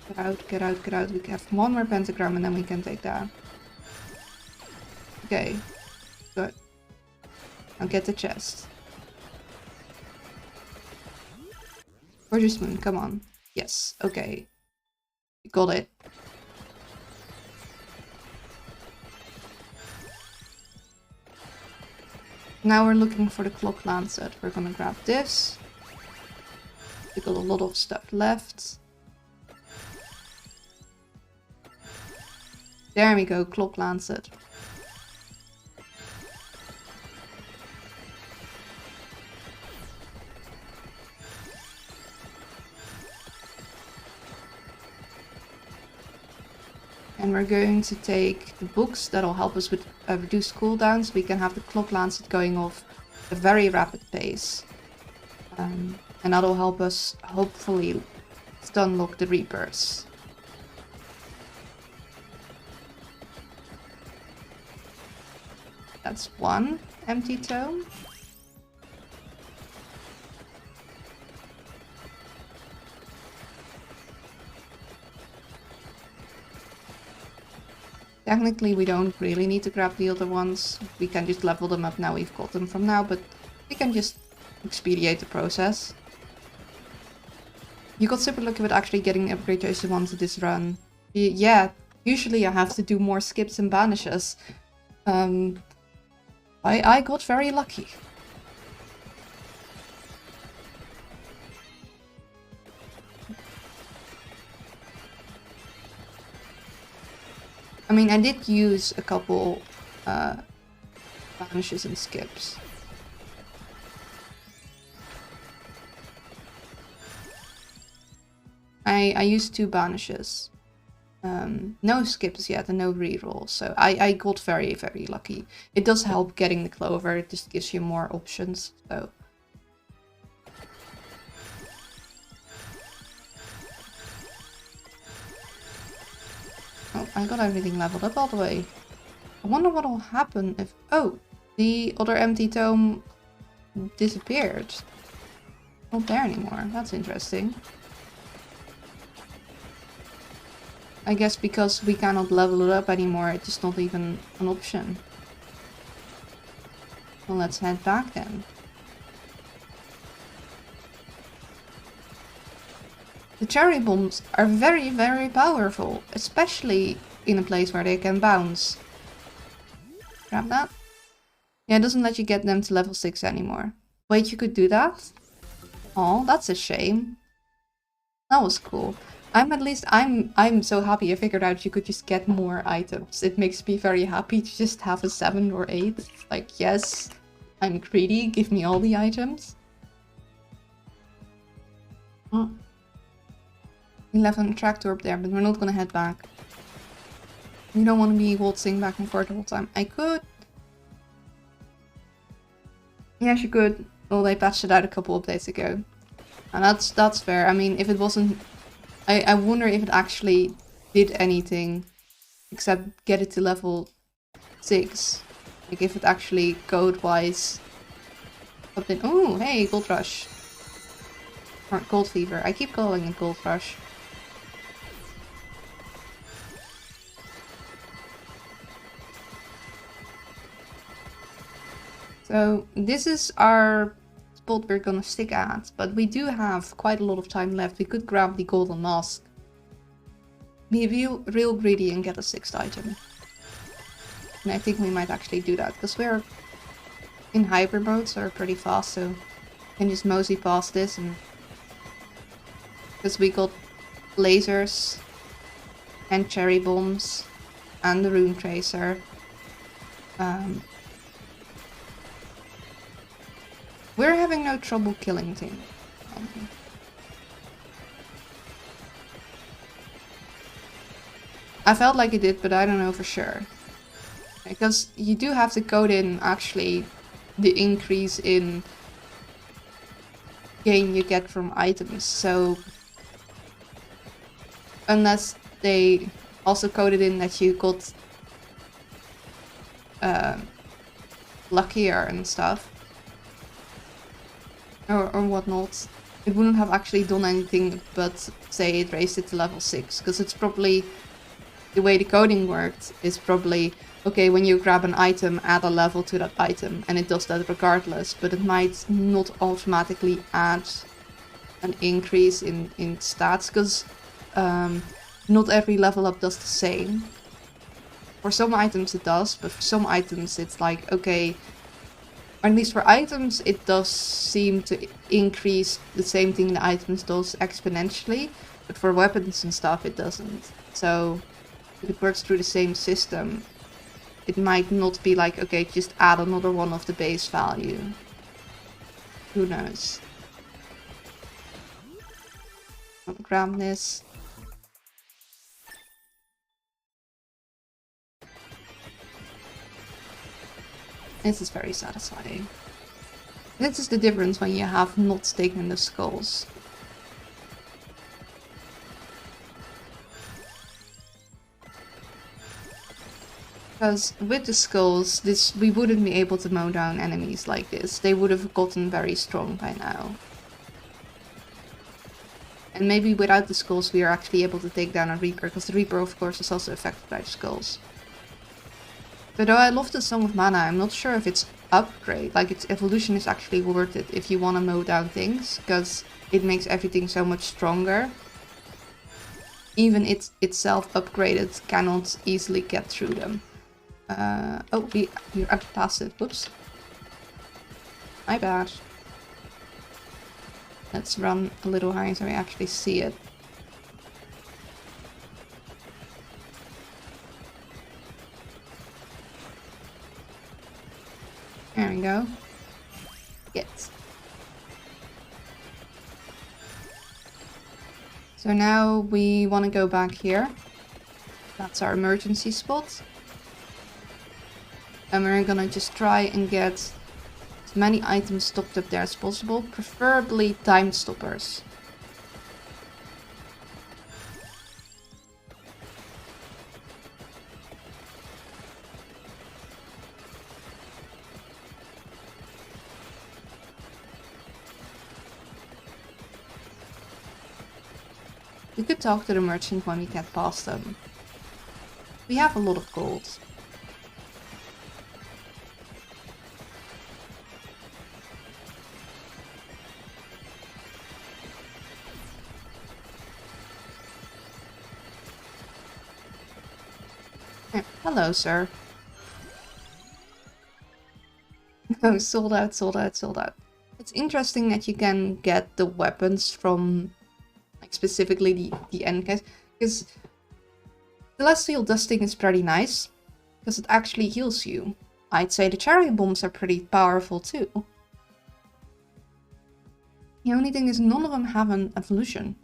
[SPEAKER 1] Get out, get out, get out. We have 1 more pentagram and then we can take that. Okay. Good. Now get the chest. Gorgeous moon, come on. Yes, okay. We got it. Now we're looking for the clock lancet. We're gonna grab this. We got a lot of stuff left. There we go, clock lancet. And we're going to take the books that'll help us with reduced cooldowns. We can have the clock lancet going off at a very rapid pace. And that'll help us hopefully stun lock the Reapers. That's 1 empty tome. Technically, we don't really need to grab the other ones. We can just level them up now. We've got them from now, but we can just expedite the process. You got super lucky with actually getting upgrade chosen ones to this run. Yeah, usually I have to do more skips and banishes. I got very lucky. I mean, I did use a couple banishes and skips. I used 2 banishes. No skips yet and no rerolls, so I got very, very lucky. It does help getting the clover, it just gives you more options, so... Oh, I got everything leveled up all the way. I wonder what will happen if... Oh! The other empty tome disappeared. Not there anymore. That's interesting. I guess because we cannot level it up anymore, it's just not even an option. Well, let's head back then. The cherry bombs are very, very powerful, especially in a place where they can bounce. Grab that. Yeah, it doesn't let you get them to level 6 anymore. Wait, you could do that? Oh, that's a shame. That was cool. I'm so happy I figured out you could just get more items. It makes me very happy to just have a 7 or 8. Like, yes, I'm greedy, give me all the items. Oh. We left an tractor up there, but we're not gonna head back. You don't want to be waltzing back and forth the whole time. I could. Yes, you could. Well, they patched it out a couple updates ago. And that's fair. I mean, if it wasn't... I wonder if it actually did anything except get it to level 6. Like, if it actually code-wise... Oh, hey, Gold Rush. Or Gold Fever. I keep calling it Gold Rush. So this is our spot we're gonna stick at, but we do have quite a lot of time left. We could grab the golden mask, be real greedy and get a 6th item. And I think we might actually do that, because we're in hyper mode, so we're pretty fast, so we can just mosey past this. And because we got lasers and cherry bombs and the rune tracer. We're having no trouble killing things. I felt like it did, but I don't know for sure. Because you do have to code in, actually, the increase in gain you get from items. So, unless they also coded in that you got luckier and stuff, or whatnot, it wouldn't have actually done anything but say it raised it to level 6, because it's probably, the way the coding worked is probably, okay, when you grab an item, add a level to that item, and it does that regardless, but it might not automatically add an increase in stats, because not every level up does the same. For some items it does, but for some items it's like, okay, or at least for items it does seem to increase the same thing the items does exponentially, but for weapons and stuff it doesn't. So if it works through the same system, it might not be like, okay, just add another one of the base value. Who knows? I'll grab this. This is very satisfying. This is the difference when you have not taken the skulls. Because with the skulls, we wouldn't be able to mow down enemies like this. They would have gotten very strong by now. And maybe without the skulls we are actually able to take down a Reaper, because the Reaper of course is also affected by the skulls. But though I love the Song of Mana, I'm not sure if its upgrade, like its evolution, is actually worth it if you want to mow down things, because it makes everything so much stronger. Even itself upgraded cannot easily get through them. Oh, you're at passive. Whoops. My bad. Let's run a little higher so we actually see it. There we go. Yes. So now we want to go back here. That's our emergency spot. And we're gonna just try and get as many items stocked up there as possible, preferably time stoppers. We could talk to the merchant when we get past them. We have a lot of gold. Hello, sir. No, sold out, sold out, sold out. It's interesting that you can get the weapons from, like, specifically the end guys, because Celestial Dusting is pretty nice, because it actually heals you. I'd say the Cherry Bombs are pretty powerful too. The only thing is none of them have an evolution.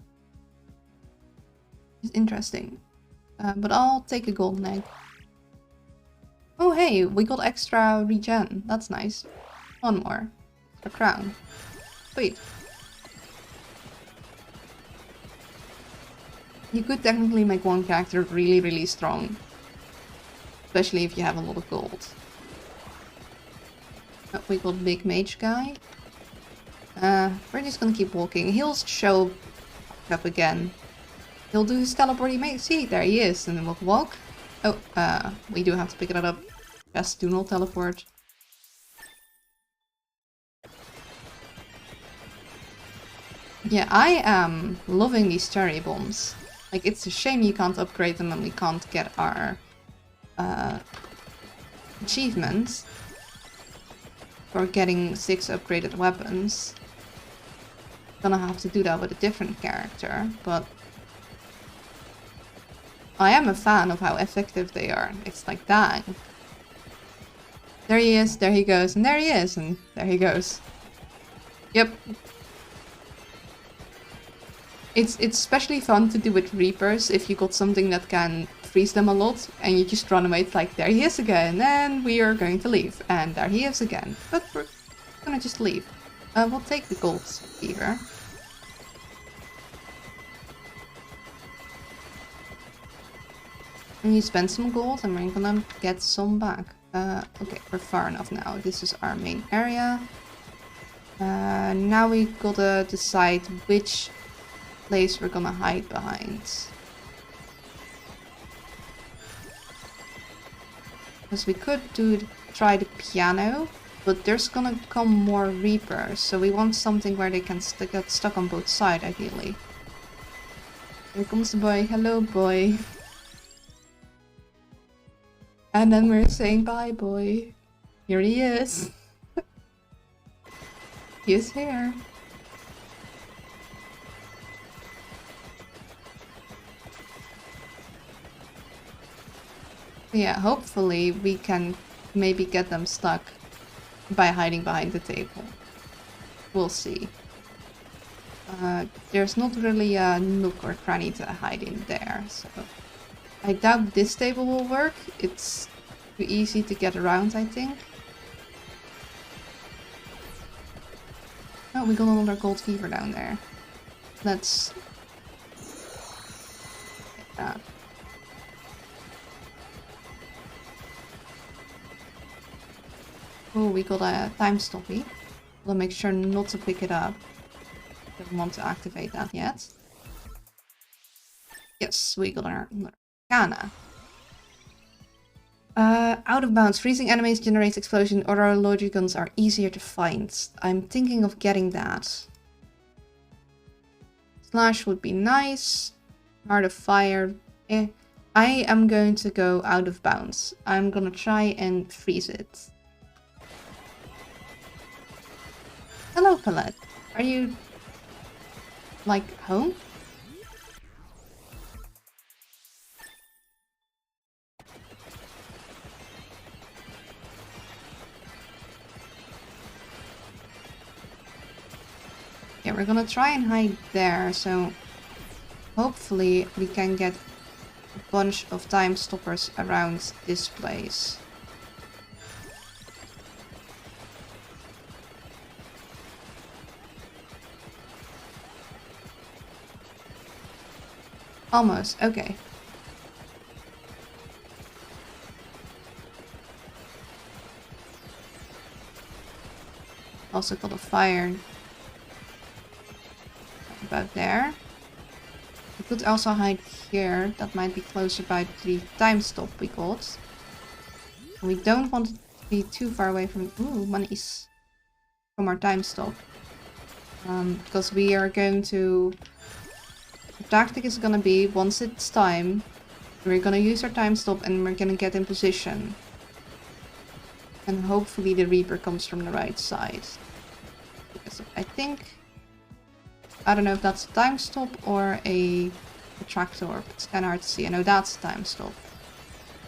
[SPEAKER 1] It's interesting. But I'll take a golden egg. Oh hey, we got extra regen. That's nice. One more. A crown. Sweet. You could technically make one character really, really strong. Especially if you have a lot of gold. Oh, we got Big Mage guy. We're just gonna keep walking. He'll show up again. He'll do his teleporting. See, there he is. And then we'll walk. Oh, we do have to pick that up. Just do not teleport. Yeah, I am loving these cherry bombs. Like, it's a shame you can't upgrade them and we can't get our achievements for getting 6 upgraded weapons. Gonna have to do that with a different character, but I am a fan of how effective they are. It's like, dang. There he is, there he goes, and there he is, and there he goes. Yep. It's especially fun to do with Reapers if you got something that can freeze them a lot, and you just run away. It's like, there he is again, and we are going to leave. And there he is again. But we're gonna just leave. We'll take the gold fever. And you spend some gold, and we're gonna get some back. Okay, we're far enough now. This is our main area. Now we gotta decide which place we're gonna hide behind. Because we could try the piano, but there's gonna come more Reapers, so we want something where they can get stuck on both sides, ideally. Here comes the boy. Hello, boy. And then we're saying bye, boy. Here he is. He is here. Yeah, hopefully we can maybe get them stuck by hiding behind the table. We'll see. There's not really a nook or cranny to hide in there, so I doubt this table will work. It's too easy to get around, I think. Oh, we got another gold fever down there. Let's get that. Oh, we got a time stoppy. We'll make sure not to pick it up. Don't want to activate that yet. Yes, we got our Arcana. Out of bounds. Freezing enemies generates explosion. Other logic guns are easier to find. I'm thinking of getting that. Slash would be nice. Heart of Fire. I am going to go out of bounds. I'm gonna try and freeze it. Hello, Colette. Are you like home? Yeah, we're gonna try and hide there, so hopefully we can get a bunch of time stoppers around this place. Almost, okay. Also got a fire about there. We could also hide here. That might be closer by the time stop we got. We don't want it to be too far away from monies from our time stop. Because we are going to... The tactic is gonna be, once it's time, we're gonna use our time stop and we're gonna get in position. And hopefully the Reaper comes from the right side. Because I think... I don't know if that's a time stop or a tractor. It's kinda hard to see. I know that's a time stop.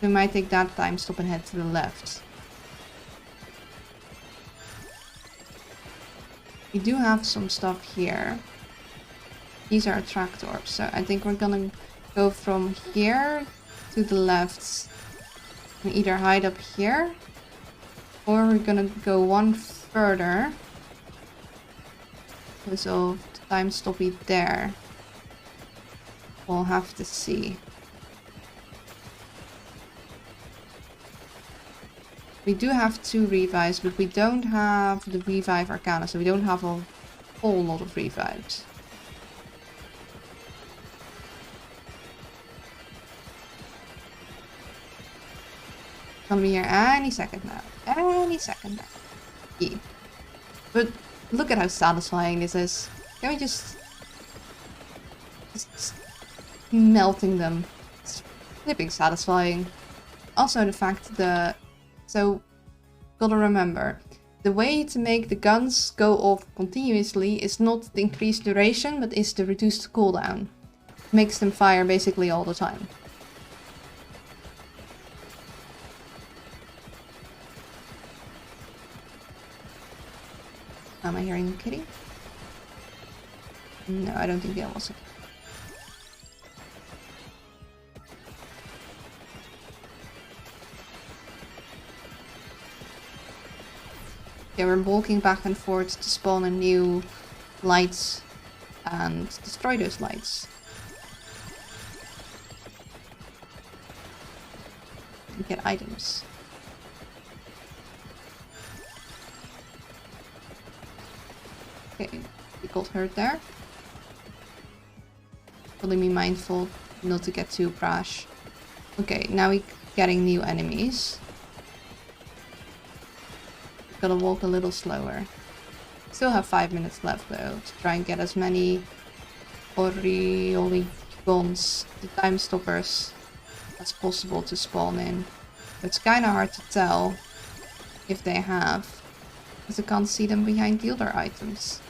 [SPEAKER 1] We might take that time stop and head to the left. We do have some stuff here. These are tractors, so I think we're gonna go from here to the left and either hide up here, or we're gonna go one further. So the time stoppy there. We'll have to see. We do have 2 revives, but we don't have the revive Arcana, so we don't have a whole lot of revives. Gonna be here any second now. Any second now. Yeah. But look at how satisfying this is. Can we just melting them? It's flipping satisfying. Also the fact that... So, gotta remember, the way to make the guns go off continuously is not the increased duration, but is the reduced cooldown. Makes them fire basically all the time. Am I hearing a kitty? No, I don't think that was it. They were walking back and forth to spawn in new lights and destroy those lights. And get items. Okay, we got hurt there. Really be mindful not to get too brash. Okay, now we're getting new enemies. Gotta walk a little slower. Still have 5 minutes left though, to try and get as many Orioligons, the time stoppers, as possible to spawn in. It's kinda hard to tell if they have, because I can't see them behind the other items.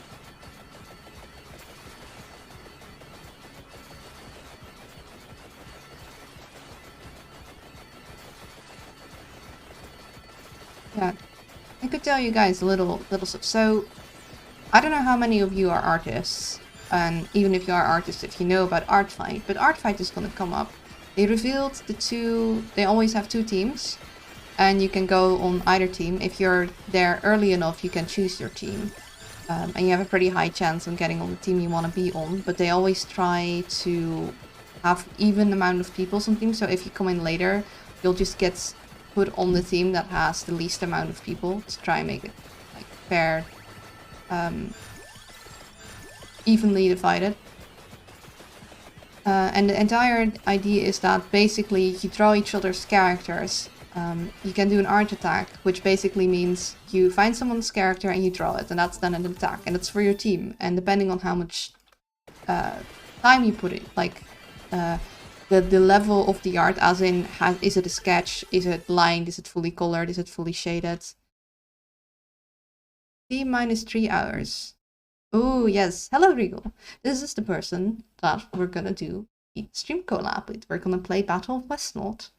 [SPEAKER 1] Yeah, I could tell you guys a little stuff. So, I don't know how many of you are artists, and even if you are artists, if you know about Artfight, but Artfight is gonna come up. They revealed they always have 2 teams, and you can go on either team. If you're there early enough, you can choose your team. And you have a pretty high chance on getting on the team you want to be on, but they always try to have even amount of people on teams, so if you come in later, you'll just get put on the team that has the least amount of people to try and make it like fair, evenly divided. And the entire idea is that basically you draw each other's characters. You can do an art attack, which basically means you find someone's character and you draw it, and that's then an attack, and it's for your team. And depending on how much time you put it, like the level of the art, as in, is it a sketch, is it lined, is it fully colored, is it fully shaded? T-3 hours. Oh yes, hello Regal. This is the person that we're gonna do the stream collab with. We're gonna play Battle of Westnort,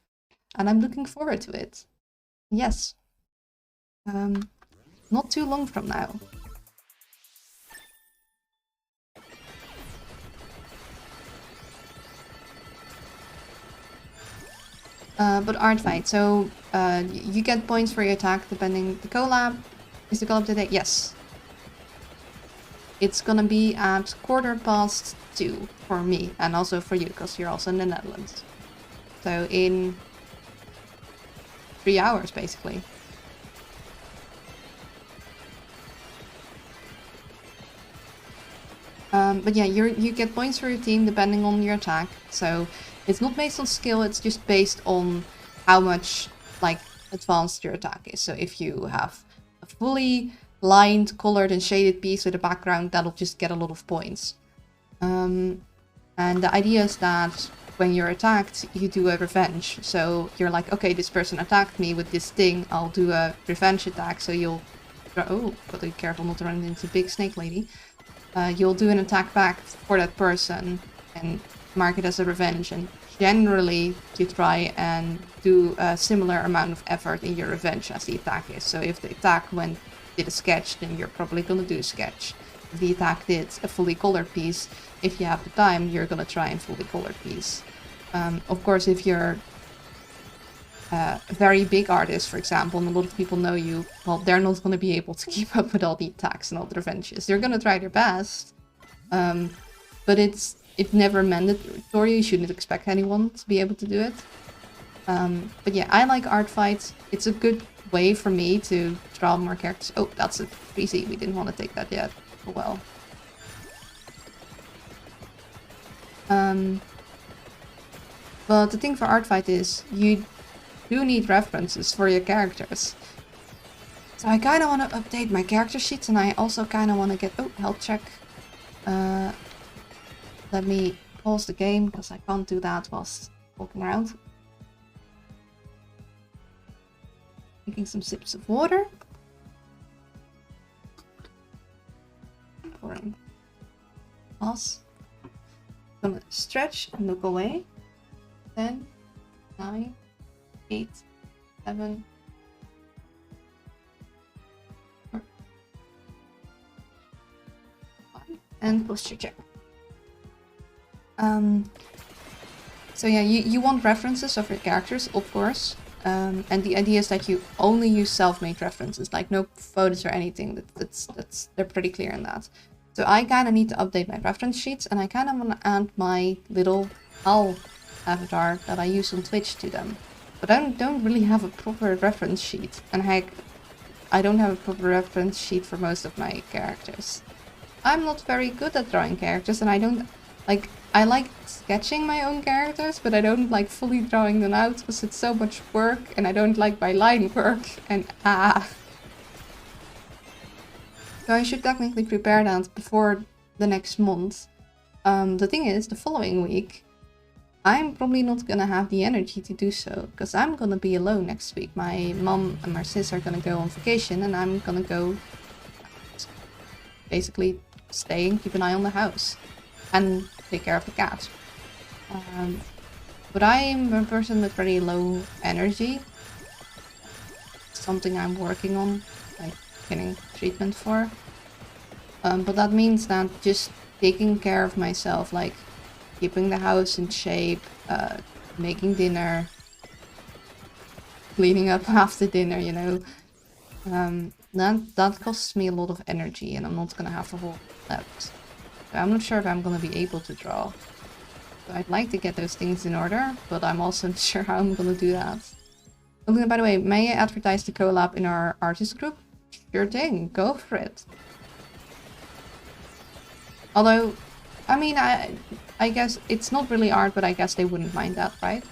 [SPEAKER 1] and I'm looking forward to it. Yes. Not too long from now. But Artfight, so you get points for your attack depending. The collab, is the collab today? Yes. It's gonna be at 2:15 for me, and also for you, because you're also in the Netherlands. So in 3 hours, basically. But yeah, you get points for your team depending on your attack. So it's not based on skill, it's just based on how much like advanced your attack is. So if you have a fully lined, colored and shaded piece with a background, that'll just get a lot of points. And the idea is that when you're attacked, you do a revenge. So you're like, okay, this person attacked me with this thing, I'll do a revenge attack. So you'll... Oh, gotta be careful not to run into big snake lady. You'll do an attack back for that person and mark it as a revenge. And generally, you try and do a similar amount of effort in your revenge as the attack is. So if the attack did a sketch, then you're probably gonna do a sketch. If the attack did a fully colored piece, if you have the time, you're gonna try and fully colored piece. Of course, if you're a very big artist, for example, and a lot of people know you, well, they're not gonna be able to keep up with all the attacks and all the revenges. They're gonna try their best, but it's never mandatory. You shouldn't expect anyone to be able to do it. But yeah, I like Artfight. It's a good way for me to draw more characters. Oh, that's a 3Z. We didn't want to take that yet. Oh well. But the thing for Artfight is you do need references for your characters. So I kind of want to update my character sheets, and I also kind of want to get... Oh, health check. Let me pause the game, because I can't do that whilst walking around. Taking some sips of water. Pouring. Pause. Gonna stretch and look away. 10, 9, 8, 7, and posture check. So yeah, you want references of your characters, of course. And the idea is that you only use self-made references, like no photos or anything. They're pretty clear in that. So I kind of need to update my reference sheets, and I kind of want to add my little owl avatar that I use on Twitch to them. But I don't really have a proper reference sheet, and heck, I don't have a proper reference sheet for most of my characters. I'm not very good at drawing characters, and I don't like. I like sketching my own characters, but I don't like fully drawing them out because it's so much work, and I don't like my line work, and So I should technically prepare that before the next month. The thing is, the following week, I'm probably not gonna have the energy to do so, because I'm gonna be alone next week. My mom and my sis are gonna go on vacation, and I'm gonna go basically stay and keep an eye on the house and take care of the cat. But I am a person with very low energy. Something I'm working on, like getting treatment for. But that means that just taking care of myself, like keeping the house in shape, making dinner, cleaning up after dinner, you know, that costs me a lot of energy, and I'm not gonna have a whole left. So I'm not sure if I'm gonna be able to draw. So I'd like to get those things in order, but I'm also not sure how I'm gonna do that. Oh, by the way, may I advertise the collab in our artist group? Sure thing, go for it. Although, I mean, I guess it's not really art, but I guess they wouldn't mind that, right?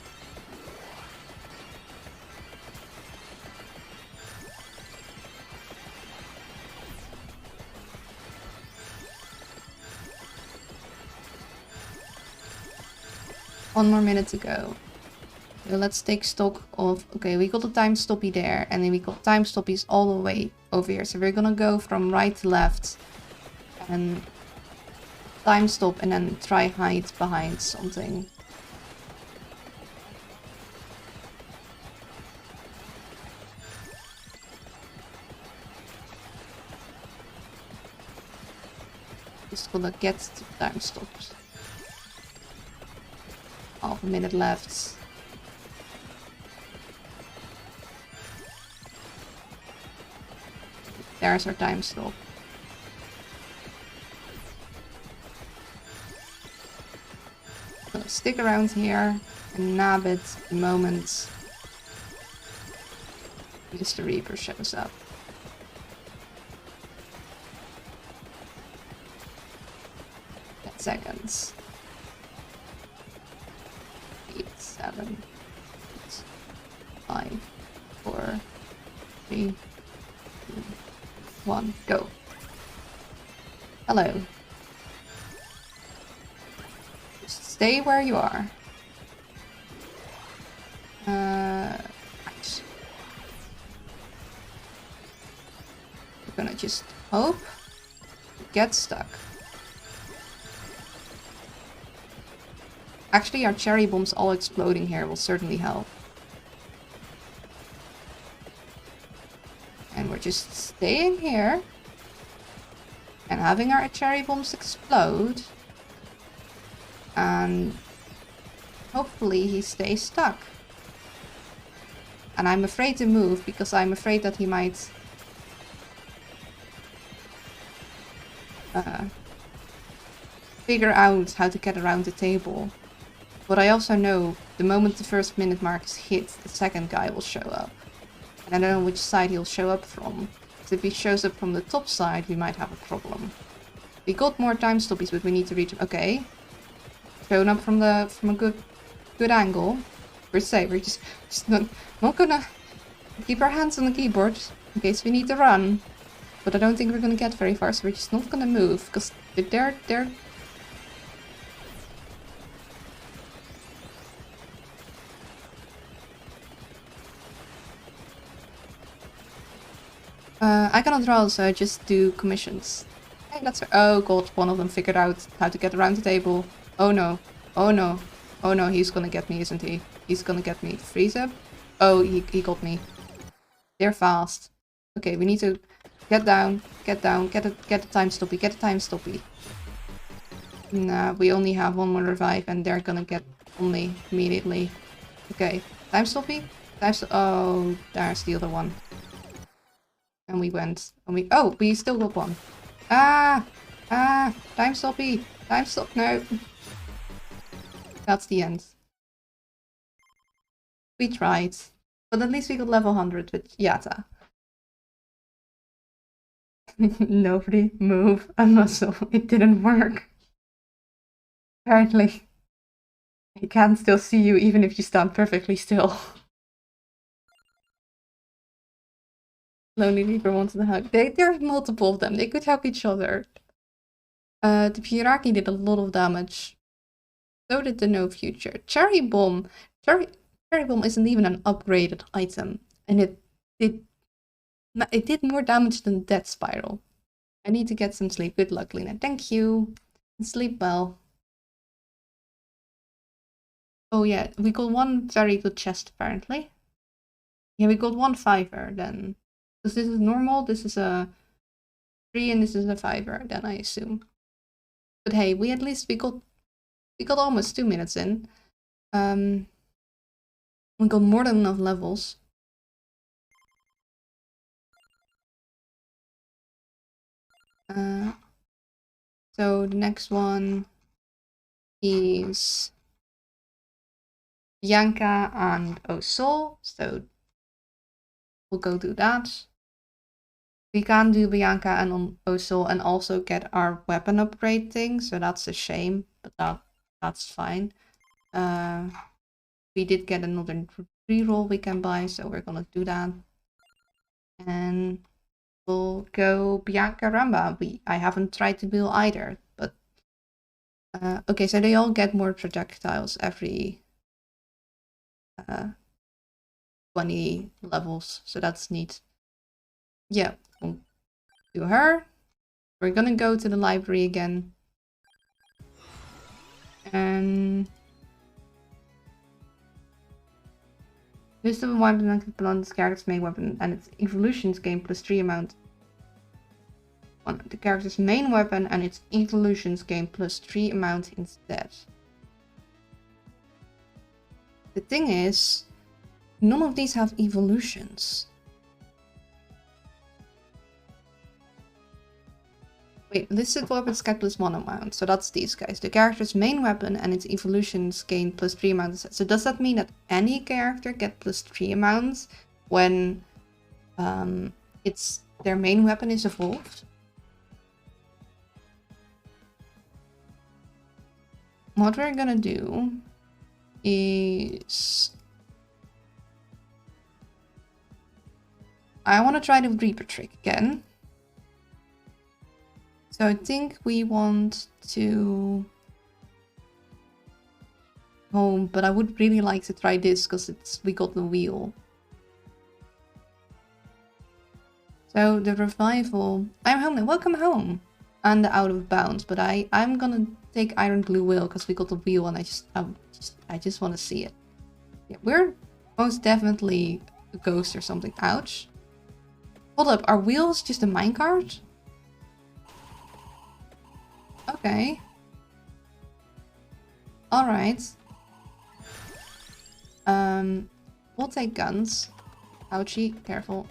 [SPEAKER 1] One more minute to go. So let's take stock of... Okay, we got the time stoppie there, and then we got time stoppies all the way over here. So we're gonna go from right to left and time stop, and then try hide behind something. Just gonna get to time stops. Half a minute left. There's our time stop. Gonna stick around here and nab it the moment Mr. Reaper shows up. Seconds. 8, 7, 6, 5, 4, 3, 2, 1, go. Hello. Just stay where you are. Right. We're gonna just hope you get stuck. Actually, our cherry bombs all exploding here will certainly help. And we're just staying here and having our cherry bombs explode. And hopefully he stays stuck. And I'm afraid to move because I'm afraid that he might figure out how to get around the table. But I also know the moment the first minute mark is hit, the second guy will show up. And I don't know which side he'll show up from. Because if he shows up from the top side, we might have a problem. We got more time stoppies, but we need to reach him. Okay. Showing up from a good angle. We're safe. We're just not gonna keep our hands on the keyboard in case we need to run. But I don't think we're gonna get very far, so we're just not gonna move because they're I cannot draw, so I just do commissions. Hey, that's... Oh god, one of them figured out how to get around the table. Oh no. Oh no. Oh no, he's gonna get me, isn't he? He's gonna get me. Freeze up? Oh, he got me. They're fast. Okay, we need to get down, get a time stoppie, get a time stoppie. Nah, we only have one more revive and they're gonna get on me immediately. Okay, time stoppie? Oh, there's the other one. And we went. And we still got one. Ah! Time stoppy! Time stop! No! That's the end. We tried. But at least we got level 100 with Yata. Nobody move a muscle. It didn't work. Apparently. He can still see you even if you stand perfectly still. Lonely Reaper wanted a hug. There are multiple of them. They could help each other. The Piraki did a lot of damage. So did the No Future. Cherry Bomb. Cherry Bomb isn't even an upgraded item. And it did more damage than Death Spiral. I need to get some sleep. Good luck, Lena. Thank you. Sleep well. Oh yeah, we got one very good chest apparently. Yeah, we got one 5er then. Because this is normal, this is a 3 and this is a 5er then I assume. But hey, we got almost 2 minutes in. We got more than enough levels. So the next one is Bianca and Osol, so we'll go do that. We can do Bianca and Osol and also get our weapon upgrade thing, so that's a shame, but that's fine. We did get another reroll we can buy, so we're gonna do that. And we'll go Bianca Ramba. I haven't tried to build either, but okay, so they all get more projectiles every 20 levels, so that's neat. Yeah, we'll do her. We're gonna go to the library again. And this is the weapon that belongs to the character's main weapon, and its evolutions gain +3 amount on the character's main weapon, and its evolutions gain +3 amount instead. The thing is, none of these have evolutions. Wait, listed weapons get +1 amount, so that's these guys. The character's main weapon and its evolutions gain +3 amount. So does that mean that any character get +3 amounts when their main weapon is evolved? What we're gonna do is I want to try the Reaper trick again. So I think we want to home, but I would really like to try this because we got the wheel. So the revival, I'm home now, welcome home. And the out of bounds, but I'm gonna take Iron Blue Wheel because we got the wheel and I just want to see it. Yeah, we're most definitely a ghost or something. Ouch. Hold up, are wheels just a minecart? Okay. Alright. We'll take guns. Ouchie, careful.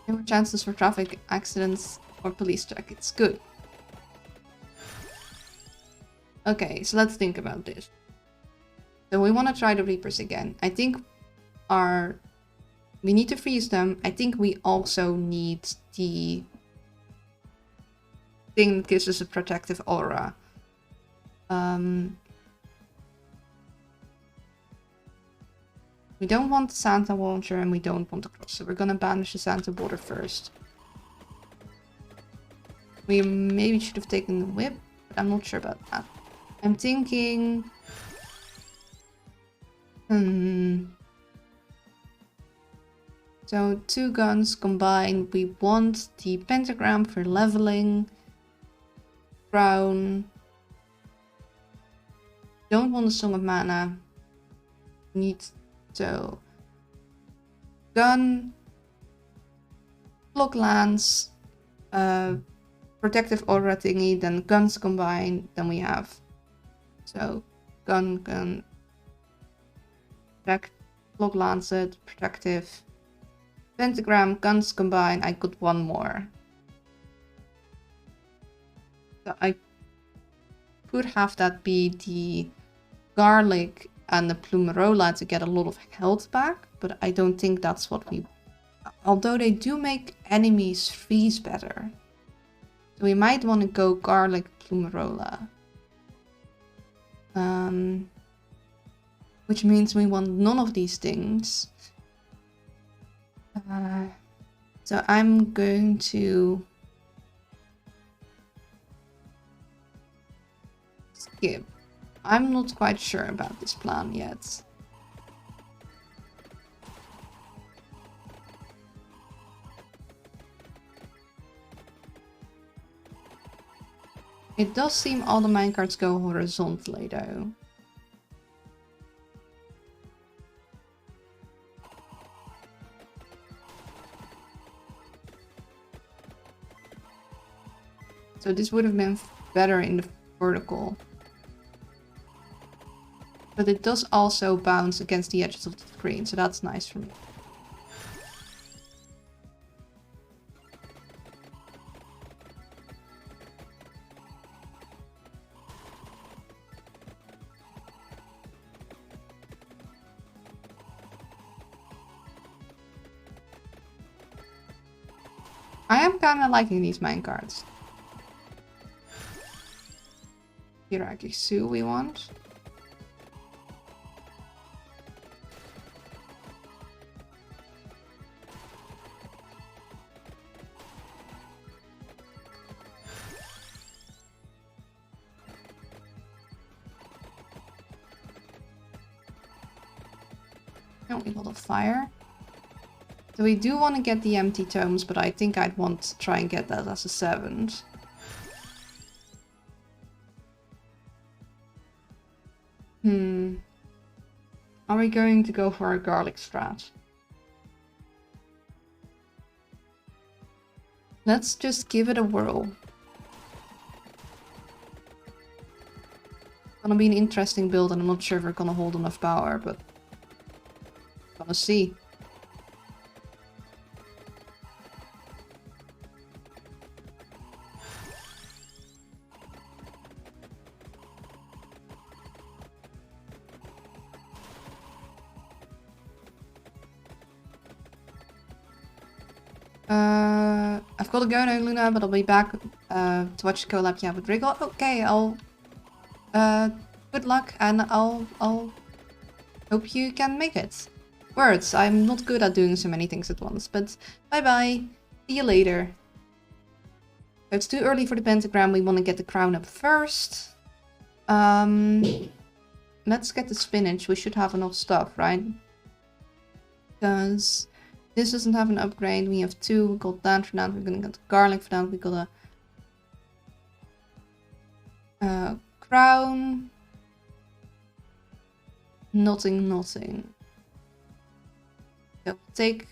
[SPEAKER 1] Fewer chances for traffic accidents or police check. It's good. Okay, so let's think about this. So we want to try the Reapers again. I think we need to freeze them. I think we also need the thing that gives us a protective aura. We don't want the Santa launcher and we don't want the cross, so we're gonna banish the Santa border first. We maybe should have taken the whip, but I'm not sure about that. I'm thinking... So 2 guns combined. We want the pentagram for leveling. Crown. Don't want the Song of Mana. Need so gun. Block lance. protective aura thingy, then guns combine, then we have so gun, protect, log lancet, protective, pentagram, guns combine. I got one more. So I could have that be the garlic and the plumerola to get a lot of health back, but I don't think that's what we... Although they do make enemies freeze better. So we might want to go garlic plumerola. Which means we want none of these things. So I'm going to skip. I'm not quite sure about this plan yet. It does seem all the minecarts go horizontally though. So this would have been better in the vertical. But it does also bounce against the edges of the screen, so that's nice for me. I am kind of liking these minecarts. Hirakisu we want. Oh, we got a fire. So we do want to get the empty tomes, but I think I'd want to try and get that as a 7th. Are we going to go for a garlic strat? Let's just give it a whirl. Gonna be an interesting build, and I'm not sure if we're gonna hold enough power, but gonna see. I've got to go now, Luna, but I'll be back to watch the collab you have with Wriggle. Okay, I'll good luck, and I'll hope you can make it. Words, I'm not good at doing so many things at once, but bye bye. See you later. So it's too early for the pentagram. We want to get the crown up first. Let's get the spinach. We should have enough stuff, right? Because this doesn't have an upgrade. We have 2. We got that for that. We're gonna get the garlic for that. We got a crown. Nothing. So we'll take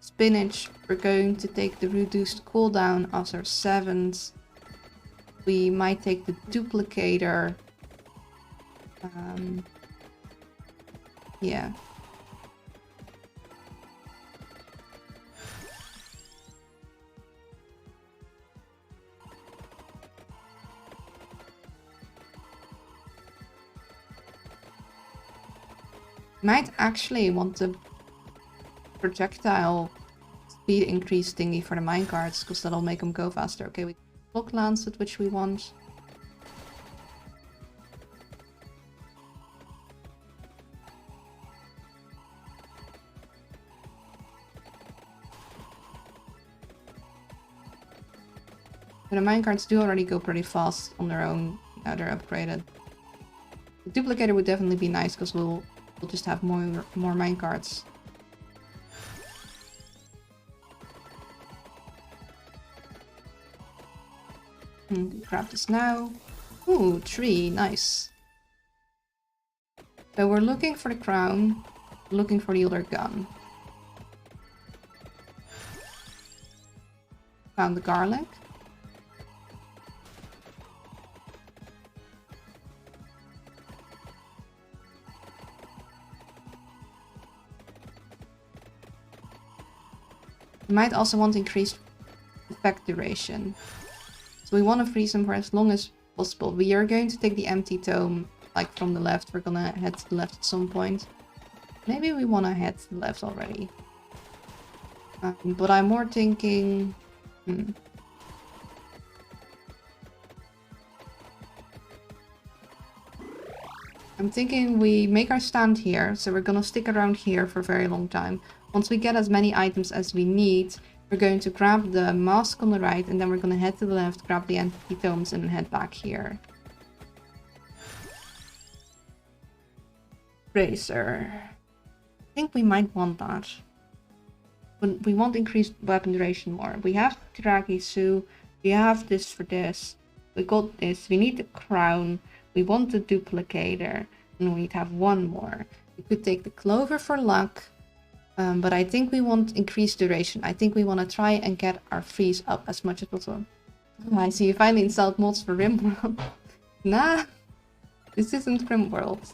[SPEAKER 1] spinach. We're going to take the reduced cooldown as our 7th. We might take the duplicator. Yeah. Might actually want the projectile speed increase thingy for the minecarts, because that'll make them go faster. Okay, we block lancet, which we want. But the minecarts do already go pretty fast on their own. Now they're upgraded. The duplicator would definitely be nice, because we'll just have more minecarts. Grab this now. Ooh, 3, nice. So we're looking for the crown, looking for the other gun. Found the garlic. We might also want increased effect duration. So we want to freeze them for as long as possible. We are going to take the empty tome, like from the left. We're gonna head to the left at some point. Maybe we want to head to the left already. But I'm more thinking... I'm thinking we make our stand here, so we're gonna stick around here for a very long time. Once we get as many items as we need, we're going to grab the mask on the right, and then we're gonna head to the left, grab the empty tomes, and head back here. Bracer. I think we might want that. But we want increased weapon duration more. We have Tiragisu, we have this for this, we got this, we need the crown, we want the duplicator, and we'd have one more. We could take the clover for luck, but I think we want increased duration. I think we want to try and get our freeze up as much as possible. Oh, I see you finally installed mods for RimWorld. Nah, this isn't RimWorld.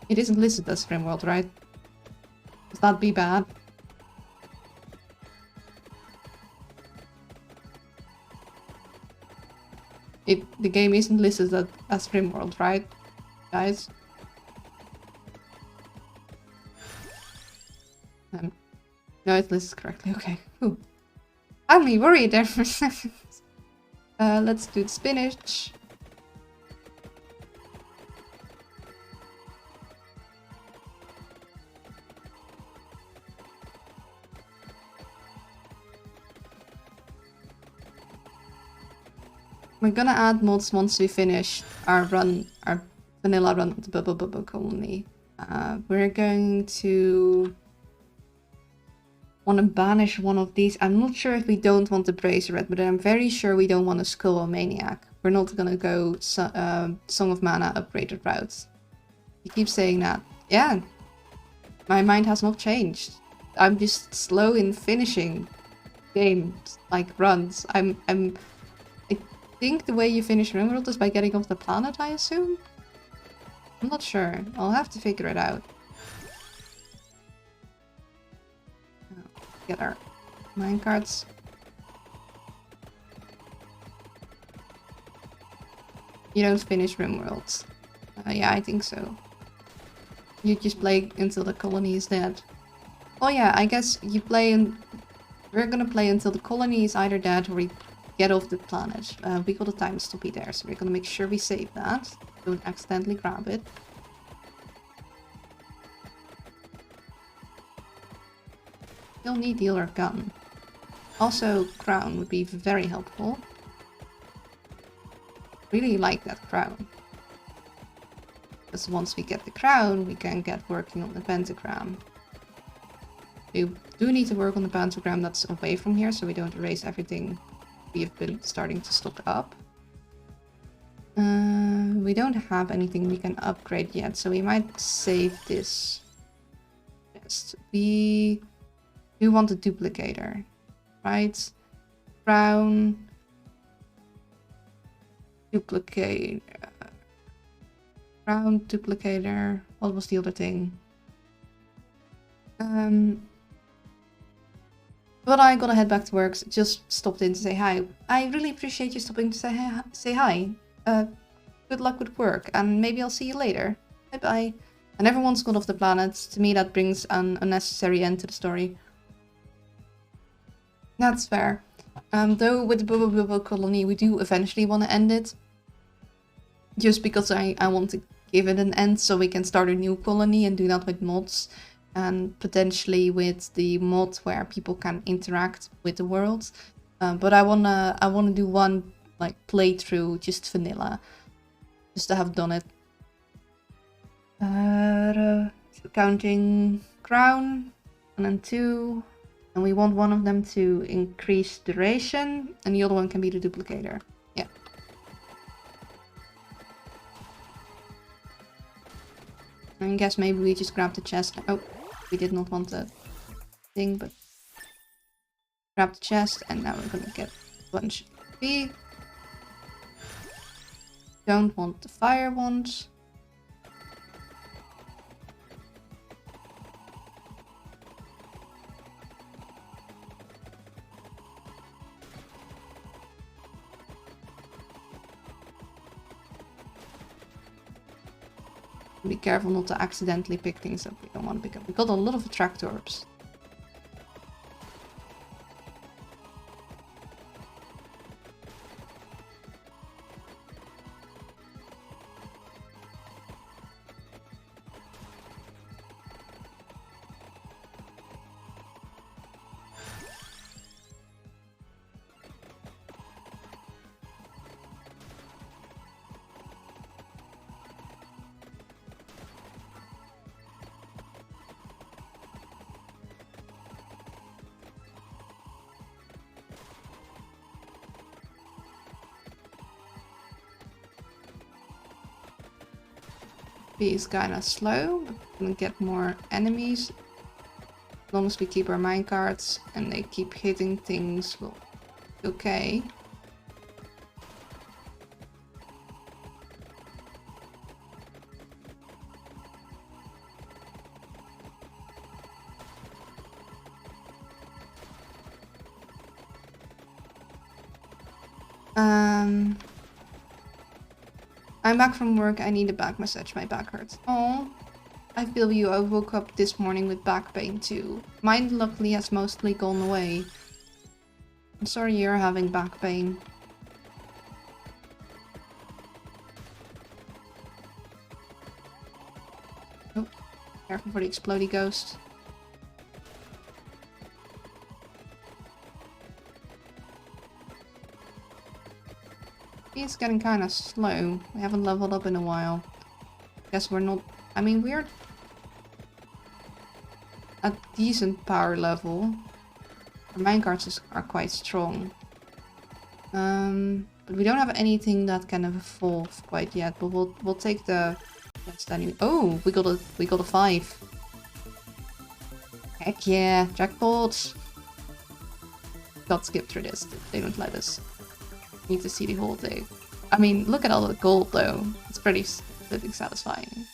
[SPEAKER 1] It isn't listed as RimWorld, right? Does that be bad? The game isn't listed as RimWorld, right, guys? No, it's listed correctly. Okay. Ooh. I'm really worried there for a second. Let's do the spinach. We're gonna add mods once we finish our run, our vanilla run of the Bubble Bubble Colony. We're going to want to banish one of these. I'm not sure if we don't want the Bracer Red, but I'm very sure we don't want a Skull Maniac. We're not gonna go Song of Mana upgraded routes. You keep saying that. Yeah, my mind has not changed. I'm just slow in finishing games, like runs. I think the way you finish RimWorld is by getting off the planet, I assume? I'm not sure. I'll have to figure it out. Get our minecarts. You don't finish RimWorld. Yeah, I think so. You just play until the colony is dead. Oh yeah, I guess you play and we're gonna play until the colony is either dead or we get off the planet. We got a time stoppy there, so we're gonna make sure we save that. Don't accidentally grab it. Still need dealer gun. Also, crown would be very helpful. Really like that crown. Because once we get the crown, we can get working on the pentagram. We do need to work on the pentagram that's away from here, so we don't erase everything we've been starting to stock up. We don't have anything we can upgrade yet, so we might save this. Yes, we do want a duplicator, right? Crown, duplicate, crown, duplicator. What was the other thing? But I gotta head back to work. So just stopped in to say hi. I really appreciate you stopping to say hi. Good luck with work, and maybe I'll see you later. Bye bye. And everyone's gone off the planet. To me, that brings an unnecessary end to the story. That's fair. Though with the Bubble Bubble Colony, we do eventually want to end it. Just because I want to give it an end so we can start a new colony and do that with mods. And potentially with the mod where people can interact with the world. But I wanna do one like playthrough, just vanilla. Just to have done it. So counting crown, 1 and 2. And we want one of them to increase duration, and the other one can be the duplicator. Yeah. I guess maybe we just grab the chest. Oh, we did not want the thing, but grab the chest, and now we're gonna get a bunch of XP. Don't want the fire wand. Be careful not to accidentally pick things up we don't want to pick up. We got a lot of attract orbs. Is kind of slow, but we're gonna get more enemies. As long as we keep our minecarts and they keep hitting things, we'll be okay. I'm back from work. I need a back massage. My back hurts. Oh, I feel you. I woke up this morning with back pain too. Mine luckily has mostly gone away. I'm sorry you're having back pain. Oh, careful for the explodey ghost. It's getting kind of slow. We haven't leveled up in a while. Guess we're not... I mean, we're at decent power level. Our minecarts are quite strong. But we don't have anything that can evolve quite yet. But we'll take the... Oh, we got a 5. Heck yeah, jackpot! Got skip through this. They don't let us. Need to see the whole thing. I mean, look at all the gold though. It's pretty satisfying.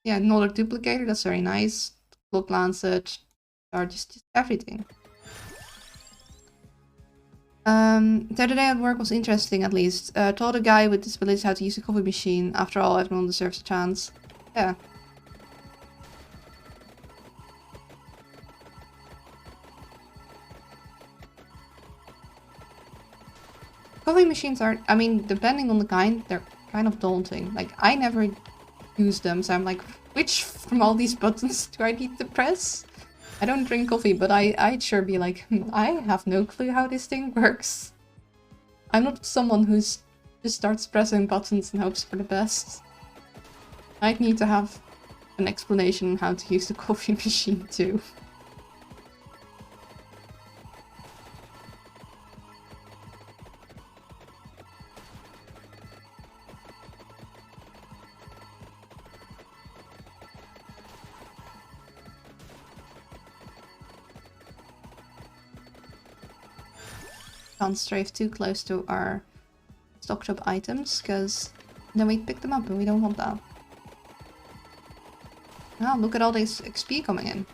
[SPEAKER 1] Yeah, another duplicator. That's very nice. Cloak lancet, or just everything. The other day at work was interesting. At least taught a guy with disabilities how to use a coffee machine. After all, everyone deserves a chance. Yeah. Coffee machines are, I mean, depending on the kind, they're kind of daunting. Like, I never use them, so I'm like, which from all these buttons do I need to press? I don't drink coffee, but I'd sure be like, I have no clue how this thing works. I'm not someone who's just starts pressing buttons and hopes for the best. I'd need to have an explanation on how to use the coffee machine too. Can't strafe too close to our stocked up items, because then we pick them up and we don't want that. Now look at all this XP coming in.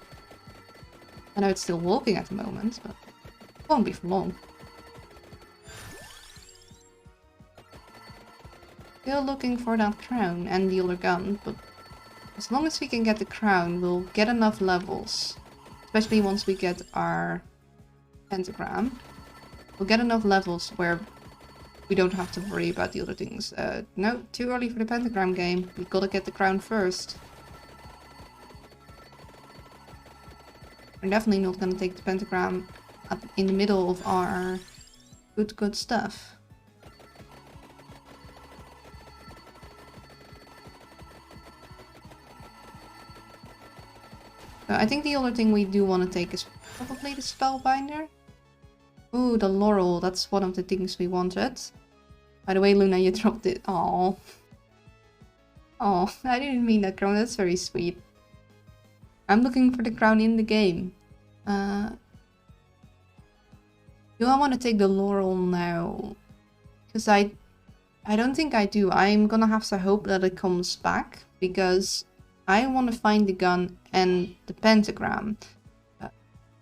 [SPEAKER 1] I know it's still walking at the moment, but it won't be for long. Still looking for that crown and the other gun, but as long as we can get the crown, we'll get enough levels. Especially once we get our pentagram. We'll get enough levels where we don't have to worry about the other things. No, too early for the pentagram game. We gotta get the crown first. We're definitely not gonna take the pentagram in the middle of our good stuff. I think the other thing we do want to take is probably the Spellbinder. Ooh, the Laurel, that's one of the things we wanted. By the way, Luna, you dropped it. Aww. Oh, I didn't mean that crown, that's very sweet. I'm looking for the crown in the game. Do I want to take the Laurel now? Because I don't think I do. I'm gonna have to hope that it comes back, because I want to find the gun and the pentagram.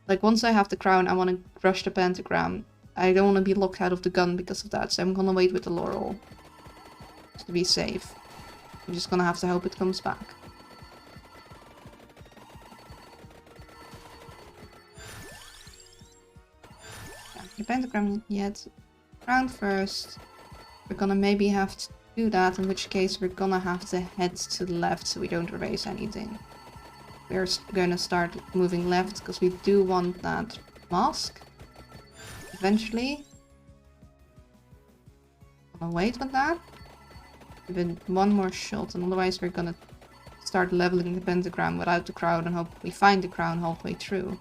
[SPEAKER 1] Like, once I have the crown, I want to rush the pentagram. I don't want to be locked out of the gun because of that, so I'm gonna wait with the Laurel. Just to be safe. I'm just gonna have to hope it comes back. Yeah, the pentagram not yet. Crown first. We're gonna maybe have to do that, in which case we're gonna have to head to the left so we don't erase anything. We're gonna start moving left because we do want that mask. Eventually. I'll wait with that. Give it one more shot, and otherwise we're gonna start leveling the pentagram without the crown and hope we find the crown halfway through.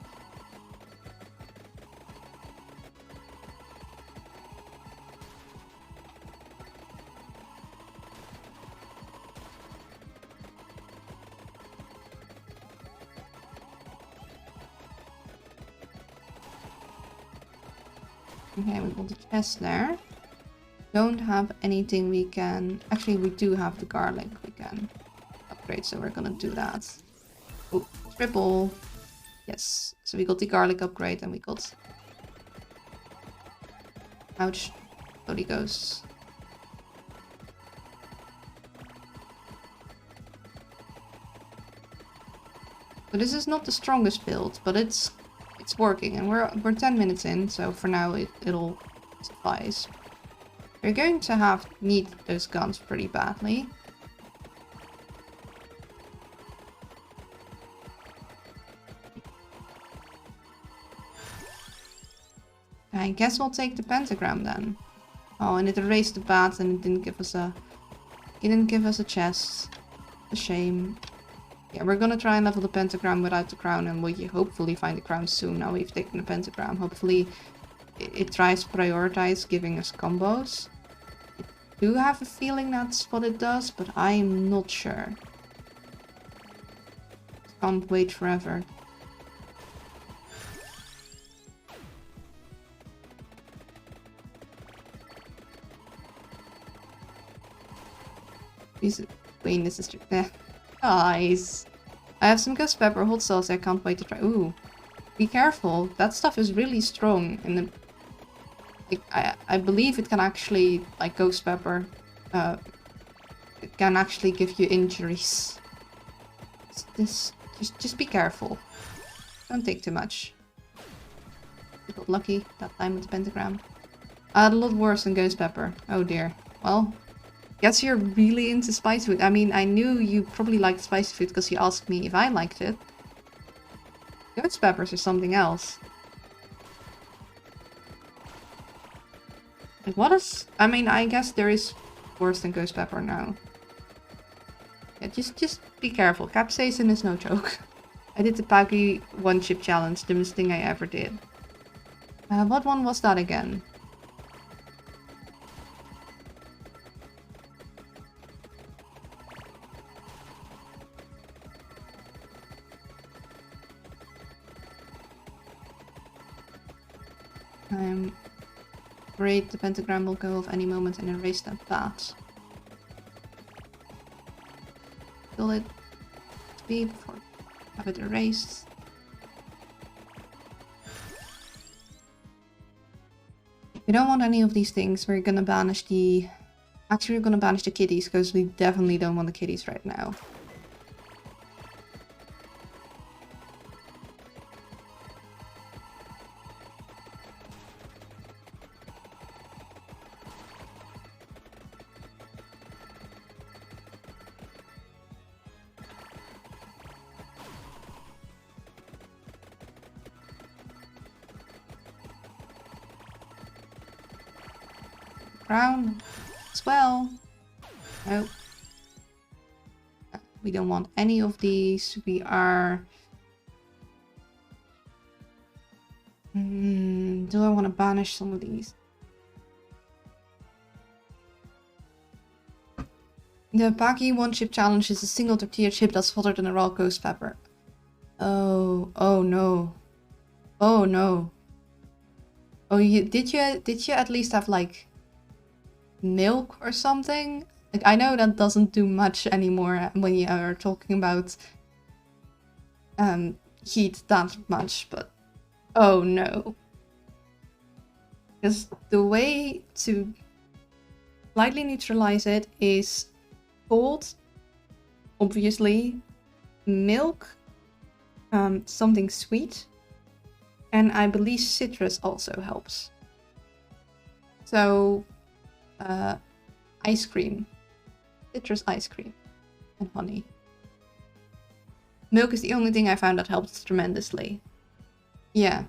[SPEAKER 1] Okay, we got the chest there. Don't have anything we can... Actually, we do have the garlic we can upgrade, so we're gonna do that. Oh, triple. Yes, so we got the garlic upgrade and we got... Ouch. Holy ghosts. So this is not the strongest build, but it's working, and we're 10 minutes in, so for now it'll suffice. We're going to need those guns pretty badly. I guess we'll take the pentagram then. Oh, and it erased the bat and it didn't give us a chest. A shame. Yeah, we're gonna try and level the pentagram without the crown, and we'll hopefully find the crown soon now we've taken the pentagram. Hopefully it tries to prioritize giving us combos. I do have a feeling that's what it does, but I'm not sure. Can't wait forever. Wait, this is guys. I have some ghost pepper, hot sauce. I can't wait to try. Ooh, be careful. That stuff is really strong, and I believe it can actually, like ghost pepper, it can actually give you injuries. Just be careful. Don't take too much. We got lucky that time with the pentagram. A lot worse than ghost pepper. Oh dear. Well. Guess you're really into spicy food. I mean, I knew you probably liked spicy food because you asked me if I liked it. Ghost peppers or something else. Like, what is... I mean, I guess there is worse than ghost pepper now. Yeah, just be careful. Capsaicin is no joke. I did the Paggy one chip challenge, the dumbest thing I ever did. What one was that again? I'm afraid the pentagram will go off any moment and erase that bat. Kill it be before have it erased. We don't want any of these things. We're gonna banish the... Actually, we're gonna banish the kitties because we definitely don't want the kitties right now. Crown as well. Nope. We don't want any of these. We are... do I want to banish some of these? The Paki one chip challenge is a single tortilla chip that's hotter than a raw ghost pepper. Oh no. Oh no. Oh, did you at least have like milk or something? Like, I know that doesn't do much anymore when you are talking about heat that much, but oh no. Because the way to lightly neutralize it is cold obviously. Milk, something sweet, and I believe citrus also helps. So, ice cream, citrus ice cream, and honey. Milk is the only thing I found that helps tremendously. Yeah.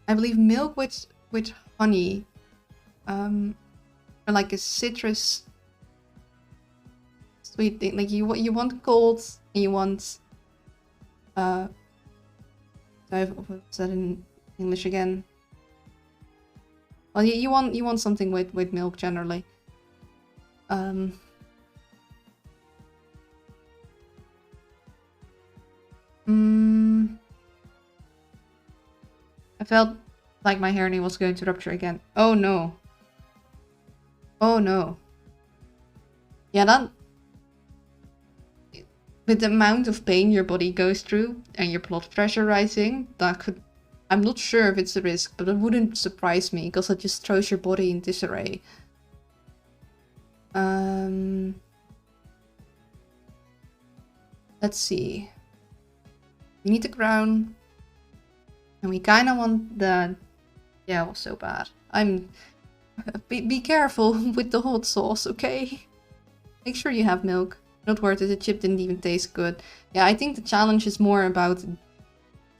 [SPEAKER 1] I believe milk with honey, or like a citrus sweet thing. Like you want cold, and you want what's that in English again? Well, you want something with milk generally. I felt like my hernia was going to rupture again. Oh no. Oh no. Yeah, that... With the amount of pain your body goes through and your blood pressure rising, that could... I'm not sure if it's a risk, but it wouldn't surprise me, because it just throws your body in disarray. Let's see. We need the crown. And we kind of want the... Yeah, it was so bad. Be careful with the hot sauce, okay? Make sure you have milk. Not worth it, the chip didn't even taste good. Yeah, I think the challenge is more about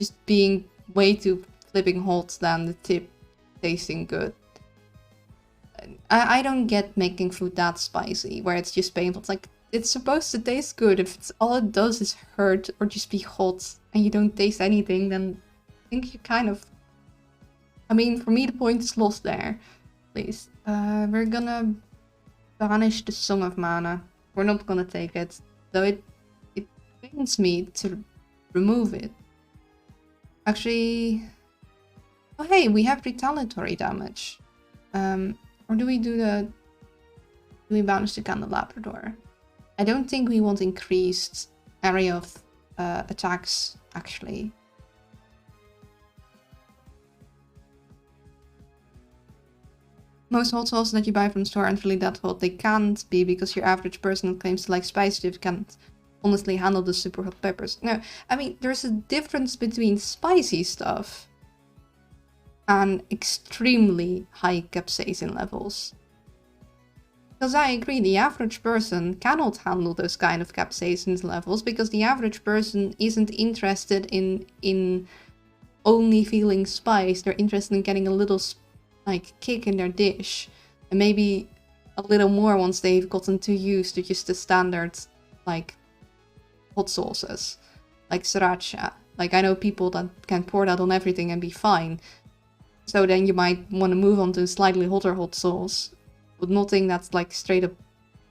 [SPEAKER 1] just being way too flipping hot than the tip tasting good. I don't get making food that spicy, where it's just painful. It's like, it's supposed to taste good. If it's all it does is hurt or just be hot and you don't taste anything, then I think you kind of... I mean, for me the point is lost there. Please. We're gonna banish the Song of Mana. We're not gonna take it. Though it pains me to remove it. Actually... Oh hey, we have retaliatory damage. Or do we do the... Do we banish the Candelabrador? I don't think we want increased area of attacks, actually. Most hot sauces that you buy from the store aren't really that hot. They can't be, because your average person who claims to like spicy can't honestly handle the super hot peppers. No, I mean, there's a difference between spicy stuff and extremely high capsaicin levels. Because I agree, the average person cannot handle those kind of capsaicin levels, because the average person isn't interested in only feeling spice. They're interested in getting a little like kick in their dish, and maybe a little more once they've gotten too used to just the standard like hot sauces, like sriracha. Like I know people that can pour that on everything and be fine. So then you might want to move on to slightly hotter hot sauce, but nothing that's like straight up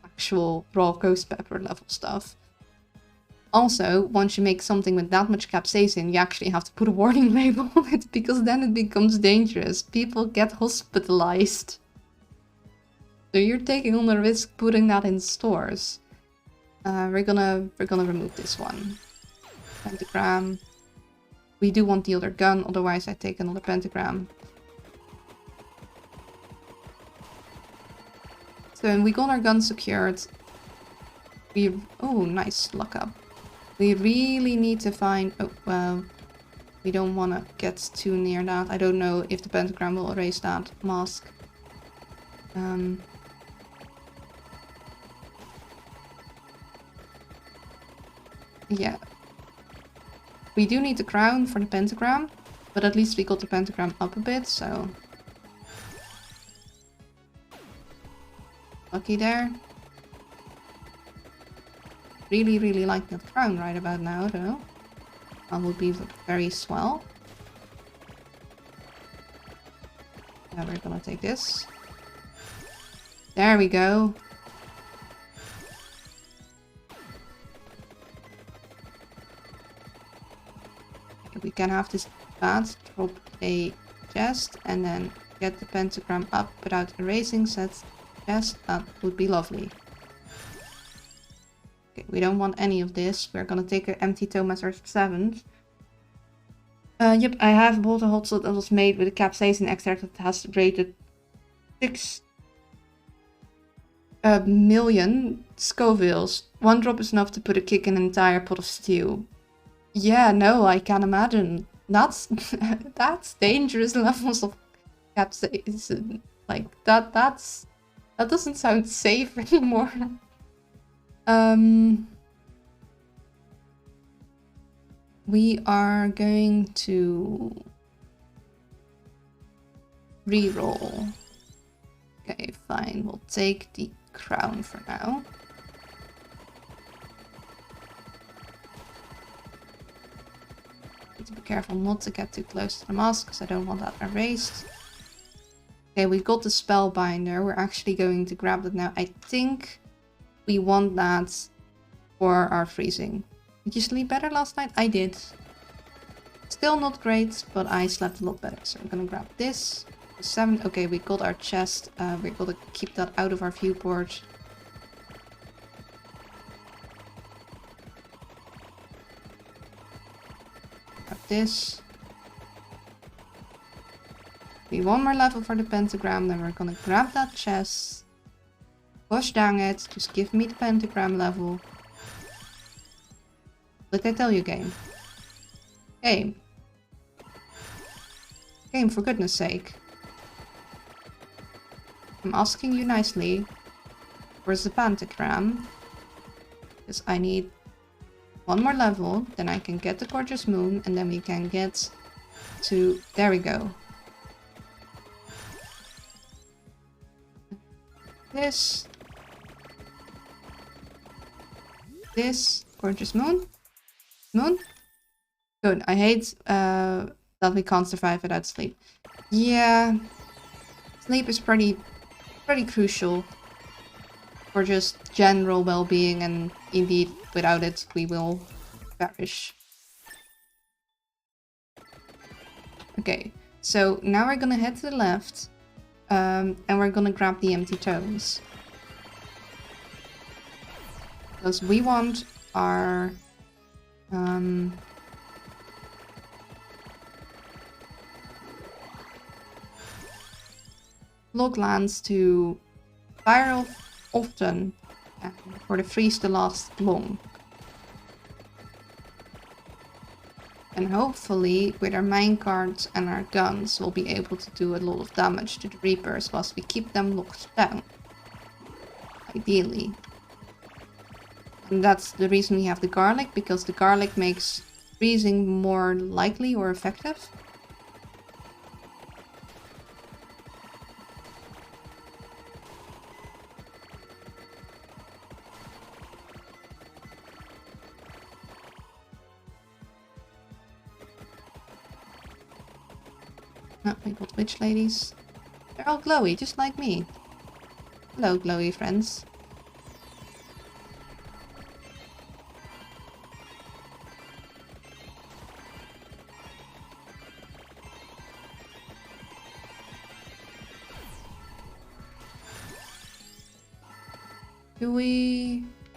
[SPEAKER 1] actual raw ghost pepper level stuff. Also, once you make something with that much capsaicin, you actually have to put a warning label on it, because then it becomes dangerous. People get hospitalized. So you're taking on the risk putting that in stores. We're gonna remove this one. Pentagram. We do want the other gun, otherwise I take another pentagram. So we got our gun secured. Oh, nice luck up. We really need to find... Oh, well, we don't want to get too near that. I don't know if the pentagram will erase that mask. Yeah. We do need the crown for the pentagram, but at least we got the pentagram up a bit, so... Lucky there. Really, really like that crown right about now, though. That would be very swell. Yeah, we're gonna take this. There we go. Okay, we can have this bat drop a chest and then get the pentagram up without erasing said chest. That would be lovely. Okay, we don't want any of this. We're gonna take an empty tome as our 7th. Yep, I have bought a hot sauce that was made with a capsaicin extract that has rated 6. a million Scovilles. One drop is enough to put a kick in an entire pot of stew. Yeah, no, I can imagine. That's that's dangerous levels of capsaicin. Like that doesn't sound safe anymore. We are going to re-roll. Okay, fine. We'll take the crown for now. Need to be careful not to get too close to the mask because I don't want that erased. Okay, we got the spellbinder. We're actually going to grab that now. I think we want that for our freezing. Did you sleep better last night? I did. Still not great, but I slept a lot better. So I'm gonna grab this. 7. Okay, we got our chest. We're gonna keep that out of our viewport. Grab this. We one more level for the pentagram, then we're gonna grab that chest. Push down it, just give me the pentagram level. What did I tell you, game? Game. Game, for goodness sake. I'm asking you nicely. Where's the pentagram? Because I need one more level, then I can get the gorgeous moon, and then we can get to... There we go. This. This. Gorgeous moon. Moon? Good. I hate that we can't survive without sleep. Yeah. Sleep is pretty crucial for just general well-being, and indeed, without it, we will perish. Okay, so now we're gonna head to the left, and we're gonna grab the empty tomes. Because we want our... log lands to fire off often and for the freeze to last long. And hopefully with our minecarts and our guns we'll be able to do a lot of damage to the Reapers whilst we keep them locked down. Ideally. And that's the reason we have the garlic, because the garlic makes freezing more likely or effective. Oh, we got witch ladies. They're all glowy, just like me. Hello, glowy friends.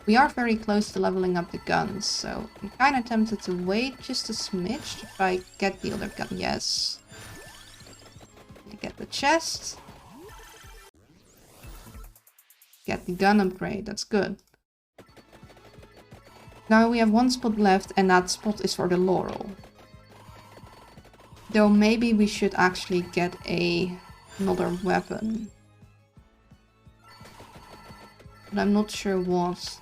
[SPEAKER 1] We are very close to leveling up the guns, so I'm kind of tempted to wait just a smidge if I get the other gun. Yes. I get the chest. Get the gun upgrade, that's good. Now we have one spot left, and that spot is for the laurel. Though maybe we should actually get another weapon. But I'm not sure what.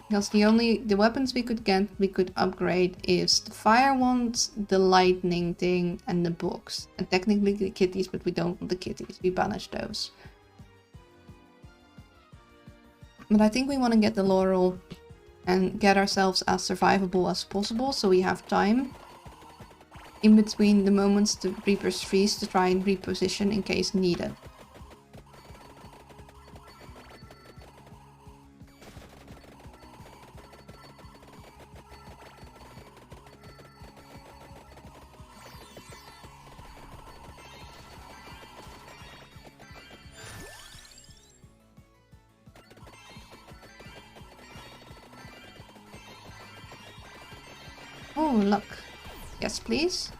[SPEAKER 1] Because the weapons we could upgrade is the fire wand, the lightning thing, and the box. And technically the kitties, but we don't want the kitties. We banish those. But I think we want to get the laurel and get ourselves as survivable as possible, so we have time in between the moments the Reapers freeze to try and reposition in case needed. Oh, luck. Yes, please.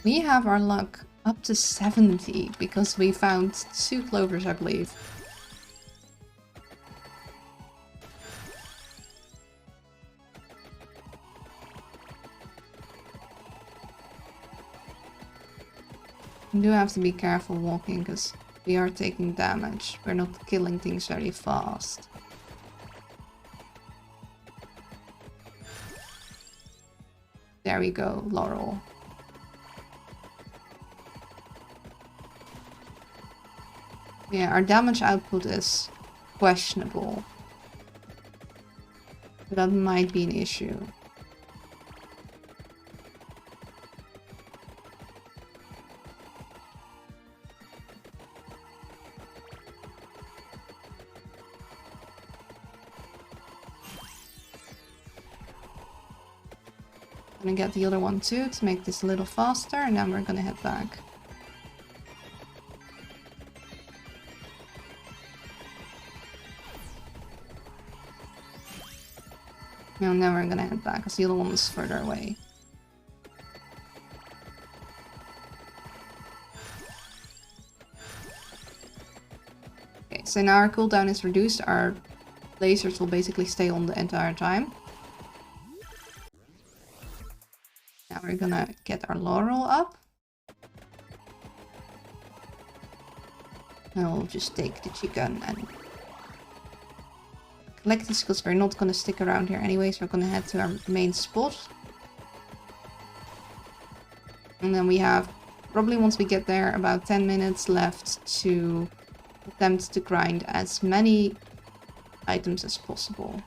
[SPEAKER 1] We have our luck up to 70 because we found 2 clovers, I believe. We do have to be careful walking because we are taking damage. We're not killing things very fast. There we go, Laurel. Yeah, our damage output is questionable. But that might be an issue. Gonna get the other one too to make this a little faster, and then we're gonna head back. And then we're gonna head back because the other one is further away. Okay, so now our cooldown is reduced. Our lasers will basically stay on the entire time. Now we're gonna get our Laurel up. And we'll just take the G-gun and collect this because we're not gonna stick around here anyways. We're gonna head to our main spot. And then we have, probably once we get there, about 10 minutes left to attempt to grind as many items as possible.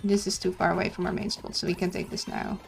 [SPEAKER 1] This is too far away from our main spot, so we can take this now.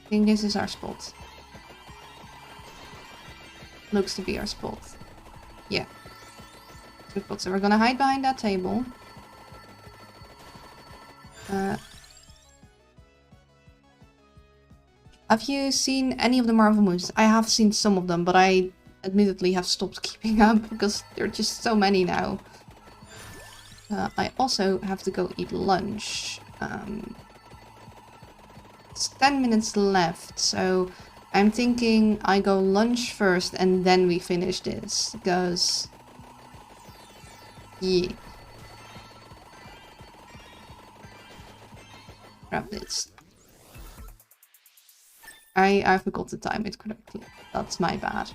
[SPEAKER 1] I think this is our spot. Looks to be our spot. Yeah. So we're gonna hide behind that table. Have you seen any of the Marvel movies? I have seen some of them, but I admittedly have stopped keeping up because there are just so many now. I also have to go eat lunch. It's 10 minutes left, so I'm thinking I go lunch first and then we finish this, because... yeah. Grab this. I forgot to time it correctly. That's my bad.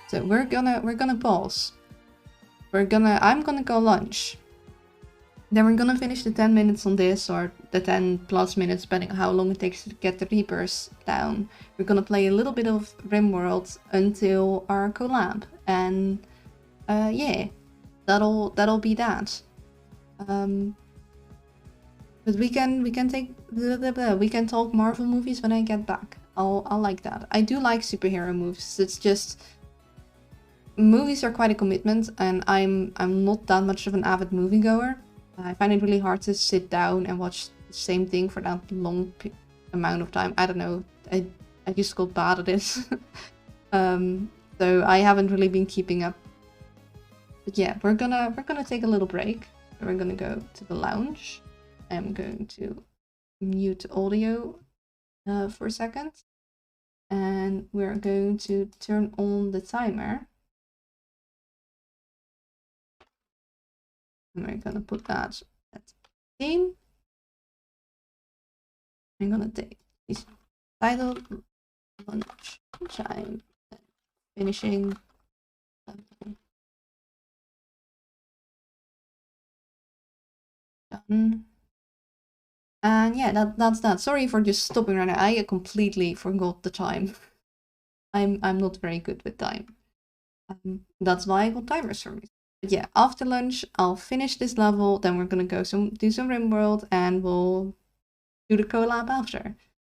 [SPEAKER 1] So we're gonna pause. I'm gonna go lunch. Then we're gonna finish the 10 minutes on this, or the 10 plus minutes, depending on how long it takes to get the Reapers down. We're gonna play a little bit of RimWorld until our collab, and yeah, that'll be that. But we can take we can talk Marvel movies when I get back. I'll like that. I do like superhero movies. It's just movies are quite a commitment, and I'm not that much of an avid moviegoer. I find it really hard to sit down and watch the same thing for that long amount of time. I don't know. I just got bad at it. So I haven't really been keeping up. But yeah, we're gonna take a little break. We're gonna go to the lounge. I'm going to mute audio for a second. And we're going to turn on the timer. And we're gonna put that at 15. I'm gonna take this title lunch time, finishing. Done. And yeah, that's that. Sorry for just stopping right now. I completely forgot the time. I'm not very good with time. That's why I got timers for me. But yeah, after lunch, I'll finish this level. Then we're gonna go do some RimWorld, and we'll do the collab after,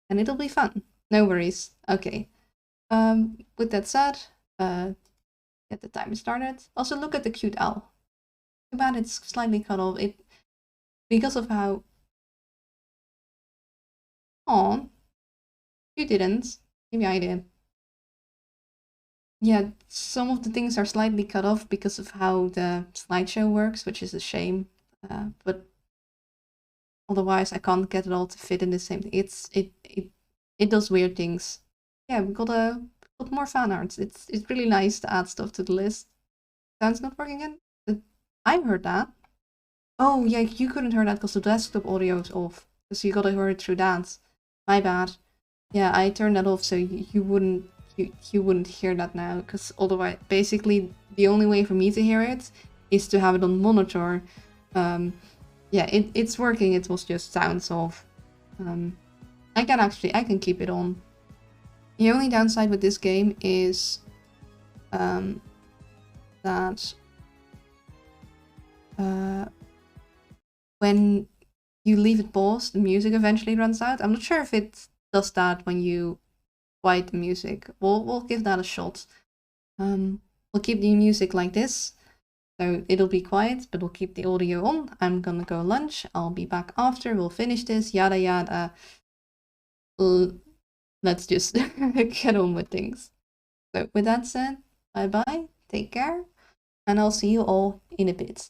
[SPEAKER 1] and it'll be fun. No worries. Okay. With that said, get the timer started. Also, look at the cute owl. Too bad it's slightly cut off. It because of how. Oh, you didn't. Maybe I did. Yeah, some of the things are slightly cut off because of how the slideshow works, which is a shame. But otherwise, I can't get it all to fit in the same thing. It does weird things. Yeah, we got more fan arts. It's really nice to add stuff to the list. Sound's not working again. I heard that. Oh yeah, you couldn't hear that because the desktop audio is off. So you gotta hear it through that. My bad. Yeah, I turned that off so you wouldn't hear that now, because otherwise, basically, the only way for me to hear it is to have it on monitor. Yeah, it's working. It was just sounds off. I can keep it on. The only downside with this game is that when you leave it paused, the music eventually runs out. I'm not sure if it does that when you quiet the music. We'll give that a shot. We'll keep the music like this, so it'll be quiet, but we'll keep the audio on. I'm gonna go lunch. I'll be back after. We'll finish this. Yada yada. Let's just get on with things. So with that said, bye bye. Take care, and I'll see you all in a bit.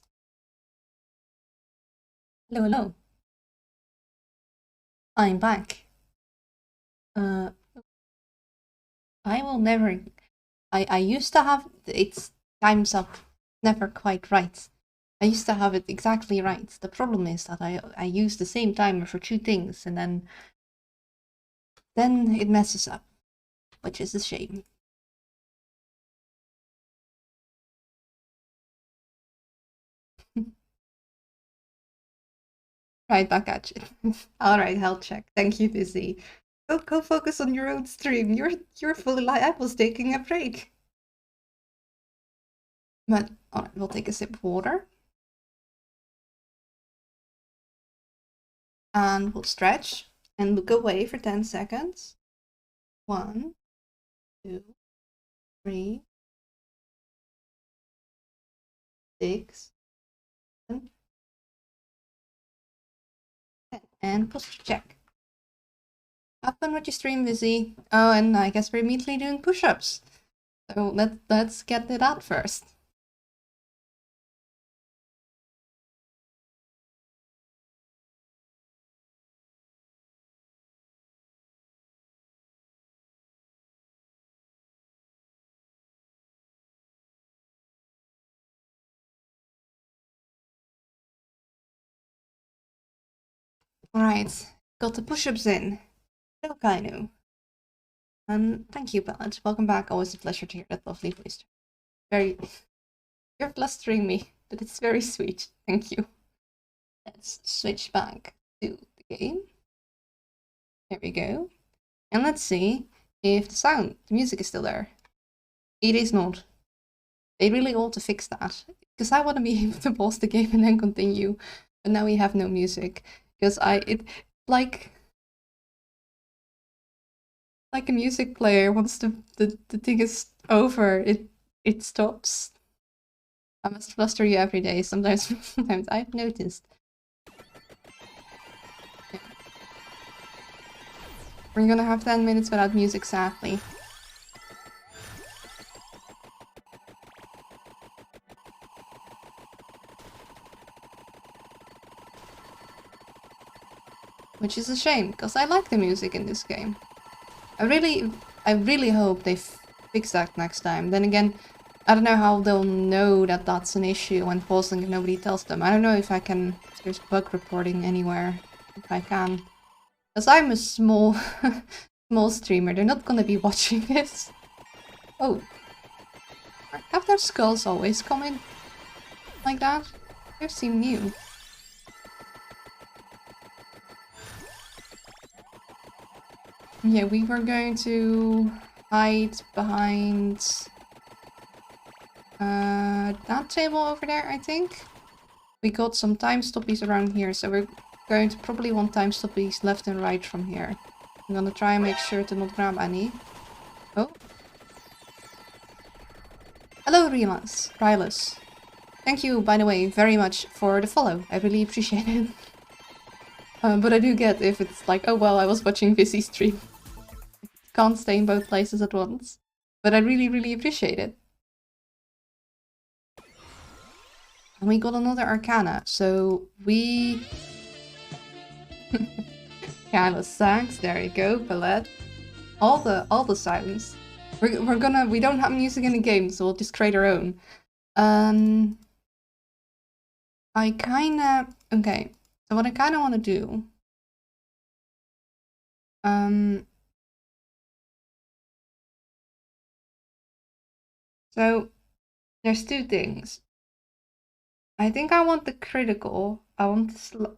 [SPEAKER 1] Hello, hello. I'm back. I will never. I used to have it's times up never quite right. I used to have it exactly right. The problem is that I use the same timer for two things, and then it messes up, which is a shame. Right back at you. All right, health check. Thank you, Busy. Go focus on your own stream. You're fully live. I was taking a break. But all right, we'll take a sip of water. And we'll stretch and look away for 10 seconds. 1, 2, 3, 6, 7, 10. And posture check. Have fun with your stream, Busy. Oh, and I guess we're immediately doing push-ups. So let's get it out first. Alright, got the push-ups in. Hello, Kainu. And thank you, Ballad. Welcome back. Always a pleasure to hear that lovely voice. You're blustering me, but it's very sweet. Thank you. Let's switch back to the game. There we go. And let's see if the music is still there. It is not. They really ought to fix that, because I want to be able to pause the game and then continue, but now we have no music. Because like a music player, once the thing is over, it stops. I must fluster you every day. Sometimes I've noticed. Yeah. We're gonna have 10 minutes without music, sadly. Which is a shame, because I like the music in this game. I really hope they fix that next time. Then again, I don't know how they'll know that that's an issue when pausing if nobody tells them. I don't know if there's bug reporting anywhere, if I can. Because I'm a small streamer, they're not gonna be watching this. Oh. Have their skulls always come in like that? They seem new. Yeah, we were going to hide behind that table over there, I think. We got some time stoppies around here, so we're going to probably want time stoppies left and right from here. I'm gonna try and make sure to not grab any. Oh. Hello, Rylus. Thank you, by the way, very much for the follow. I really appreciate it. But I do get if it's like, oh well, I was watching Visi stream. Can't stay in both places at once. But I really, really appreciate it. And we got another Arcana, so we... Kyla Sax, there you go, Palette. All the silence. We don't have music in the game, so we'll just create our own. Okay, so what I kinda wanna do... So, there's two things. I think I want the critical. I want the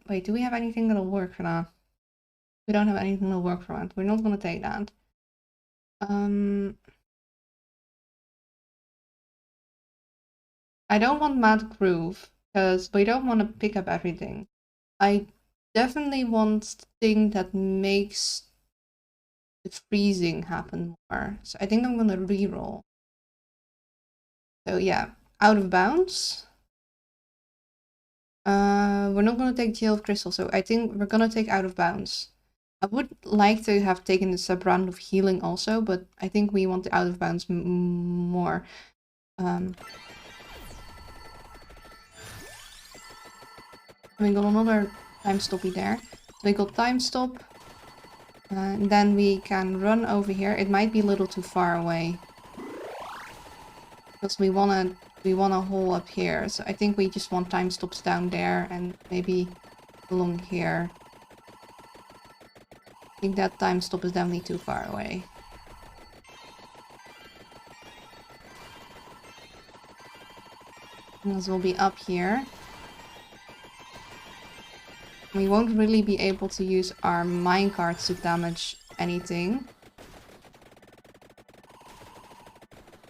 [SPEAKER 1] wait, do we have anything that'll work for that? We don't have anything that'll work for that. We're not gonna take that. I don't want Mad Groove, because we don't want to pick up everything. I definitely want the thing that makes the freezing happen more. So I think I'm gonna reroll. So yeah, out of bounds. We're not gonna take Jail of Crystal, so I think we're gonna take out of bounds. I would like to have taken the sub-round of healing also, but I think we want the out of bounds more. We got another time stoppy there. We got time stop. And then we can run over here. It might be a little too far away. Because we wanna hole up here. So I think we just want time stops down there and maybe along here. I think that time stop is definitely too far away. And this will be up here. We won't really be able to use our minecarts to damage anything.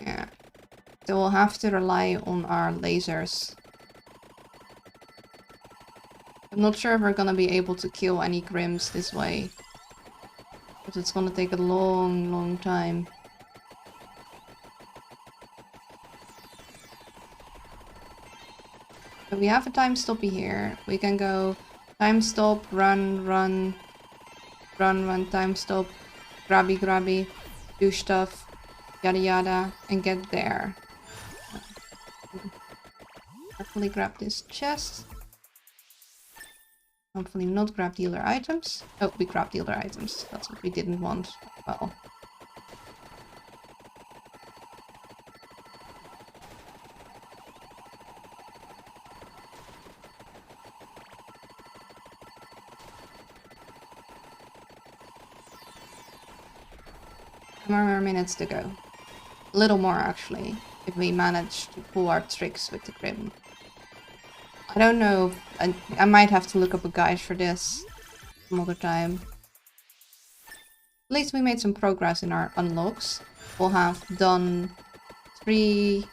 [SPEAKER 1] Yeah. So we'll have to rely on our lasers. I'm not sure if we're gonna be able to kill any Grims this way. But it's gonna take a long, long time. So we have a time stoppy here. We can go time stop, run, run, run, run, time stop, grabby, grabby, do stuff, yada yada, and get there. Hopefully grab this chest. Hopefully not grab dealer items. Oh, we grabbed dealer items. That's what we didn't want. Well. More minutes to go. A little more actually, if we manage to pull our tricks with the Grim. I don't know, I might have to look up a guide for this some other time. At least we made some progress in our unlocks. We'll have done 3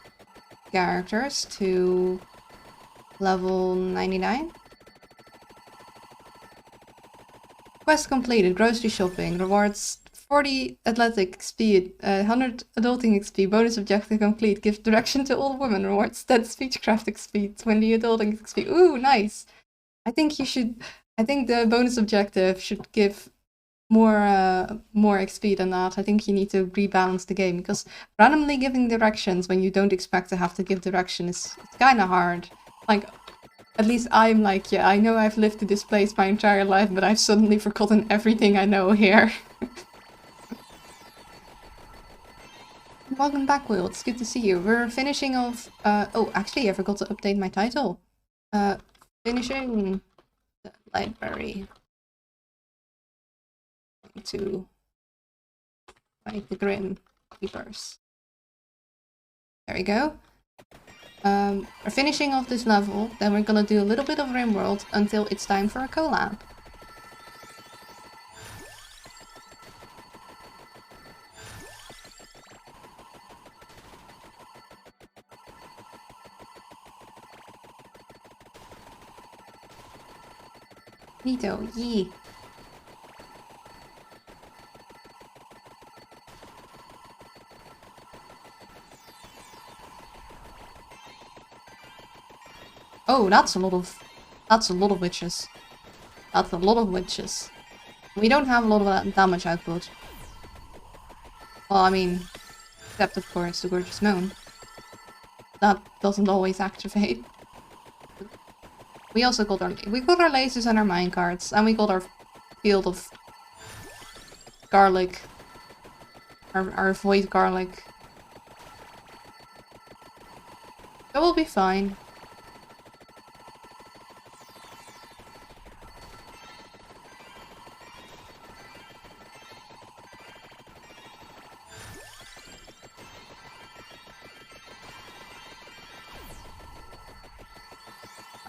[SPEAKER 1] characters to level 99. Quest completed, grocery shopping, rewards 40 athletic XP, 100 adulting XP, bonus objective complete, give direction to all women, rewards 10 speechcraft XP, 20 adulting XP. Ooh, nice! I think the bonus objective should give more XP than that. I think you need to rebalance the game, because randomly giving directions when you don't expect to have to give direction is kind of hard. Like, at least I'm like, yeah, I know I've lived in this place my entire life, but I've suddenly forgotten everything I know here. Welcome back, Will. It's good to see you. We're finishing off... oh, actually, I forgot to update my title. Finishing the library. To fight the Grim Keepers. There we go. We're finishing off this level, then we're gonna do a little bit of RimWorld until it's time for a collab. Neato, yee. Oh, that's a lot of witches. That's a lot of witches. We don't have a lot of damage output. Well, I mean, except of course the Gorgeous Moon. That doesn't always activate. We also got our lasers and our minecarts, and we got our field of garlic. Our void garlic. That will be fine.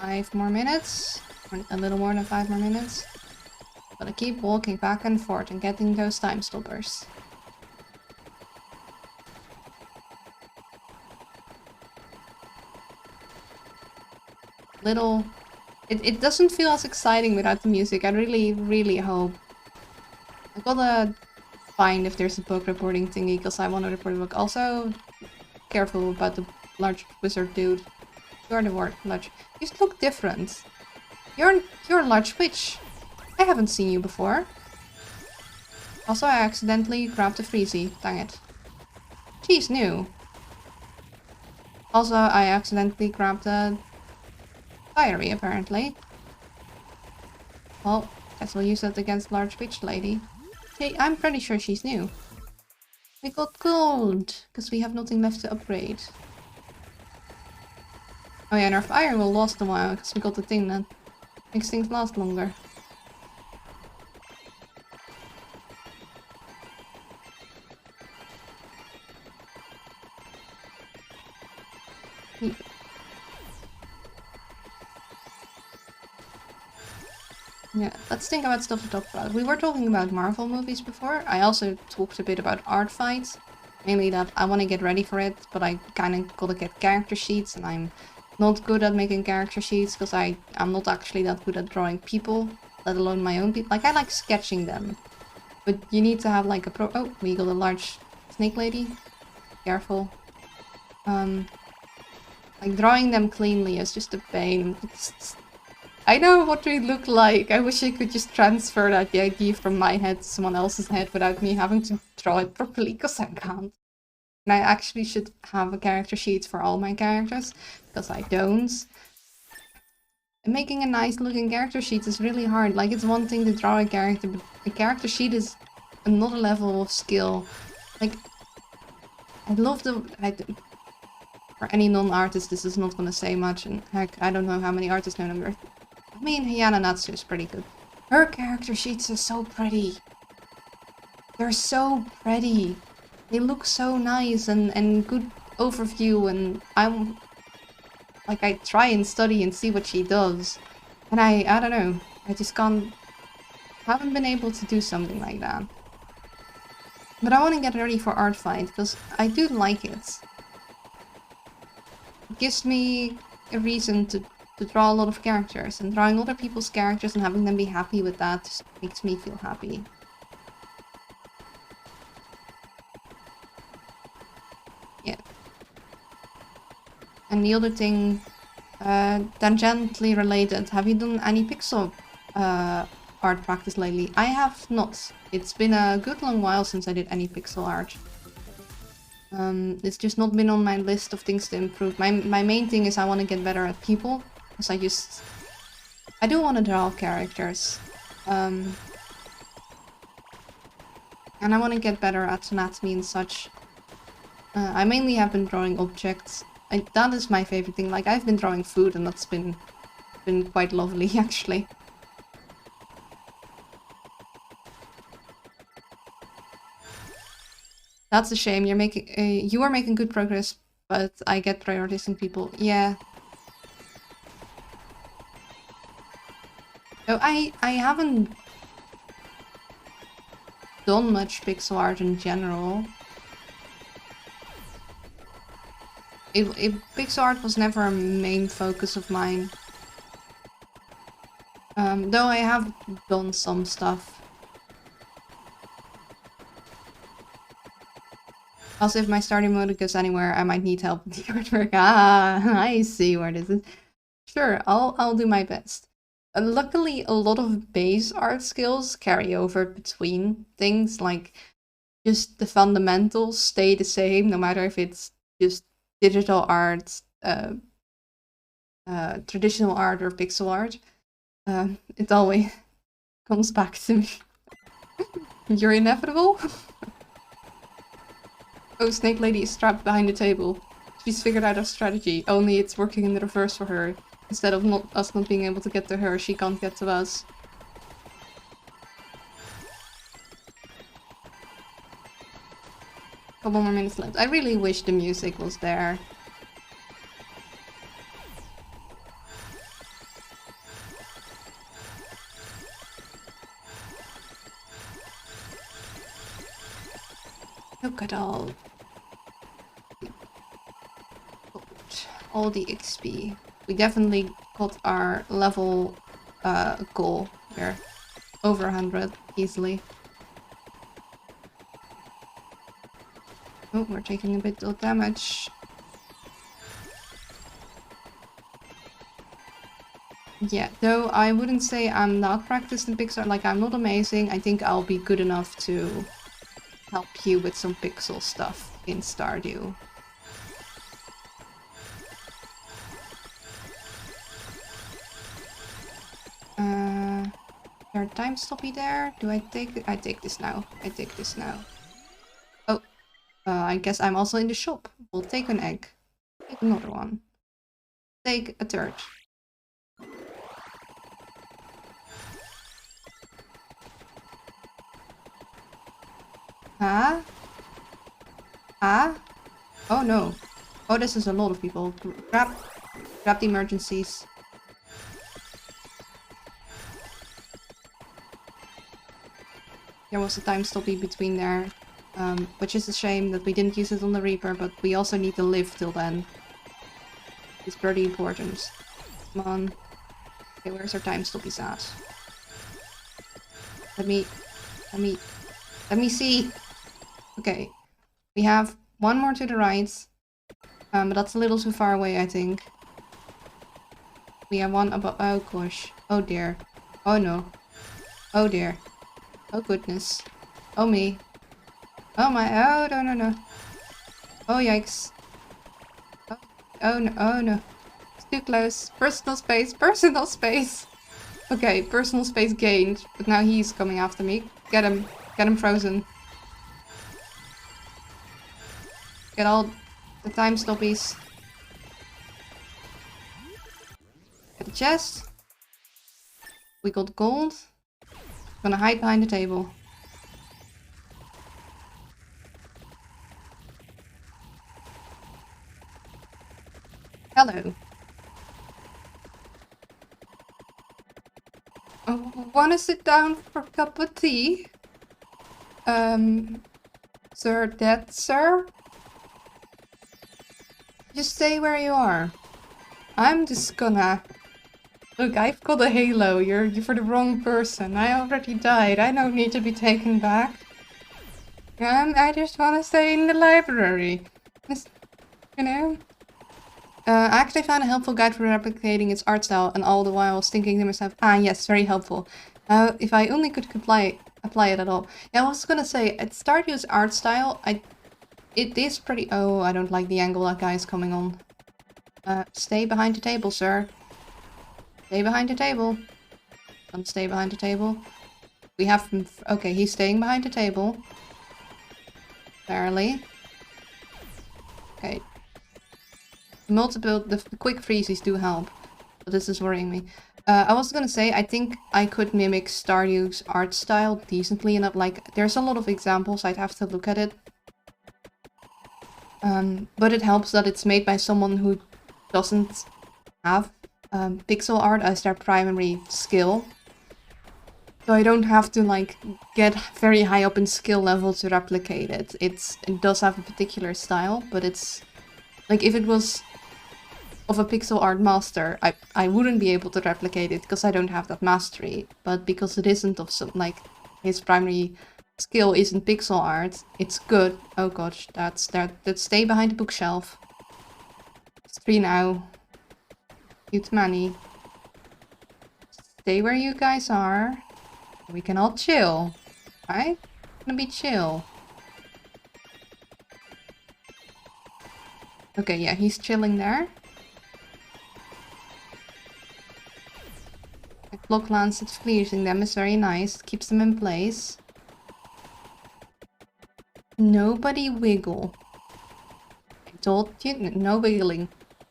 [SPEAKER 1] Five more minutes. Or a little more than 5 more minutes. Gotta keep walking back and forth and getting those time stoppers. It doesn't feel as exciting without the music. I really hope. I gotta find if there's a bug reporting thingy because I want to report a bug. Also, careful about the large wizard dude. You're the large. You look different. You're a large witch. I haven't seen you before. Also, I accidentally grabbed a freezy. Dang it. She's new. Also, I accidentally grabbed a diary, apparently. Well, guess we'll use that against large witch lady. Okay, I'm pretty sure she's new. We got gold, because we have nothing left to upgrade. Oh yeah, and our fire will last a while, because we got the thing that makes things last longer. Yeah, let's think about stuff to talk about. We were talking about Marvel movies before. I also talked a bit about art fights. Mainly that I want to get ready for it, but I kind of gotta get character sheets, and I'm not good at making character sheets because I'm not actually that good at drawing people, let alone my own people. Like, I like sketching them, but you need to have like a pro- Oh, we got a large snake lady. Careful. Like, drawing them cleanly is just a pain. I know what we look like. I wish I could just transfer that the idea from my head to someone else's head without me having to draw it properly, because I can't. And I actually should have a character sheet for all my characters, because I don't. And making a nice looking character sheet is really hard. Like, it's one thing to draw a character, but a character sheet is another level of skill. Like, I love for any non-artist, this is not gonna say much, and heck, I don't know how many artists know them. I mean, Hiyana Natsu is pretty good. Her character sheets are so pretty. They're so pretty. They look so nice and good overview, and I'm like, I try and study and see what she does. And I don't know. I just haven't been able to do something like that. But I want to get ready for art fight because I do like it. It gives me a reason to draw a lot of characters, and drawing other people's characters and having them be happy with that just makes me feel happy. Yeah. And the other thing, tangentially related, have you done any pixel art practice lately? I have not. It's been a good long while since I did any pixel art. It's just not been on my list of things to improve. My main thing is I want to get better at people. Because I do want to draw characters. And I want to get better at anatomy and such. I mainly have been drawing objects. That is my favorite thing. Like, I've been drawing food, and that's been quite lovely, actually. That's a shame. You are making good progress, but I get priorities in people. Yeah. So I haven't done much pixel art in general. Pixel art was never a main focus of mine. Though I have done some stuff. Also, if my starting mode goes anywhere, I might need help with the artwork. Ah, I see where this is. Sure, I'll do my best. Luckily, a lot of base art skills carry over between things, like just the fundamentals stay the same, no matter if it's just digital art, traditional art, or pixel art. It always comes back to me. You're inevitable? Oh, Snake Lady is trapped behind the table. She's figured out our strategy, only it's working in the reverse for her. Instead of us not being able to get to her, she can't get to us. Couple more minutes left. I really wish the music was there. Look at all the XP. We definitely got our level goal here. Over 100 easily. Oh, we're taking a bit of damage. Yeah, though I wouldn't say I'm not practiced in pixel, like I'm not amazing. I think I'll be good enough to help you with some pixel stuff in Stardew. There a time stoppy there? Do I take it? I take this now. I take this now. Oh, I guess I'm also in the shop. We'll take an egg. Take another one. Take a third. Huh? Huh? Oh no. Oh, this is a lot of people. Grab the emergencies. There was a time stoppy between there, which is a shame that we didn't use it on the Reaper, but we also need to live till then. It's pretty important. Come on. Okay, where's our time stoppies at? Let me see. Okay. We have one more to the right. But that's a little too far away, I think. We have one above. Oh gosh. Oh dear. Oh no. Oh dear. Oh goodness. Oh me. Oh my. Oh no no no. Oh yikes. Oh no. Oh no. It's too close. Personal space. Personal space. Okay, personal space gained. But now he's coming after me. Get him. Get him frozen. Get all the time stoppies. Get the chest. We got gold. Gonna hide behind the table. Hello. Oh, wanna sit down for a cup of tea? Sir, that sir? Just stay where you are. I'm just gonna... Look, I've got a halo. You're for the wrong person. I already died. I don't need to be taken back. I just want to stay in the library. Just, you know? I actually found a helpful guide for replicating its art style, and all the while I was thinking to myself, ah yes, very helpful. If I only could apply it at all. Yeah, I was gonna say, at Stardew's art style, it is pretty... Oh, I don't like the angle that guy is coming on. Stay behind the table, sir. Stay behind the table. Don't stay behind the table. We have... Okay, he's staying behind the table. Barely. Okay. The quick freezes do help. But this is worrying me. I was gonna say, I think I could mimic Stardew's art style decently enough. Like, there's a lot of examples, I'd have to look at it. But it helps that it's made by someone who doesn't have pixel art as their primary skill. So I don't have to like get very high up in skill level to replicate it. It does have a particular style, but it's like if it was of a pixel art master, I wouldn't be able to replicate it because I don't have that mastery. But because it isn't of some, like, his primary skill isn't pixel art, it's good. Oh gosh, that's stay behind the bookshelf. It's 3 now. Too many. Stay where you guys are. We can all chill. Right? Gonna be chill. Okay, yeah, he's chilling there. The clock lance that's freezing them is very nice. Keeps them in place. Nobody wiggle. I told you, no wiggling.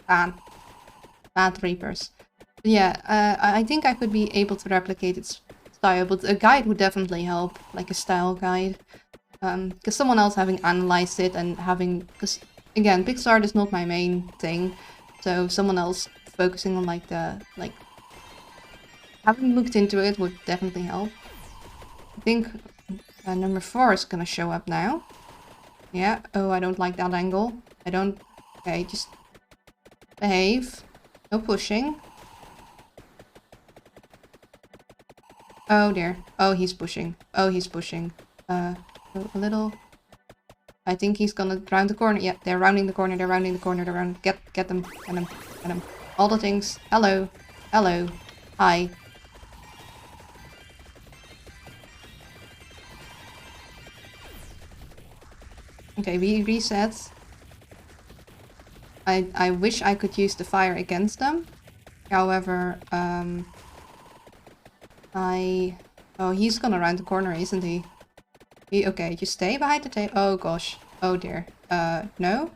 [SPEAKER 1] Bad Reapers. But yeah, I think I could be able to replicate its style, but a guide would definitely help, like a style guide. Because someone else having analyzed it and having, because again, pixel art is not my main thing, so someone else focusing on like the, like, having looked into it would definitely help. I think number 4 is gonna show up now. Yeah, oh, I don't like that angle. I don't, okay, just behave. No pushing. Oh dear. Oh, he's pushing. Oh, he's pushing. A little. I think he's gonna round the corner. Yeah, they're rounding the corner. They're rounding the corner. They're round. Get them. Get them. Get them. All the things. Hello. Hello. Hi. Okay, we reset. I wish I could use the fire against them. However, oh, he's gonna round the corner, isn't he? Okay, you stay behind the table. Oh gosh. Oh dear. No?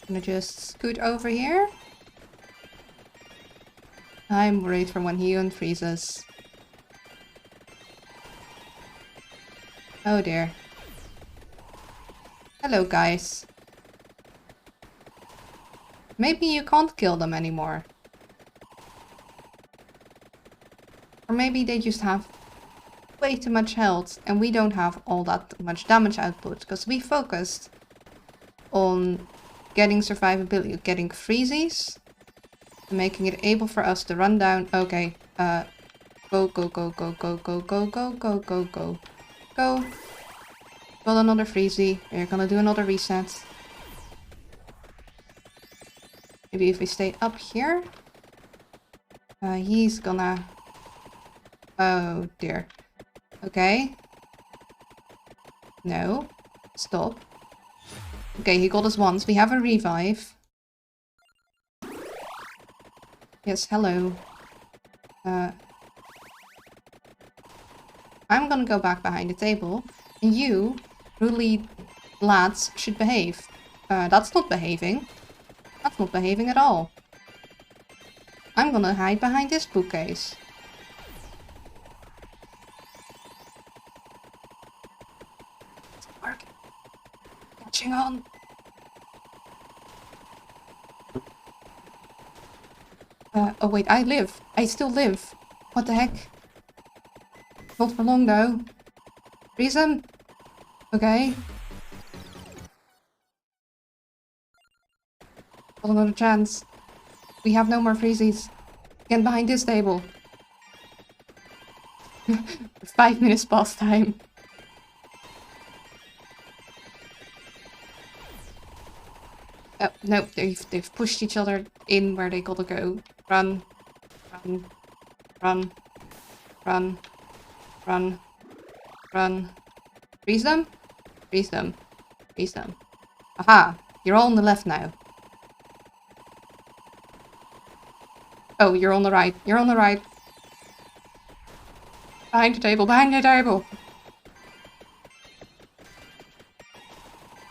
[SPEAKER 1] Gonna just scoot over here. I'm worried for when he unfreezes. Oh dear. Hello, guys. Maybe you can't kill them anymore. Or maybe they just have way too much health and we don't have all that much damage output. Because we focused on getting survivability, getting freezies, making it able for us to run down. Okay, go, go, go, go, go, go, go, go, go, go, go. Go. Got another freezy. We're gonna do another reset. Maybe if we stay up here. He's gonna... Oh dear. Okay. No. Stop. Okay, he got us once. We have a revive. Yes, hello. I'm gonna go back behind the table. And you, ruly lads, should behave. That's not behaving. That's not behaving at all. I'm gonna hide behind this bookcase. It's working. Catching on. Oh wait, I live. I still live. What the heck? Not for long though. Freeze him. Okay. Got another chance. We have no more freezies. Get behind this table. 5 minutes past time. Oh, no, they've pushed each other in where they gotta go. Run. Run. Run. Run. Run. Run. Freeze them? Freeze them. Freeze them. Aha! You're all on the left now. Oh, you're on the right. You're on the right. Behind the table. Behind the table.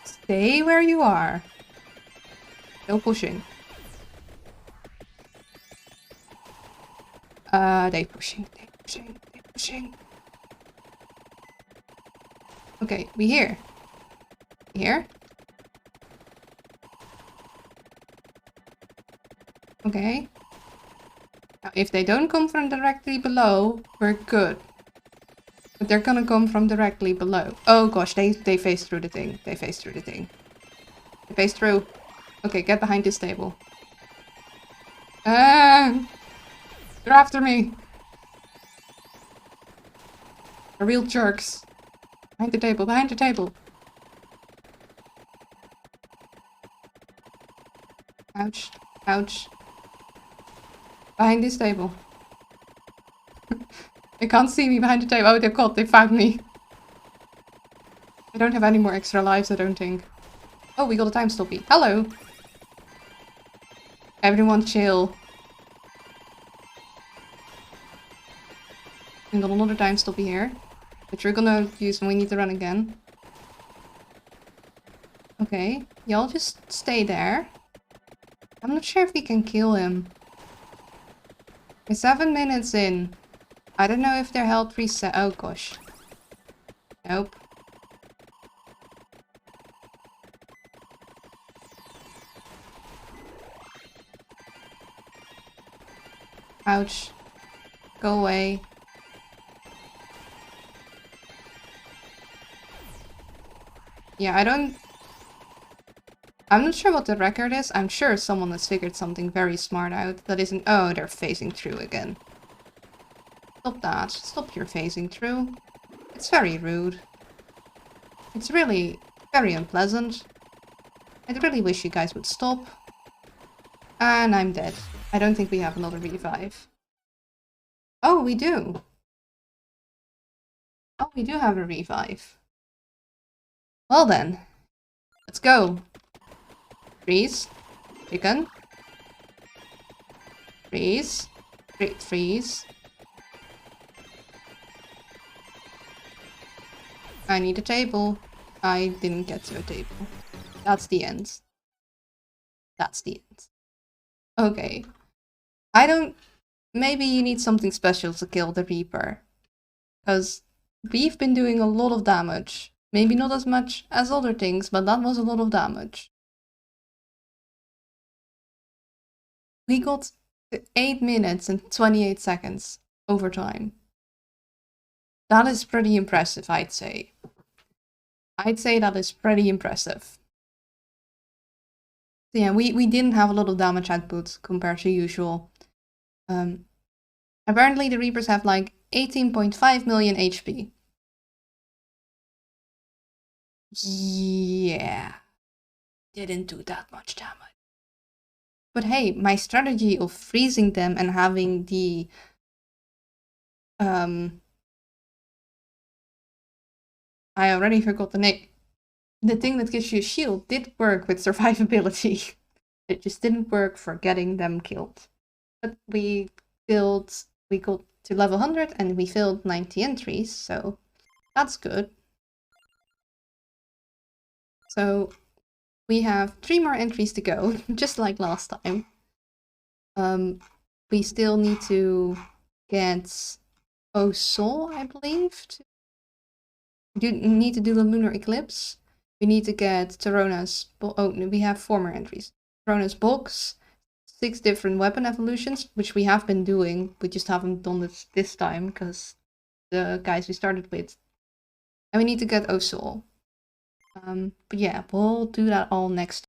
[SPEAKER 1] Stay where you are. No pushing. They pushing. They pushing. They pushing. Okay, we here. Here. Okay. Now, if they don't come from directly below, we're good. But they're gonna come from directly below. Oh gosh, they face through the thing. They face through the thing. phase through. Okay, get behind this table. They're after me. They're real jerks. Behind the table, behind the table. Ouch, ouch. Behind this table. They can't see me behind the table. Oh, God, they found me. I don't have any more extra lives, I don't think. Oh, we got a time stoppie. Hello. Everyone chill. We got another time stoppie here, which we're gonna use when we need to run again. Okay, y'all just stay there. I'm not sure if we can kill him. We're 7 minutes in. I don't know if their health reset. Oh gosh. Nope. Ouch. Go away. Yeah, I'm not sure what the record is. I'm sure someone has figured something very smart out that isn't- Oh, they're phasing through again. Stop that. Stop your phasing through. It's very rude. It's really very unpleasant. I really wish you guys would stop. And I'm dead. I don't think we have another revive. Oh, we do. Oh, we do have a revive. Well then. Let's go. Freeze. Chicken. Freeze. Freeze. I need a table. I didn't get to a table. That's the end. That's the end. Okay. I don't... Maybe you need something special to kill the Reaper. Because we've been doing a lot of damage. Maybe not as much as other things, but that was a lot of damage. We got 8 minutes and 28 seconds over time. That is pretty impressive, I'd say. I'd say that is pretty impressive. So yeah, we didn't have a lot of damage output compared to usual. Apparently the Reapers have like 18.5 million HP. Yeah. Didn't do that much damage. But hey, my strategy of freezing them and having the I already forgot the name. The thing that gives you a shield did work with survivability. It just didn't work for getting them killed. But we got to level 100 and we filled 90 entries, so that's good. So we have 3 more entries to go, just like last time. We still need to get Osol, I believe. We need to do the lunar eclipse. We need to get Tarona's... Oh, no, we have 4 more entries. Tarona's box, 6 different weapon evolutions, which we have been doing. We just haven't done it this time because the guys we started with. And we need to get Osol. But yeah, we'll do that all next time.